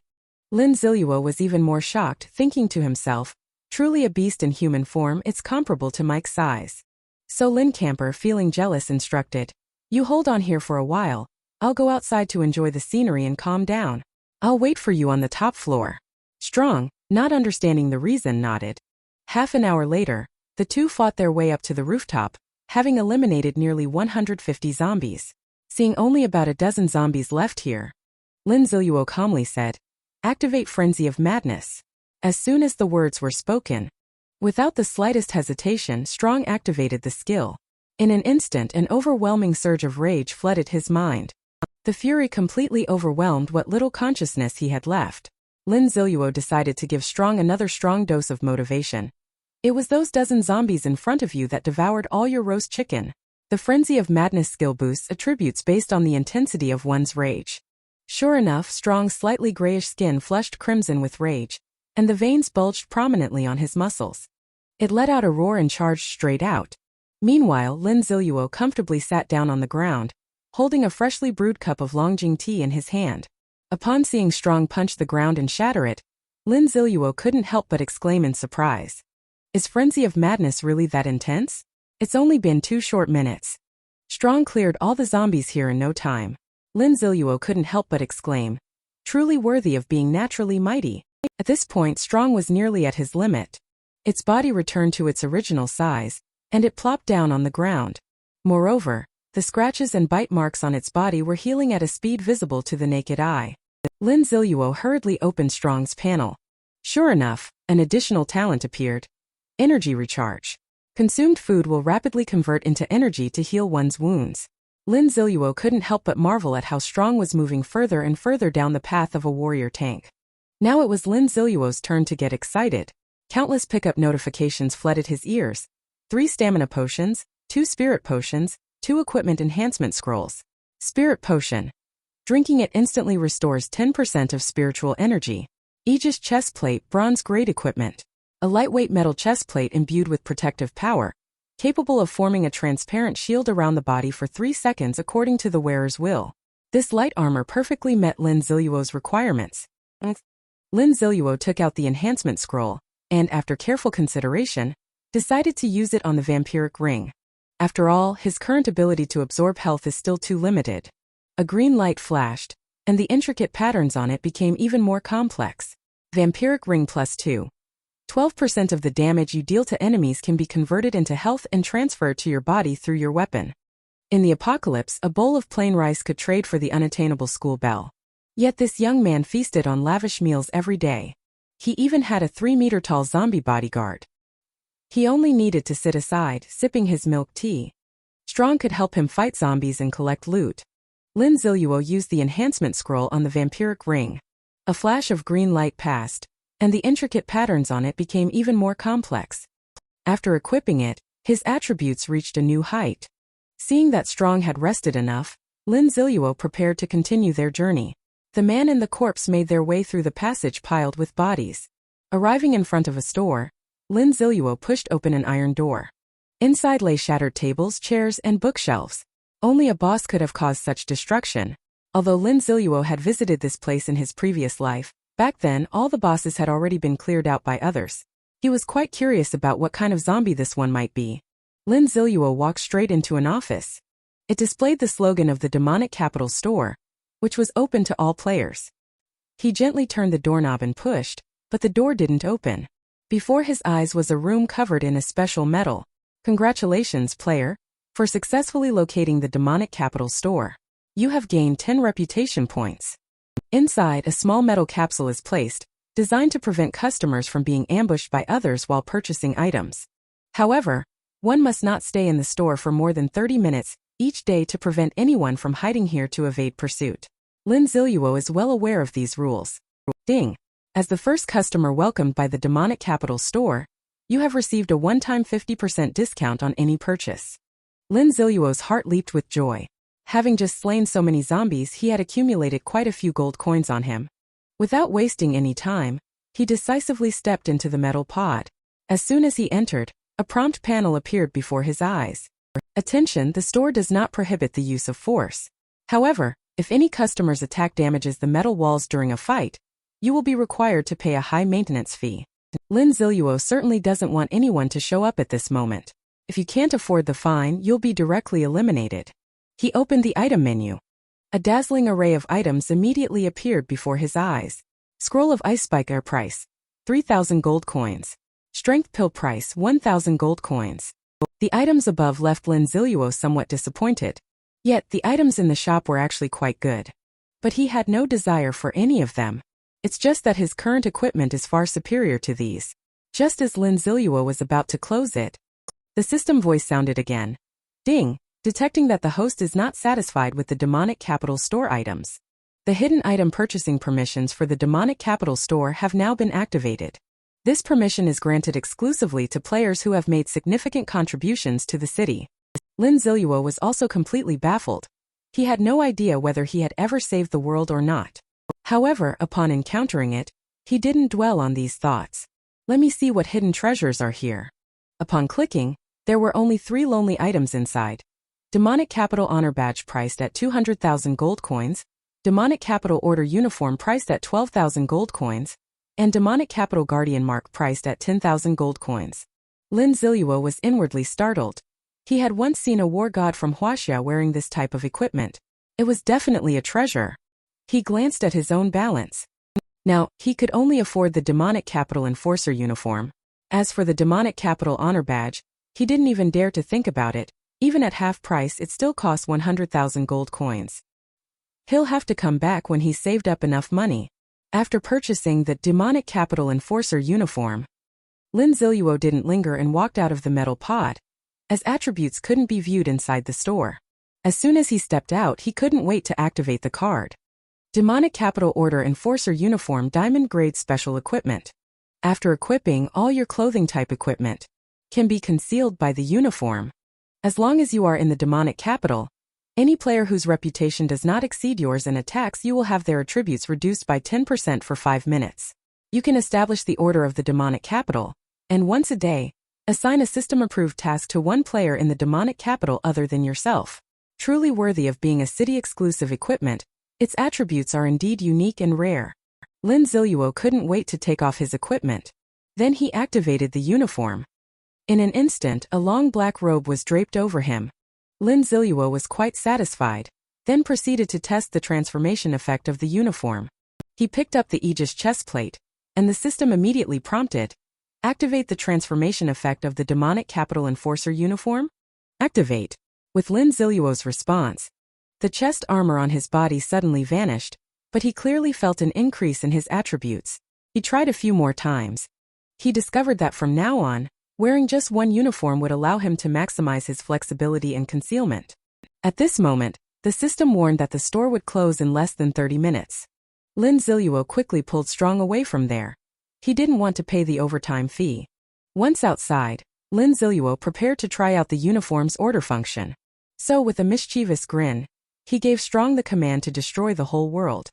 Lin Ziluo was even more shocked, thinking to himself, truly a beast in human form, it's comparable to Mike's size. So Lin Camper, feeling jealous, instructed, "You hold on here for a while, I'll go outside to enjoy the scenery and calm down. I'll wait for you on the top floor." Strong, not understanding the reason, nodded. Half an hour later, the two fought their way up to the rooftop, having eliminated nearly 150 zombies. Seeing only about a dozen zombies left here, Lin Ziluo calmly said, "Activate Frenzy of Madness." As soon as the words were spoken, without the slightest hesitation, Strong activated the skill. In an instant, an overwhelming surge of rage flooded his mind. The fury completely overwhelmed what little consciousness he had left. Lin Ziluo decided to give Strong another strong dose of motivation. It was those dozen zombies in front of you that devoured all your roast chicken. The Frenzy of Madness skill boosts attributes based on the intensity of one's rage. Sure enough, Strong's slightly grayish skin flushed crimson with rage, and the veins bulged prominently on his muscles. It let out a roar and charged straight out. Meanwhile, Lin Ziluo comfortably sat down on the ground, holding a freshly brewed cup of Longjing tea in his hand. Upon seeing Strong punch the ground and shatter it, Lin Ziluo couldn't help but exclaim in surprise. Is Frenzy of Madness really that intense? It's only been 2 short minutes. Strong cleared all the zombies here in no time. Lin Ziluo couldn't help but exclaim, truly worthy of being naturally mighty. At this point, Strong was nearly at his limit. Its body returned to its original size, and it plopped down on the ground. Moreover, the scratches and bite marks on its body were healing at a speed visible to the naked eye. Lin Ziluo hurriedly opened Strong's panel. Sure enough, an additional talent appeared. Energy recharge. Consumed food will rapidly convert into energy to heal one's wounds. Lin Ziluo couldn't help but marvel at how Strong was moving further and further down the path of a warrior tank. Now it was Lin Ziluo's turn to get excited. Countless pickup notifications flooded his ears. 3 stamina potions, 2 spirit potions, 2 equipment enhancement scrolls. Spirit potion. Drinking it instantly restores 10% of spiritual energy. Aegis chestplate, bronze grade equipment. A lightweight metal chestplate imbued with protective power, capable of forming a transparent shield around the body for 3 seconds according to the wearer's will. This light armor perfectly met Lin Ziluo's requirements. Lin Ziluo took out the enhancement scroll, and after careful consideration, decided to use it on the vampiric ring. After all, his current ability to absorb health is still too limited. A green light flashed, and the intricate patterns on it became even more complex. Vampiric ring +2. 12% of the damage you deal to enemies can be converted into health and transferred to your body through your weapon. In the apocalypse, a bowl of plain rice could trade for the unattainable school bell. Yet this young man feasted on lavish meals every day. He even had a 3-meter-tall zombie bodyguard. He only needed to sit aside, sipping his milk tea. Strong could help him fight zombies and collect loot. Lin Ziluo used the enhancement scroll on the vampiric ring. A flash of green light passed, and the intricate patterns on it became even more complex. After equipping it, his attributes reached a new height. Seeing that Strong had rested enough, Lin Ziluo prepared to continue their journey. The man and the corpse made their way through the passage piled with bodies. Arriving in front of a store, Lin Ziluo pushed open an iron door. Inside lay shattered tables, chairs, and bookshelves. Only a boss could have caused such destruction. Although Lin Ziluo had visited this place in his previous life, Back then, all the bosses had already been cleared out by others. He was quite curious about what kind of zombie this one might be. Lin Ziluo walked straight into an office. It displayed the slogan of the demonic capital store, which was open to all players. He gently turned the doorknob and pushed, but the door didn't open. Before his eyes was a room covered in a special medal. Congratulations, player, for successfully locating the demonic capital store. You have gained 10 reputation points. Inside, a small metal capsule is placed, designed to prevent customers from being ambushed by others while purchasing items. However, one must not stay in the store for more than 30 minutes each day to prevent anyone from hiding here to evade pursuit. Lin Ziluo is well aware of these rules. Ding! As the first customer welcomed by the demonic capital store, you have received a one-time 50% discount on any purchase. Lin Ziluo's heart leaped with joy. Having just slain so many zombies, he had accumulated quite a few gold coins on him. Without wasting any time, he decisively stepped into the metal pod. As soon as he entered, a prompt panel appeared before his eyes. Attention, the store does not prohibit the use of force. However, if any customer's attack damages the metal walls during a fight, you will be required to pay a high maintenance fee. Lin Ziluo certainly doesn't want anyone to show up at this moment. If you can't afford the fine, you'll be directly eliminated. He opened the item menu. A dazzling array of items immediately appeared before his eyes. Scroll of Ice Spike Air price, 3,000 gold coins. Strength Pill price, 1,000 gold coins. The items above left Lin Ziluo somewhat disappointed. Yet, the items in the shop were actually quite good. But he had no desire for any of them. It's just that his current equipment is far superior to these. Just as Lin Ziluo was about to close it, the system voice sounded again. Ding! Detecting that the host is not satisfied with the demonic capital store items. The hidden item purchasing permissions for the demonic capital store have now been activated. This permission is granted exclusively to players who have made significant contributions to the city. Lin Ziluo was also completely baffled. He had no idea whether he had ever saved the world or not. However, upon encountering it, he didn't dwell on these thoughts. Let me see what hidden treasures are here. Upon clicking, there were only 3 lonely items inside. Demonic Capital Honor Badge priced at 200,000 gold coins, Demonic Capital Order Uniform priced at 12,000 gold coins, and Demonic Capital Guardian Mark priced at 10,000 gold coins. Lin Ziluo was inwardly startled. He had once seen a war god from Huaxia wearing this type of equipment. It was definitely a treasure. He glanced at his own balance. Now, he could only afford the Demonic Capital Enforcer uniform. As for the Demonic Capital Honor Badge, he didn't even dare to think about it. Even at half price, it still costs 100,000 gold coins. He'll have to come back when he's saved up enough money. After purchasing the Demonic Capital Enforcer uniform, Lin Ziluo didn't linger and walked out of the metal pod, as attributes couldn't be viewed inside the store. As soon as he stepped out, he couldn't wait to activate the card. Demonic Capital Order Enforcer Uniform Diamond Grade Special Equipment. After equipping, all your clothing type equipment can be concealed by the uniform. As long as you are in the demonic capital, any player whose reputation does not exceed yours in attacks, you will have their attributes reduced by 10% for 5 minutes. You can establish the order of the demonic capital, and once a day, assign a system-approved task to one player in the demonic capital other than yourself. Truly worthy of being a city-exclusive equipment, its attributes are indeed unique and rare. Lin Ziluo couldn't wait to take off his equipment. Then he activated the uniform. In an instant, a long black robe was draped over him. Lin Ziluo was quite satisfied, then proceeded to test the transformation effect of the uniform. He picked up the Aegis chestplate, and the system immediately prompted, activate the transformation effect of the Demonic Capital Enforcer uniform? Activate. With Lin Ziluo's response, the chest armor on his body suddenly vanished, but he clearly felt an increase in his attributes. He tried a few more times. He discovered that from now on, wearing just one uniform would allow him to maximize his flexibility and concealment. At this moment, the system warned that the store would close in less than 30 minutes. Lin Ziluo quickly pulled strong away from there. He didn't want to pay the overtime fee. Once outside, Lin Ziluo prepared to try out the uniform's order function. So with a mischievous grin, he gave Strong the command to destroy the whole world.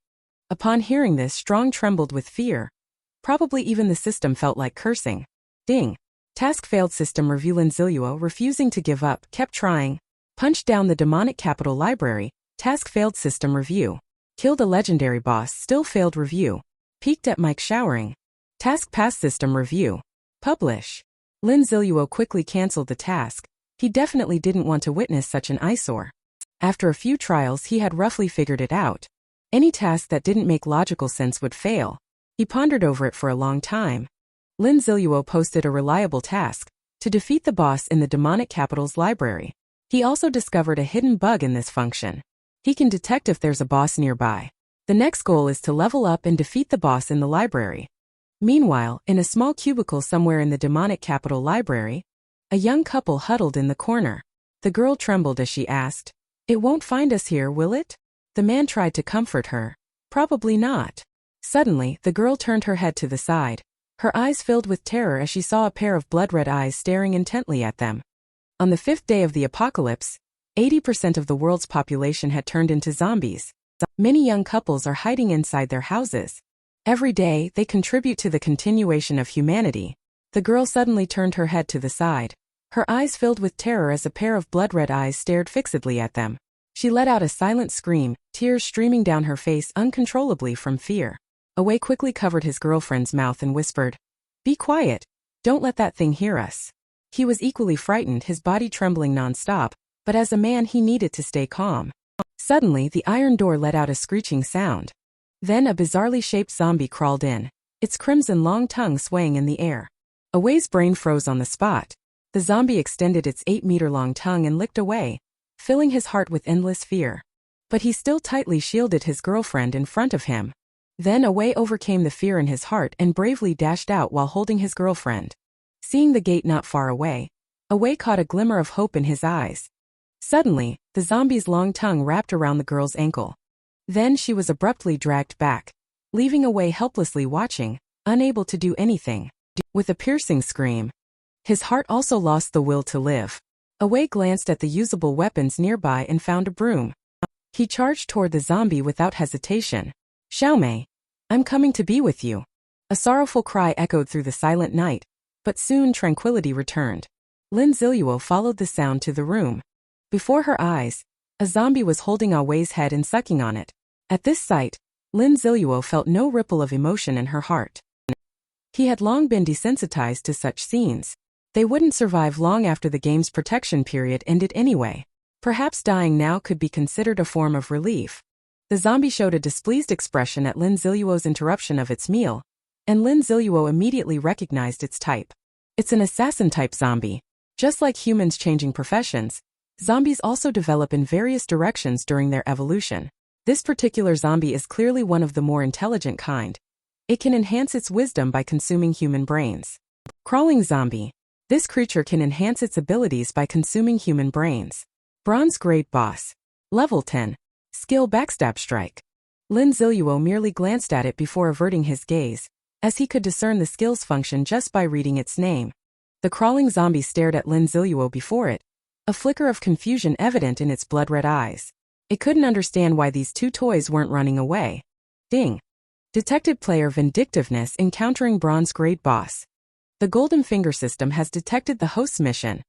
Upon hearing this, Strong trembled with fear. Probably even the system felt like cursing. Ding. Task failed. System review. Lin Ziluo, refusing to give up, kept trying. Punched down the demonic capital library. Task failed. System review. Killed a legendary boss. Still failed review. Peeked at Mike showering. Task pass system review. Publish. Lin Ziluo quickly cancelled the task. He definitely didn't want to witness such an eyesore. After a few trials he had roughly figured it out. Any task that didn't make logical sense would fail. He pondered over it for a long time. Lin Ziluo posted a reliable task, to defeat the boss in the demonic capital's library. He also discovered a hidden bug in this function. He can detect if there's a boss nearby. The next goal is to level up and defeat the boss in the library. Meanwhile, in a small cubicle somewhere in the demonic capital library, a young couple huddled in the corner. The girl trembled as she asked, "It won't find us here, will it?" The man tried to comfort her. "Probably not." Suddenly, the girl turned her head to the side. Her eyes filled with terror as she saw a pair of blood-red eyes staring intently at them. On the 5th day of the apocalypse, 80% of the world's population had turned into zombies. Many young couples are hiding inside their houses. Every day, they contribute to the continuation of humanity. The girl suddenly turned her head to the side. Her eyes filled with terror as a pair of blood-red eyes stared fixedly at them. She let out a silent scream, tears streaming down her face uncontrollably from fear. Away quickly covered his girlfriend's mouth and whispered, "Be quiet. Don't let that thing hear us." He was equally frightened, his body trembling non-stop, but as a man he needed to stay calm. Suddenly, the iron door let out a screeching sound. Then a bizarrely shaped zombie crawled in, its crimson long tongue swaying in the air. Away's brain froze on the spot. The zombie extended its 8-meter-long tongue and licked Away, filling his heart with endless fear. But he still tightly shielded his girlfriend in front of him. Then Away overcame the fear in his heart and bravely dashed out while holding his girlfriend. Seeing the gate not far away, Away caught a glimmer of hope in his eyes. Suddenly, the zombie's long tongue wrapped around the girl's ankle. Then she was abruptly dragged back, leaving Away helplessly watching, unable to do anything. With a piercing scream, his heart also lost the will to live. Away glanced at the usable weapons nearby and found a broom. He charged toward the zombie without hesitation. "Xiaomei, I'm coming to be with you." A sorrowful cry echoed through the silent night, but soon tranquility returned. Lin Ziluo followed the sound to the room. Before her eyes, a zombie was holding Away's head and sucking on it. At this sight, Lin Ziluo felt no ripple of emotion in her heart. He had long been desensitized to such scenes. They wouldn't survive long after the game's protection period ended anyway. Perhaps dying now could be considered a form of relief. The zombie showed a displeased expression at Lin Ziluo's interruption of its meal, and Lin Ziluo immediately recognized its type. It's an assassin-type zombie. Just like humans changing professions, zombies also develop in various directions during their evolution. This particular zombie is clearly one of the more intelligent kind. It can enhance its wisdom by consuming human brains. Crawling zombie. This creature can enhance its abilities by consuming human brains. Bronze grade boss. Level 10. Skill backstab strike. Lin Ziluo merely glanced at it before averting his gaze, as he could discern the skill's function just by reading its name. The crawling zombie stared at Lin Ziluo before it, a flicker of confusion evident in its blood-red eyes. It couldn't understand why these two toys weren't running away. Ding. Detected player vindictiveness encountering bronze grade boss. The Golden Finger system has detected the host's mission.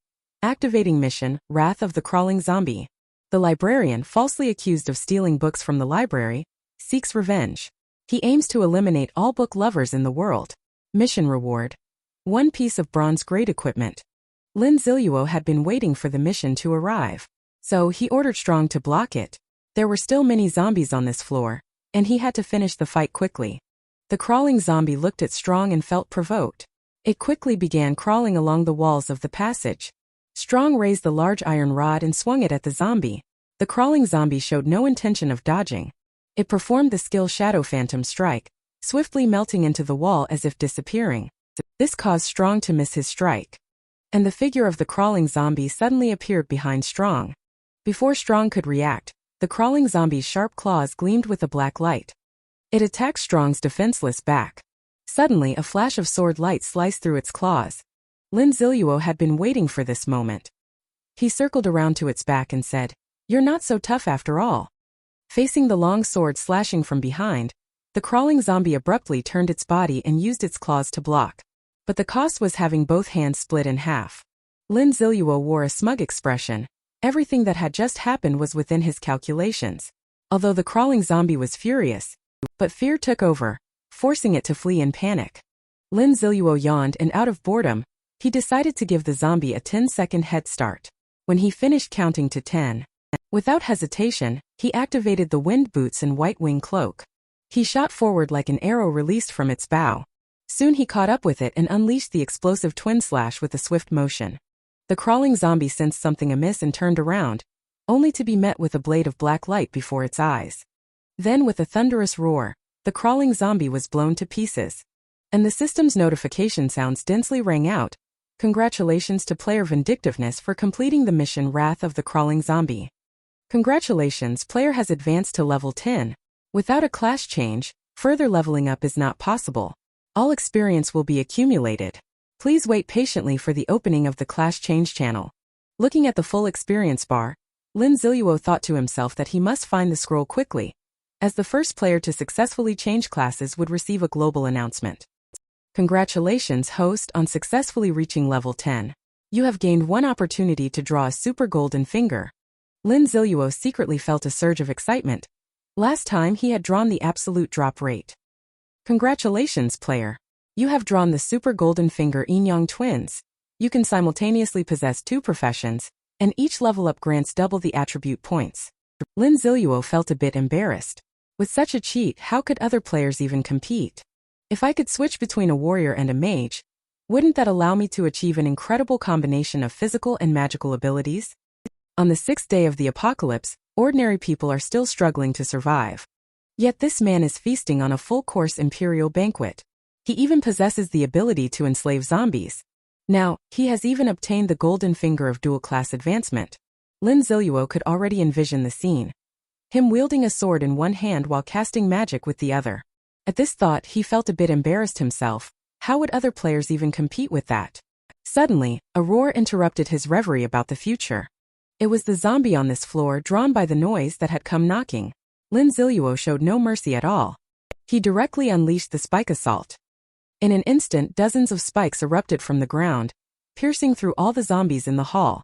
Activating mission, Wrath of the Crawling Zombie. The librarian, falsely accused of stealing books from the library, seeks revenge. He aims to eliminate all book lovers in the world. Mission reward. 1 piece of bronze grade equipment. Lin Ziluo had been waiting for the mission to arrive, so he ordered Strong to block it. There were still many zombies on this floor, and he had to finish the fight quickly. The crawling zombie looked at Strong and felt provoked. It quickly began crawling along the walls of the passage. Strong raised the large iron rod and swung it at the zombie. The crawling zombie showed no intention of dodging. It performed the skill Shadow Phantom Strike, swiftly melting into the wall as if disappearing. This caused Strong to miss his strike. And the figure of the crawling zombie suddenly appeared behind Strong. Before Strong could react, the crawling zombie's sharp claws gleamed with a black light. It attacked Strong's defenseless back. Suddenly, a flash of sword light sliced through its claws. Lin Ziluo had been waiting for this moment. He circled around to its back and said, "You're not so tough after all." Facing the long sword slashing from behind, the crawling zombie abruptly turned its body and used its claws to block. But the cost was having both hands split in half. Lin Ziluo wore a smug expression. Everything that had just happened was within his calculations. Although the crawling zombie was furious, but fear took over. forcing it to flee in panic. Lin Ziluo yawned and out of boredom, he decided to give the zombie a 10-second head start. When he finished counting to 10, without hesitation, he activated the wind boots and white wing cloak. He shot forward like an arrow released from its bow. Soon he caught up with it and unleashed the explosive twin slash with a swift motion. The crawling zombie sensed something amiss and turned around, only to be met with a blade of black light before its eyes. Then with a thunderous roar, the crawling zombie was blown to pieces. And the system's notification sounds densely rang out. Congratulations to player Vindictiveness for completing the mission Wrath of the Crawling Zombie. Congratulations, player has advanced to level 10. Without a class change, further leveling up is not possible. All experience will be accumulated. Please wait patiently for the opening of the class change channel. Looking at the full experience bar, Lin Ziluo thought to himself that he must find the scroll quickly, as the first player to successfully change classes would receive a global announcement. Congratulations, host, on successfully reaching level 10. You have gained one opportunity to draw a super golden finger. Lin Ziluo secretly felt a surge of excitement. Last time he had drawn the absolute drop rate. Congratulations, player. You have drawn the super golden finger Yin-Yang twins. You can simultaneously possess 2 professions, and each level up grants double the attribute points. Lin Ziluo felt a bit embarrassed. With such a cheat, how could other players even compete? If I could switch between a warrior and a mage, wouldn't that allow me to achieve an incredible combination of physical and magical abilities? On the 6th day of the apocalypse, ordinary people are still struggling to survive. Yet this man is feasting on a full-course imperial banquet. He even possesses the ability to enslave zombies. Now, he has even obtained the golden finger of dual-class advancement. Lin Ziluo could already envision the scene. Him wielding a sword in one hand while casting magic with the other. At this thought, he felt a bit embarrassed himself. How would other players even compete with that? Suddenly, a roar interrupted his reverie about the future. It was the zombie on this floor drawn by the noise that had come knocking. Lin Ziluo showed no mercy at all. He directly unleashed the spike assault. In an instant, dozens of spikes erupted from the ground, piercing through all the zombies in the hall.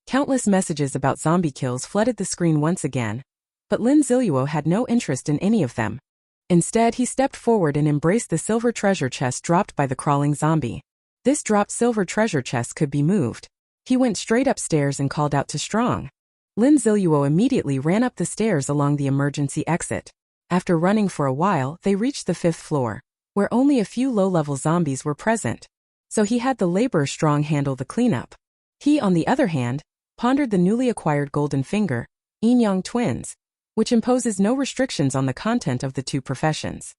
Countless messages about zombie kills flooded the screen once again, but Lin Ziluo had no interest in any of them. Instead, he stepped forward and embraced the silver treasure chest dropped by the crawling zombie. This dropped silver treasure chest could be moved. He went straight upstairs and called out to Strong. Lin Ziluo immediately ran up the stairs along the emergency exit. After running for a while, they reached the 5th floor, where only a few low-level zombies were present. So he had the laborer Strong handle the cleanup. He, on the other hand, pondered the newly acquired golden finger, Yin-Yang twins, which imposes no restrictions on the content of the 2 professions.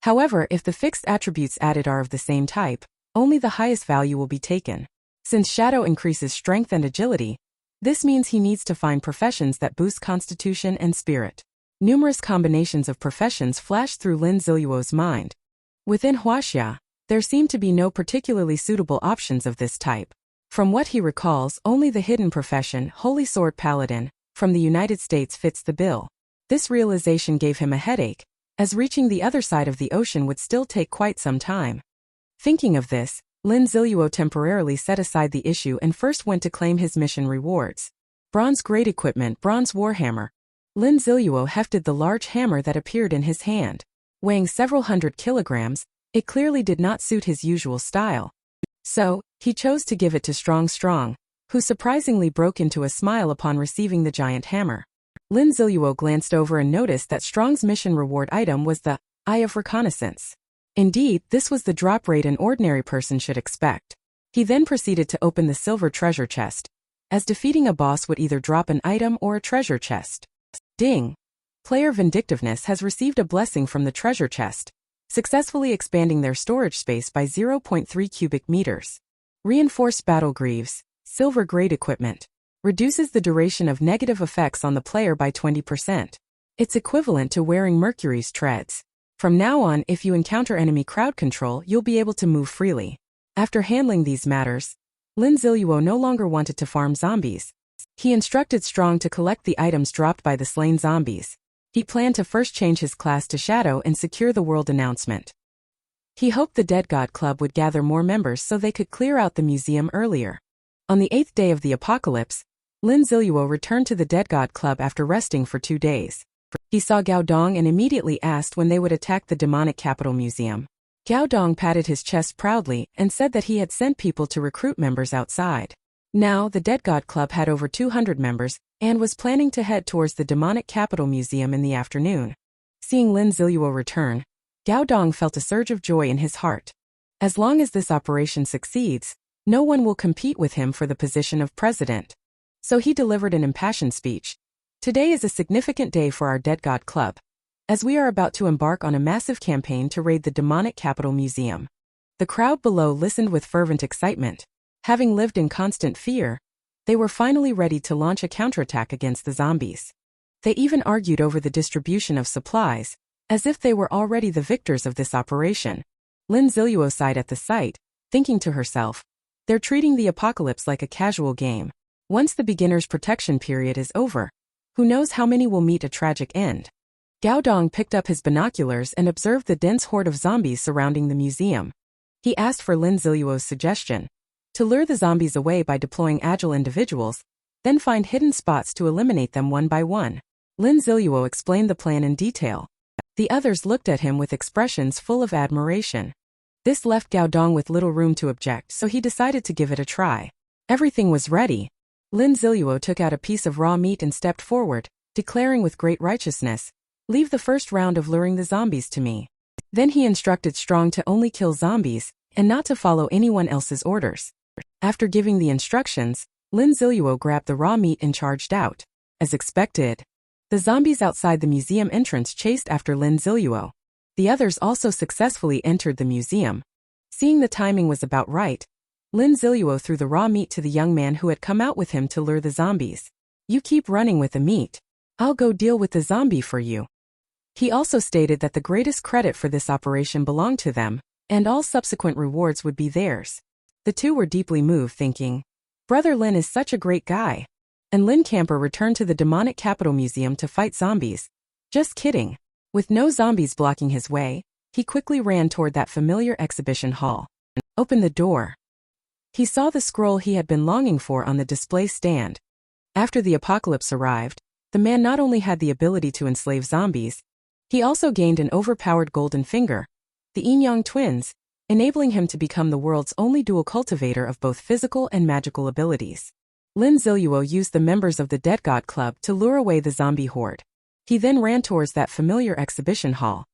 However, if the fixed attributes added are of the same type, only the highest value will be taken. Since Shadow increases strength and agility, this means he needs to find professions that boost constitution and spirit. Numerous combinations of professions flashed through Lin Ziluo's mind. Within Huaxia, there seemed to be no particularly suitable options of this type. From what he recalls, only the hidden profession, Holy Sword Paladin, from the United States fits the bill. This realization gave him a headache, as reaching the other side of the ocean would still take quite some time. Thinking of this, Lin Ziluo temporarily set aside the issue and first went to claim his mission rewards. Bronze Great Equipment, Bronze Warhammer. Lin Ziluo hefted the large hammer that appeared in his hand. Weighing several hundred kilograms, it clearly did not suit his usual style. So, he chose to give it to Strong, who surprisingly broke into a smile upon receiving the giant hammer. Lin Ziluo glanced over and noticed that Strong's mission reward item was the Eye of Reconnaissance. Indeed, this was the drop rate an ordinary person should expect. He then proceeded to open the silver treasure chest, as defeating a boss would either drop an item or a treasure chest. Ding! Player Vindictiveness has received a blessing from the treasure chest, successfully expanding their storage space by 0.3 cubic meters. Reinforced Battle Greaves, Silver Grade Equipment. Reduces the duration of negative effects on the player by 20%. It's equivalent to wearing Mercury's treads. From now on, if you encounter enemy crowd control, you'll be able to move freely. After handling these matters, Lin Ziluo no longer wanted to farm zombies. He instructed Strong to collect the items dropped by the slain zombies. He planned to first change his class to Shadow and secure the world announcement. He hoped the Dead God Club would gather more members so they could clear out the museum earlier. On the 8th day of the apocalypse, Lin Ziluo returned to the Dead God Club after resting for 2 days. He saw Gao Dong and immediately asked when they would attack the demonic capital museum. Gao Dong patted his chest proudly and said that he had sent people to recruit members outside. Now, the Dead God Club had over 200 members and was planning to head towards the demonic capital museum in the afternoon. Seeing Lin Ziluo return, Gao Dong felt a surge of joy in his heart. As long as this operation succeeds, no one will compete with him for the position of president. So he delivered an impassioned speech. Today is a significant day for our Dead God Club, as we are about to embark on a massive campaign to raid the demonic capital museum. The crowd below listened with fervent excitement. Having lived in constant fear, they were finally ready to launch a counterattack against the zombies. They even argued over the distribution of supplies, as if they were already the victors of this operation. Lin Ziluo sighed at the sight, thinking to herself, they're treating the apocalypse like a casual game. Once the beginner's protection period is over, who knows how many will meet a tragic end. Gao Dong picked up his binoculars and observed the dense horde of zombies surrounding the museum. He asked for Lin Ziluo's suggestion to lure the zombies away by deploying agile individuals, then find hidden spots to eliminate them one by one. Lin Ziluo explained the plan in detail. The others looked at him with expressions full of admiration. This left Gao Dong with little room to object, so he decided to give it a try. Everything was ready. Lin Ziluo took out a piece of raw meat and stepped forward, declaring with great righteousness, "Leave the first round of luring the zombies to me." Then he instructed Strong to only kill zombies, and not to follow anyone else's orders. After giving the instructions, Lin Ziluo grabbed the raw meat and charged out. As expected, the zombies outside the museum entrance chased after Lin Ziluo. The others also successfully entered the museum. Seeing the timing was about right, Lin Ziluo threw the raw meat to the young man who had come out with him to lure the zombies. "You keep running with the meat. I'll go deal with the zombie for you." He also stated that the greatest credit for this operation belonged to them, and all subsequent rewards would be theirs. The two were deeply moved, thinking, "Brother Lin is such a great guy." And Lin Camper returned to the demonic capital museum to fight zombies. Just kidding. With no zombies blocking his way, he quickly ran toward that familiar exhibition hall. Opened the door. He saw the scroll he had been longing for on the display stand. After the apocalypse arrived, the man not only had the ability to enslave zombies, he also gained an overpowered golden finger, the Yin-Yang twins, enabling him to become the world's only dual cultivator of both physical and magical abilities. Lin Ziluo used the members of the Dead God Club to lure away the zombie horde. He then ran towards that familiar exhibition hall.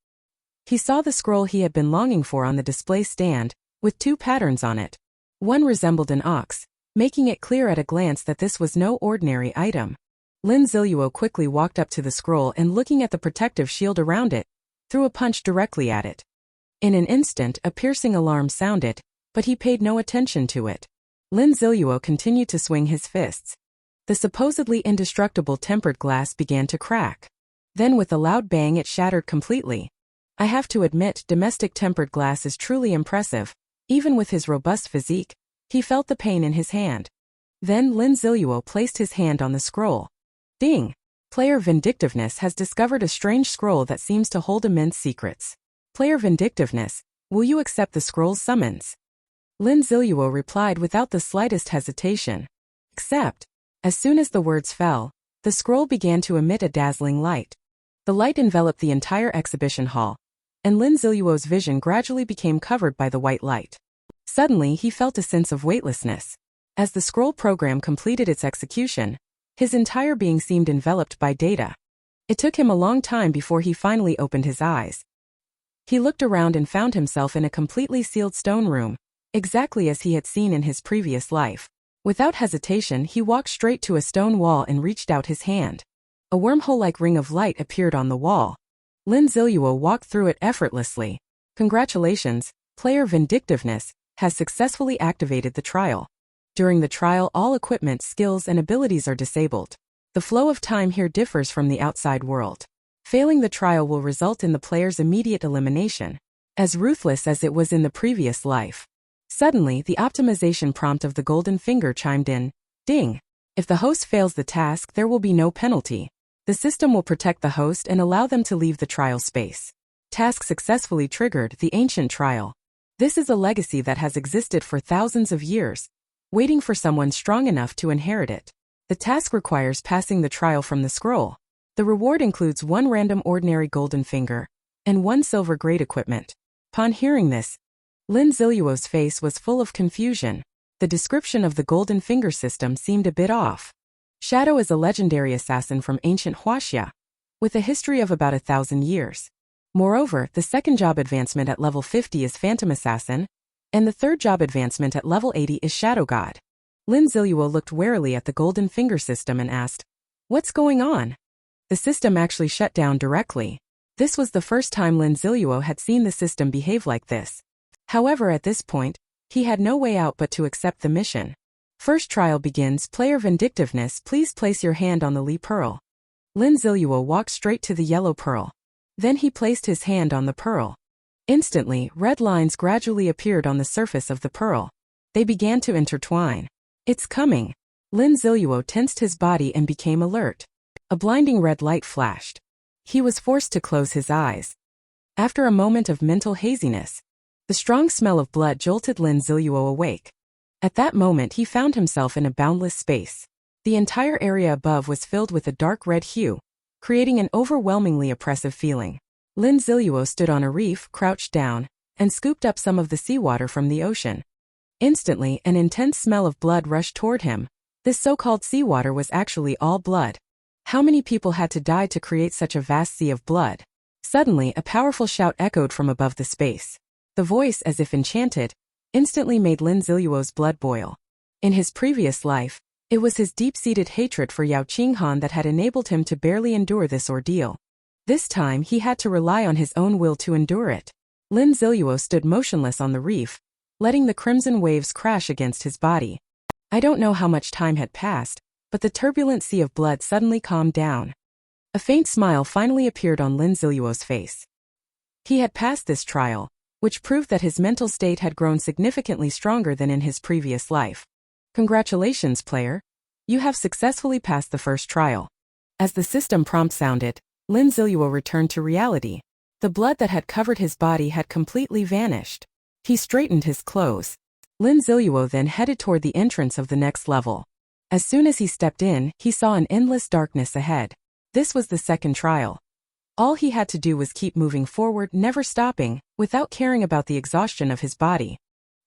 He saw the scroll he had been longing for on the display stand, with two patterns on it. One resembled an ox, making it clear at a glance that this was no ordinary item. Lin Ziluo quickly walked up to the scroll and, looking at the protective shield around it, threw a punch directly at it. In an instant, a piercing alarm sounded, but he paid no attention to it. Lin Ziluo continued to swing his fists. The supposedly indestructible tempered glass began to crack. Then with a loud bang it shattered completely. I have to admit, domestic tempered glass is truly impressive. Even with his robust physique, he felt the pain in his hand. Then Lin Ziluo placed his hand on the scroll. Ding! Player Vindictiveness has discovered a strange scroll that seems to hold immense secrets. Player Vindictiveness, will you accept the scroll's summons? Lin Ziluo replied without the slightest hesitation. Accept. As soon as the words fell, the scroll began to emit a dazzling light. The light enveloped the entire exhibition hall, and Lin Ziluo's vision gradually became covered by the white light. Suddenly he felt a sense of weightlessness. As the scroll program completed its execution, his entire being seemed enveloped by data. It took him a long time before he finally opened his eyes. He looked around and found himself in a completely sealed stone room, exactly as he had seen in his previous life. Without hesitation, he walked straight to a stone wall and reached out his hand. A wormhole-like ring of light appeared on the wall. Lin Ziluo walked through it effortlessly. Congratulations, Player Vindictiveness has successfully activated the trial. During the trial, all equipment, skills, and abilities are disabled. The flow of time here differs from the outside world. Failing the trial will result in the player's immediate elimination, as ruthless as it was in the previous life. Suddenly, the optimization prompt of the golden finger chimed in. Ding! If the host fails the task, there will be no penalty. The system will protect the host and allow them to leave the trial space. Task successfully triggered, the ancient trial. This is a legacy that has existed for thousands of years, waiting for someone strong enough to inherit it. The task requires passing the trial from the scroll. The reward includes 1 random ordinary golden finger and 1 silver grade equipment. Upon hearing this, Lin Ziluo's face was full of confusion. The description of the golden finger system seemed a bit off. Shadow is a legendary assassin from ancient Huaxia, with a history of about 1,000 years. Moreover, the second job advancement at level 50 is Phantom Assassin, and the third job advancement at level 80 is Shadow God. Lin Ziluo looked warily at the golden finger system and asked, "What's going on?" The system actually shut down directly. This was the first time Lin Ziluo had seen the system behave like this. However, at this point, he had no way out but to accept the mission. First trial begins. Player Vindictiveness. Please place your hand on the Li Pearl. Lin Ziluo walked straight to the yellow pearl. Then he placed his hand on the pearl. Instantly, red lines gradually appeared on the surface of the pearl. They began to intertwine. "It's coming." Lin Ziluo tensed his body and became alert. A blinding red light flashed. He was forced to close his eyes. After a moment of mental haziness, the strong smell of blood jolted Lin Ziluo awake. At that moment he found himself in a boundless space. The entire area above was filled with a dark red hue, creating an overwhelmingly oppressive feeling. Lin Ziluo stood on a reef, crouched down, and scooped up some of the seawater from the ocean. Instantly, an intense smell of blood rushed toward him. This so-called seawater was actually all blood. How many people had to die to create such a vast sea of blood? Suddenly, a powerful shout echoed from above the space. The voice, as if enchanted, instantly made Lin Ziluo's blood boil. In his previous life, it was his deep-seated hatred for Yao Qinghan that had enabled him to barely endure this ordeal. This time, he had to rely on his own will to endure it. Lin Ziluo stood motionless on the reef, letting the crimson waves crash against his body. I don't know how much time had passed, but the turbulent sea of blood suddenly calmed down. A faint smile finally appeared on Lin Ziluo's face. He had passed this trial, which proved that his mental state had grown significantly stronger than in his previous life. Congratulations, player. You have successfully passed the first trial. As the system prompt sounded, Lin Ziluo returned to reality. The blood that had covered his body had completely vanished. He straightened his clothes. Lin Ziluo then headed toward the entrance of the next level. As soon as he stepped in, he saw an endless darkness ahead. This was the second trial. All he had to do was keep moving forward, never stopping, without caring about the exhaustion of his body.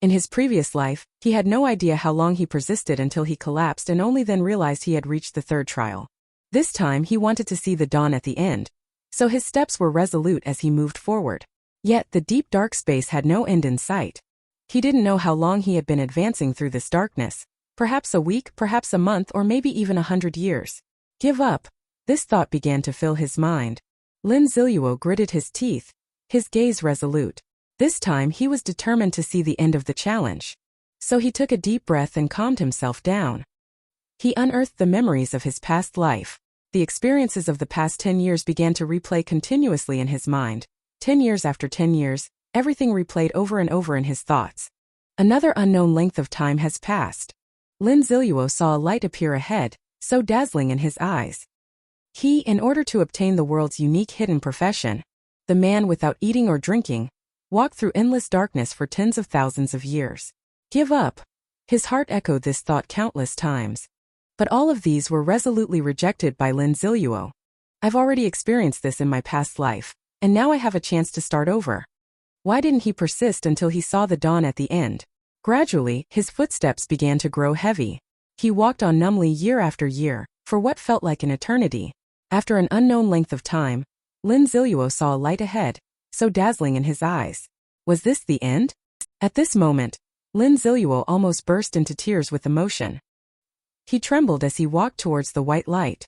In his previous life, he had no idea how long he persisted until he collapsed and only then realized he had reached the third trial. This time he wanted to see the dawn at the end, so his steps were resolute as he moved forward. Yet the deep dark space had no end in sight. He didn't know how long he had been advancing through this darkness, perhaps a week, perhaps a month, or maybe even 100 years. Give up. This thought began to fill his mind. Lin Ziluo gritted his teeth, his gaze resolute. This time he was determined to see the end of the challenge. So he took a deep breath and calmed himself down. He unearthed the memories of his past life. The experiences of the past 10 years began to replay continuously in his mind. 10 years after 10 years, everything replayed over and over in his thoughts. Another unknown length of time has passed. Lin Ziluo saw a light appear ahead, so dazzling in his eyes. He, in order to obtain the world's unique hidden profession, the man without eating or drinking, walked through endless darkness for tens of thousands of years. Give up. His heart echoed this thought countless times. But all of these were resolutely rejected by Lin Ziluo. I've already experienced this in my past life, and now I have a chance to start over. Why didn't he persist until he saw the dawn at the end? Gradually, his footsteps began to grow heavy. He walked on numbly year after year, for what felt like an eternity. After an unknown length of time, Lin Ziluo saw a light ahead, so dazzling in his eyes. Was this the end? At this moment, Lin Ziluo almost burst into tears with emotion. He trembled as he walked towards the white light.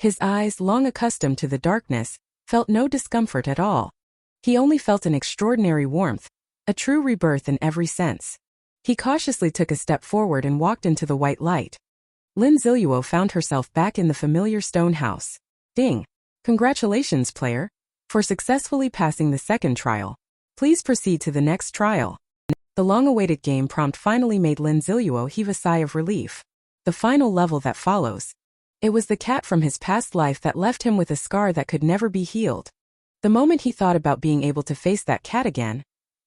His eyes, long accustomed to the darkness, felt no discomfort at all. He only felt an extraordinary warmth, a true rebirth in every sense. He cautiously took a step forward and walked into the white light. Lin Ziluo found herself back in the familiar stone house. Ding! Congratulations, player, for successfully passing the second trial. Please proceed to the next trial. The long-awaited game prompt finally made Lin Ziluo heave a sigh of relief. The final level that follows. It was the cat from his past life that left him with a scar that could never be healed. The moment he thought about being able to face that cat again,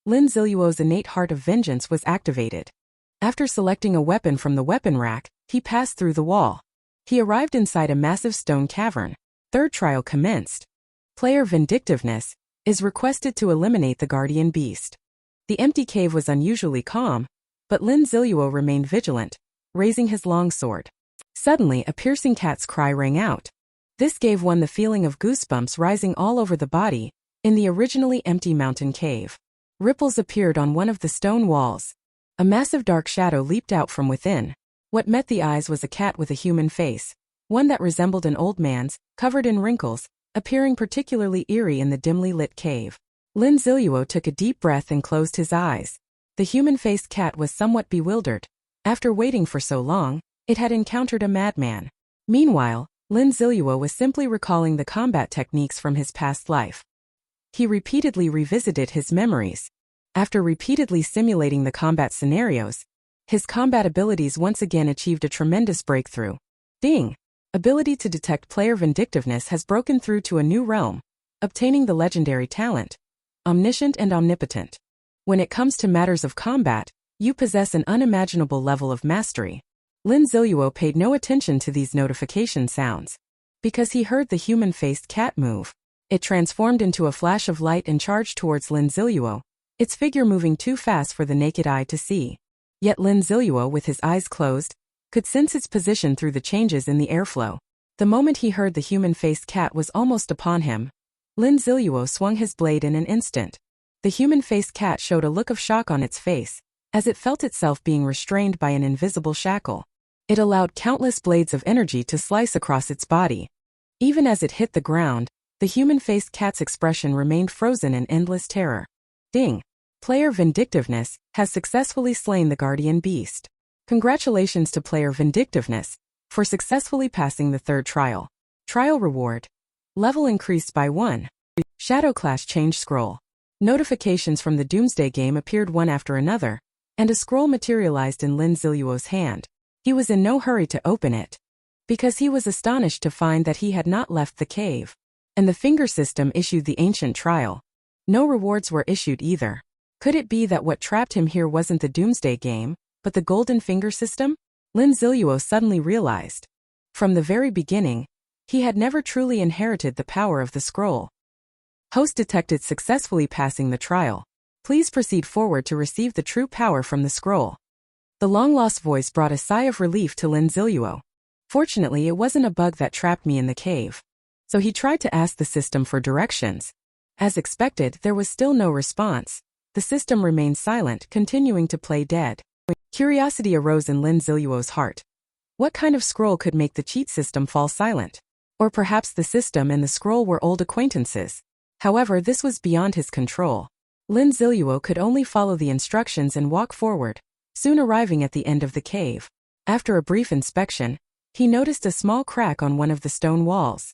Lin Ziluo's innate heart of vengeance was activated. After selecting a weapon from the weapon rack, he passed through the wall. He arrived inside a massive stone cavern. Third trial commenced. Player Vindictiveness is requested to eliminate the guardian beast. The empty cave was unusually calm, but Lin Ziluo remained vigilant, raising his longsword. Suddenly, a piercing cat's cry rang out. This gave one the feeling of goosebumps rising all over the body, in the originally empty mountain cave. Ripples appeared on one of the stone walls. A massive dark shadow leaped out from within. What met the eyes was a cat with a human face, one that resembled an old man's, covered in wrinkles, appearing particularly eerie in the dimly lit cave. Lin Ziluo took a deep breath and closed his eyes. The human-faced cat was somewhat bewildered. After waiting for so long, it had encountered a madman. Meanwhile, Lin Ziluo was simply recalling the combat techniques from his past life. He repeatedly revisited his memories. After repeatedly simulating the combat scenarios, his combat abilities once again achieved a tremendous breakthrough. Ding! Ability to detect player vindictiveness has broken through to a new realm, obtaining the legendary talent, Omniscient and Omnipotent. When it comes to matters of combat, you possess an unimaginable level of mastery. Lin Ziluo paid no attention to these notification sounds, because he heard the human-faced cat move. It transformed into a flash of light and charged towards Lin Ziluo, its figure moving too fast for the naked eye to see. Yet Lin Ziluo, with his eyes closed, could sense its position through the changes in the airflow. The moment he heard the human-faced cat was almost upon him, Lin Ziluo swung his blade in an instant. The human-faced cat showed a look of shock on its face, as it felt itself being restrained by an invisible shackle. It allowed countless blades of energy to slice across its body. Even as it hit the ground, the human-faced cat's expression remained frozen in endless terror. Ding! Player Vindictiveness has successfully slain the guardian beast. Congratulations to Player Vindictiveness for successfully passing the third trial. Trial reward. Level increased by 1. Shadow Clash Change Scroll. Notifications from the Doomsday game appeared one after another, and a scroll materialized in Lin Ziluo's hand. He was in no hurry to open it, because he was astonished to find that he had not left the cave. And the finger system issued the ancient trial. No rewards were issued either. Could it be that what trapped him here wasn't the Doomsday game, but the golden finger system? Lin Ziluo suddenly realized. From the very beginning, he had never truly inherited the power of the scroll. Host detected successfully passing the trial. Please proceed forward to receive the true power from the scroll. The long-lost voice brought a sigh of relief to Lin Ziluo. Fortunately, it wasn't a bug that trapped me in the cave. So he tried to ask the system for directions. As expected, there was still no response. The system remained silent, continuing to play dead. Curiosity arose in Lin Ziluo's heart. What kind of scroll could make the cheat system fall silent? Or perhaps the system and the scroll were old acquaintances. However, this was beyond his control. Lin Ziluo could only follow the instructions and walk forward, soon arriving at the end of the cave. After a brief inspection, he noticed a small crack on one of the stone walls.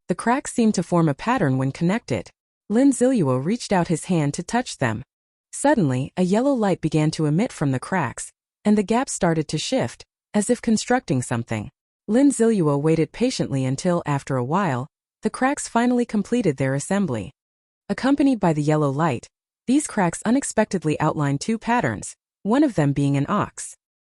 The cracks seemed to form a pattern when connected. Lin Ziluo reached out his hand to touch them. Suddenly, a yellow light began to emit from the cracks, and the gap started to shift, as if constructing something. Lin Ziluo waited patiently until, after a while, the cracks finally completed their assembly. Accompanied by the yellow light, these cracks unexpectedly outlined two patterns, one of them being an ox.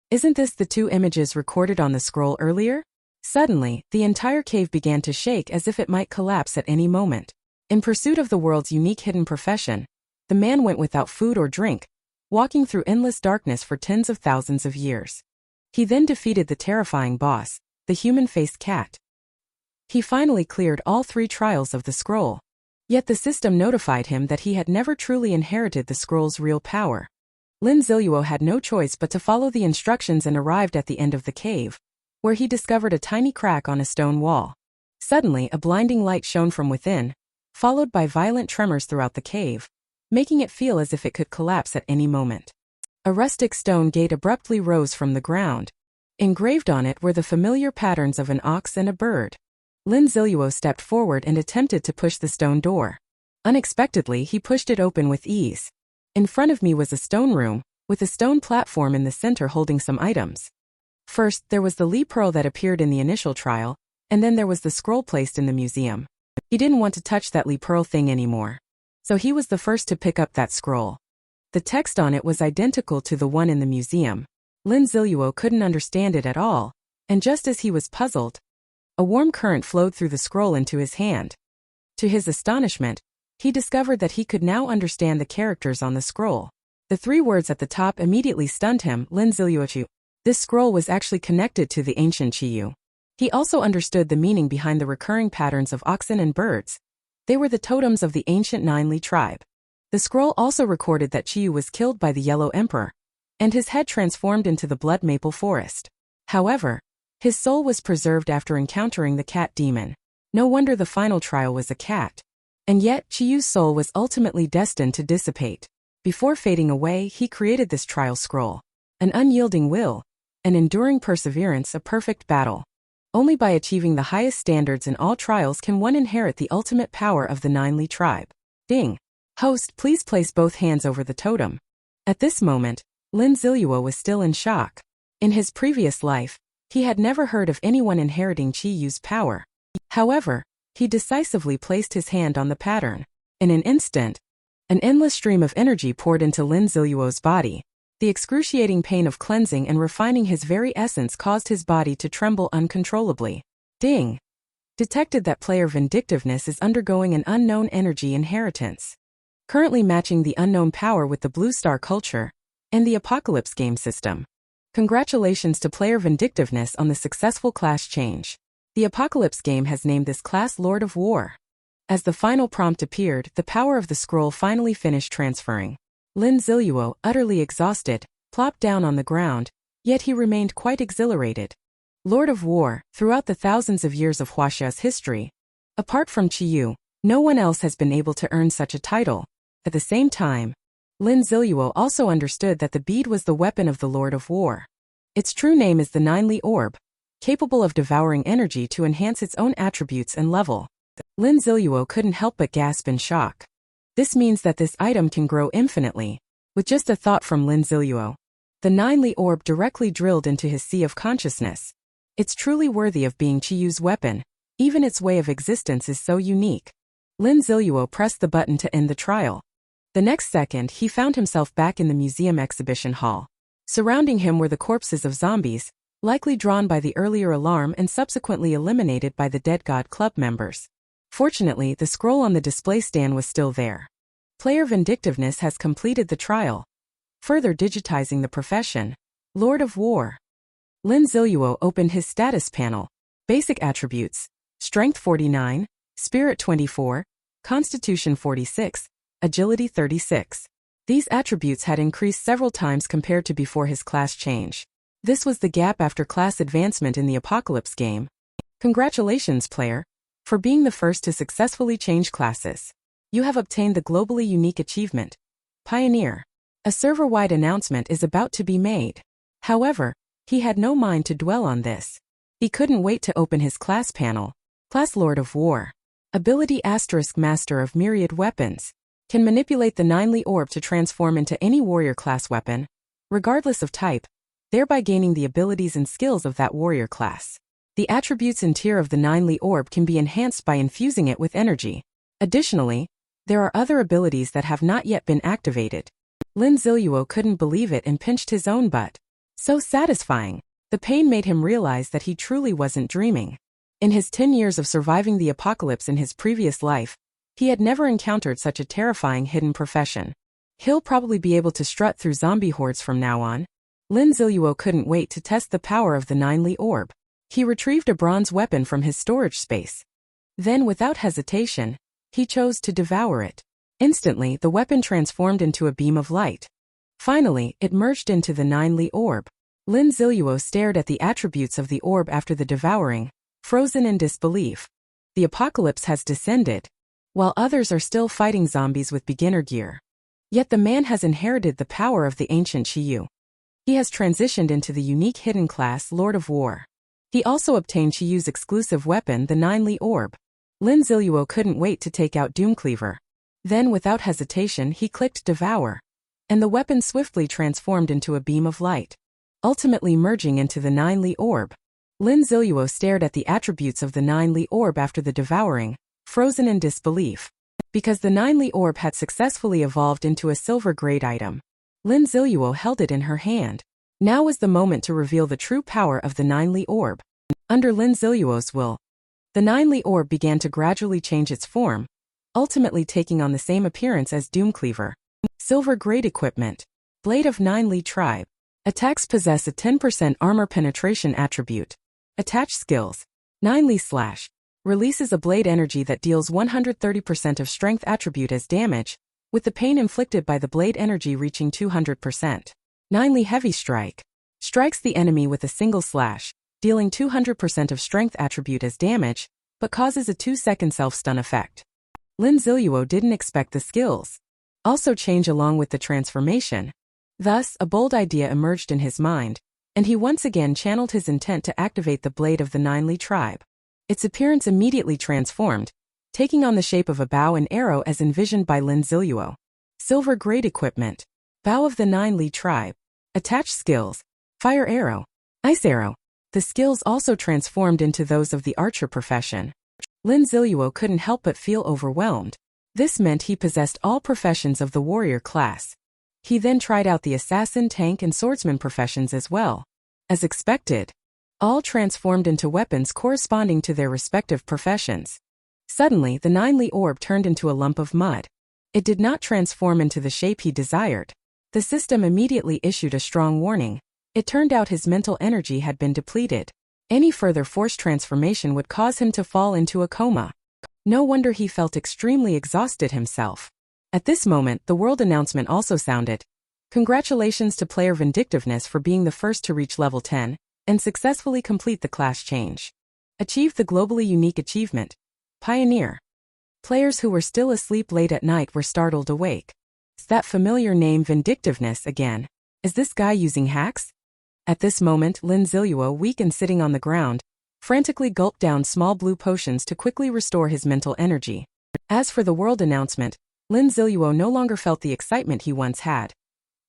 Isn't this the two images recorded on the scroll earlier? Suddenly, the entire cave began to shake as if it might collapse at any moment. In pursuit of the world's unique hidden profession, the man went without food or drink, walking through endless darkness for tens of thousands of years. He then defeated the terrifying boss, the human-faced cat. He finally cleared all 3 trials of the scroll. Yet the system notified him that he had never truly inherited the scroll's real power. Lin Ziluo had no choice but to follow the instructions and arrived at the end of the cave, where he discovered a tiny crack on a stone wall. Suddenly, a blinding light shone from within, followed by violent tremors throughout the cave, making it feel as if it could collapse at any moment. A rustic stone gate abruptly rose from the ground. Engraved on it were the familiar patterns of an ox and a bird. Lin Ziluo stepped forward and attempted to push the stone door. Unexpectedly, he pushed it open with ease. In front of me was a stone room, with a stone platform in the center holding some items. First, there was the Li pearl that appeared in the initial trial, and then there was the scroll placed in the museum. He didn't want to touch that Li pearl thing anymore. So he was the first to pick up that scroll. The text on it was identical to the one in the museum. Lin Ziluo couldn't understand it at all, and just as he was puzzled, A warm current flowed through the scroll into his hand. To his astonishment, he discovered that he could now understand the characters on the scroll. The 3 words at the top immediately stunned him, Lin Ziluo. This scroll was actually connected to the ancient Qiyu. He also understood the meaning behind the recurring patterns of oxen and birds. They were the totems of the ancient Ninli tribe. The scroll also recorded that Qiyu was killed by the Yellow Emperor, and his head transformed into the blood maple forest. However, his soul was preserved after encountering the cat demon. No wonder the final trial was a cat. And yet, Qiyu's soul was ultimately destined to dissipate. Before fading away, he created this trial scroll. An unyielding will, an enduring perseverance, a perfect battle. Only by achieving the highest standards in all trials can one inherit the ultimate power of the Ninli tribe. Ding. Host, please place both hands over the totem. At this moment, Lin Ziluo was still in shock. In his previous life, he had never heard of anyone inheriting Qiyu's power. However, he decisively placed his hand on the pattern. In an instant, an endless stream of energy poured into Lin Ziluo's body. The excruciating pain of cleansing and refining his very essence caused his body to tremble uncontrollably. Ding! Detected that player vindictiveness is undergoing an unknown energy inheritance, currently matching the unknown power with the Blue Star culture and the Apocalypse game system. Congratulations to player vindictiveness on the successful class change. The Apocalypse game has named this class Lord of War. As the final prompt appeared, the power of the scroll finally finished transferring. Lin Ziluo, utterly exhausted, plopped down on the ground, yet he remained quite exhilarated. Lord of War, throughout the thousands of years of Huaxia's history, apart from Qiyu, no one else has been able to earn such a title. At the same time, Lin Ziluo also understood that the bead was the weapon of the Lord of War. Its true name is the Ninli Orb, capable of devouring energy to enhance its own attributes and level. Lin Ziluo couldn't help but gasp in shock. This means that this item can grow infinitely. With just a thought from Lin Ziluo, the Ninli Orb directly drilled into his sea of consciousness. It's truly worthy of being Qiyu's weapon. Even its way of existence is so unique. Lin Ziluo pressed the button to end the trial. The next second, he found himself back in the museum exhibition hall. Surrounding him were the corpses of zombies, likely drawn by the earlier alarm and subsequently eliminated by the Dead God Club members. Fortunately, the scroll on the display stand was still there. Player vindictiveness has completed the trial, further digitizing the profession. Lord of War. Lin Ziluo opened his status panel. Basic attributes: Strength 49, Spirit 24, Constitution 46, Agility 36. These attributes had increased several times compared to before his class change. This was the gap after class advancement in the Apocalypse game. Congratulations, player, for being the first to successfully change classes. You have obtained the globally unique achievement, Pioneer. A server-wide announcement is about to be made. However, he had no mind to dwell on this. He couldn't wait to open his class panel. Class Lord of War. Ability * Master of Myriad Weapons. Can manipulate the Ninli Orb to transform into any warrior class weapon, regardless of type, thereby gaining the abilities and skills of that warrior class. The attributes and tier of the Ninli Orb can be enhanced by infusing it with energy. Additionally, there are other abilities that have not yet been activated. Lin Ziluo couldn't believe it and pinched his own butt. So satisfying. The pain made him realize that he truly wasn't dreaming. In his 10 years of surviving the apocalypse in his previous life, he had never encountered such a terrifying hidden profession. He'll probably be able to strut through zombie hordes from now on. Lin Ziluo couldn't wait to test the power of the Ninli Orb. He retrieved a bronze weapon from his storage space. Then, without hesitation, he chose to devour it. Instantly, the weapon transformed into a beam of light. Finally, it merged into the Ninli Orb. Lin Ziluo stared at the attributes of the orb after the devouring, frozen in disbelief. The apocalypse has descended, while others are still fighting zombies with beginner gear. Yet the man has inherited the power of the ancient Qiyu. He has transitioned into the unique hidden class Lord of War. He also obtained Qiyu's exclusive weapon, the Ninli Orb. Lin Ziluo couldn't wait to take out Doomcleaver. Then, without hesitation, he clicked Devour, and the weapon swiftly transformed into a beam of light, ultimately merging into the Ninli Orb. Lin Ziluo stared at the attributes of the Ninli Orb after the devouring, frozen in disbelief. Because the Ninli Orb had successfully evolved into a silver-grade item, Lin Ziluo held it in her hand. Now was the moment to reveal the true power of the Ninli Orb. Under Lin Ziluo's will, The nine-li orb began to gradually change its form, ultimately taking on the same appearance as Doomcleaver. Silver Grade Equipment. Blade of Nine-Li Tribe. Attacks possess a 10% armor penetration attribute. Attached skills. Nine-Li Slash. Releases a blade energy that deals 130% of strength attribute as damage, with the pain inflicted by the blade energy reaching 200%. Nine-Li Heavy Strike. Strikes the enemy with a single slash, dealing 200% of strength attribute as damage, but causes a 2-second self-stun effect. Lin Ziluo didn't expect the skills also change along with the transformation. Thus, a bold idea emerged in his mind, and he once again channeled his intent to activate the Blade of the Nine-Li Tribe. Its appearance immediately transformed, taking on the shape of a bow and arrow as envisioned by Lin Ziluo. Silver Grade Equipment. Bow of the Nine-Li Tribe. Attached skills. Fire Arrow. Ice Arrow. The skills also transformed into those of the archer profession. Lin Ziluo couldn't help but feel overwhelmed. This meant he possessed all professions of the warrior class. He then tried out the assassin, tank, and swordsman professions as well. As expected, all transformed into weapons corresponding to their respective professions. Suddenly, the Nine-Li orb turned into a lump of mud. It did not transform into the shape he desired. The system immediately issued a strong warning. It turned out his mental energy had been depleted. Any further forced transformation would cause him to fall into a coma. No wonder he felt extremely exhausted himself. At this moment, the world announcement also sounded. Congratulations to player Vindictiveness for being the first to reach level 10 and successfully complete the class change. Achieved the globally unique achievement. Pioneer. Players who were still asleep late at night were startled awake. It's that familiar name Vindictiveness again. Is this guy using hacks? At this moment, Lin Ziluo, weak and sitting on the ground, frantically gulped down small blue potions to quickly restore his mental energy. As for the world announcement, Lin Ziluo no longer felt the excitement he once had.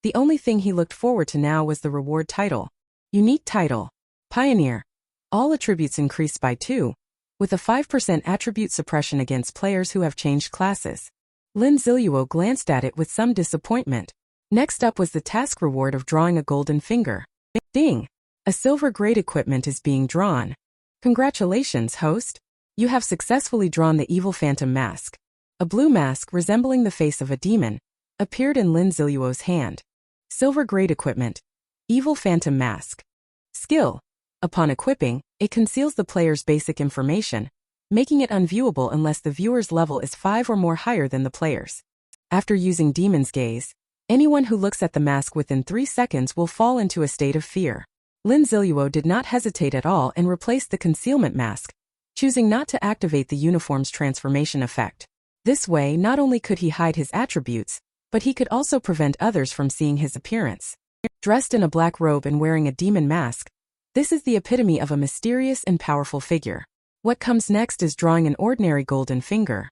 The only thing he looked forward to now was the reward title. Unique title. Pioneer. All attributes increased by 2, with a 5% attribute suppression against players who have changed classes. Lin Ziluo glanced at it with some disappointment. Next up was the task reward of drawing a golden finger. Ding! A silver grade equipment is being drawn. Congratulations, host! You have successfully drawn the evil phantom mask. A blue mask resembling the face of a demon appeared in Lin Ziluo's hand. Silver grade equipment. Evil phantom mask. Skill. Upon equipping, it conceals the player's basic information, making it unviewable unless the viewer's level is 5 or more higher than the player's. After using Demon's Gaze, anyone who looks at the mask within 3 seconds will fall into a state of fear. Lin Ziluo did not hesitate at all and replaced the concealment mask, choosing not to activate the uniform's transformation effect. This way, not only could he hide his attributes, but he could also prevent others from seeing his appearance. Dressed in a black robe and wearing a demon mask, this is the epitome of a mysterious and powerful figure. What comes next is drawing an ordinary golden finger.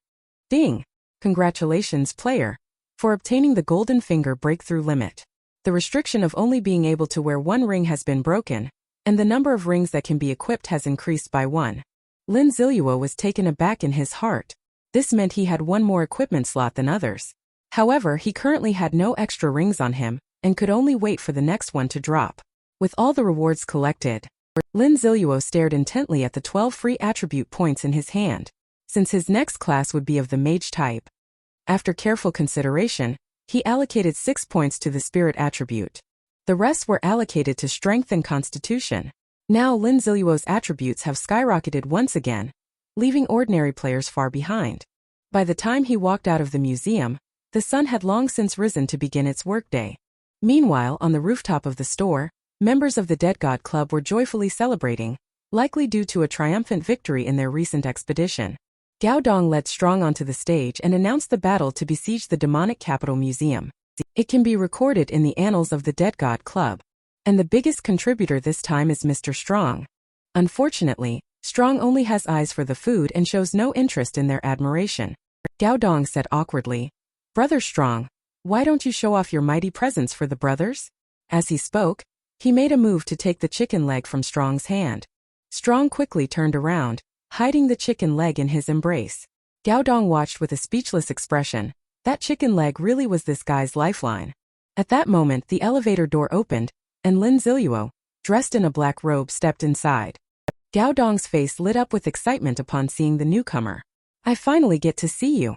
Ding! Congratulations, player, for obtaining the golden finger breakthrough limit. The restriction of only being able to wear 1 ring has been broken, and the number of rings that can be equipped has increased by 1. Lin Ziluo was taken aback in his heart. This meant he had 1 more equipment slot than others. However, he currently had no extra rings on him, and could only wait for the next one to drop. With all the rewards collected, Lin Ziluo stared intently at the 12 free attribute points in his hand, since his next class would be of the mage type. After careful consideration, he allocated 6 points to the spirit attribute. The rest were allocated to strength and constitution. Now Lin Ziluo's attributes have skyrocketed once again, leaving ordinary players far behind. By the time he walked out of the museum, the sun had long since risen to begin its workday. Meanwhile, on the rooftop of the store, members of the Dead God Club were joyfully celebrating, likely due to a triumphant victory in their recent expedition. Gao Dong led Strong onto the stage and announced the battle to besiege the demonic capital museum. It can be recorded in the annals of the Dead God Club. And the biggest contributor this time is Mr. Strong. Unfortunately, Strong only has eyes for the food and shows no interest in their admiration. Gao Dong said awkwardly, "Brother Strong, why don't you show off your mighty presence for the brothers?" As he spoke, he made a move to take the chicken leg from Strong's hand. Strong quickly turned around, hiding the chicken leg in his embrace. Gao Dong watched with a speechless expression. That chicken leg really was this guy's lifeline. At that moment, the elevator door opened, and Lin Ziluo, dressed in a black robe, stepped inside. Gao Dong's face lit up with excitement upon seeing the newcomer. I finally get to see you.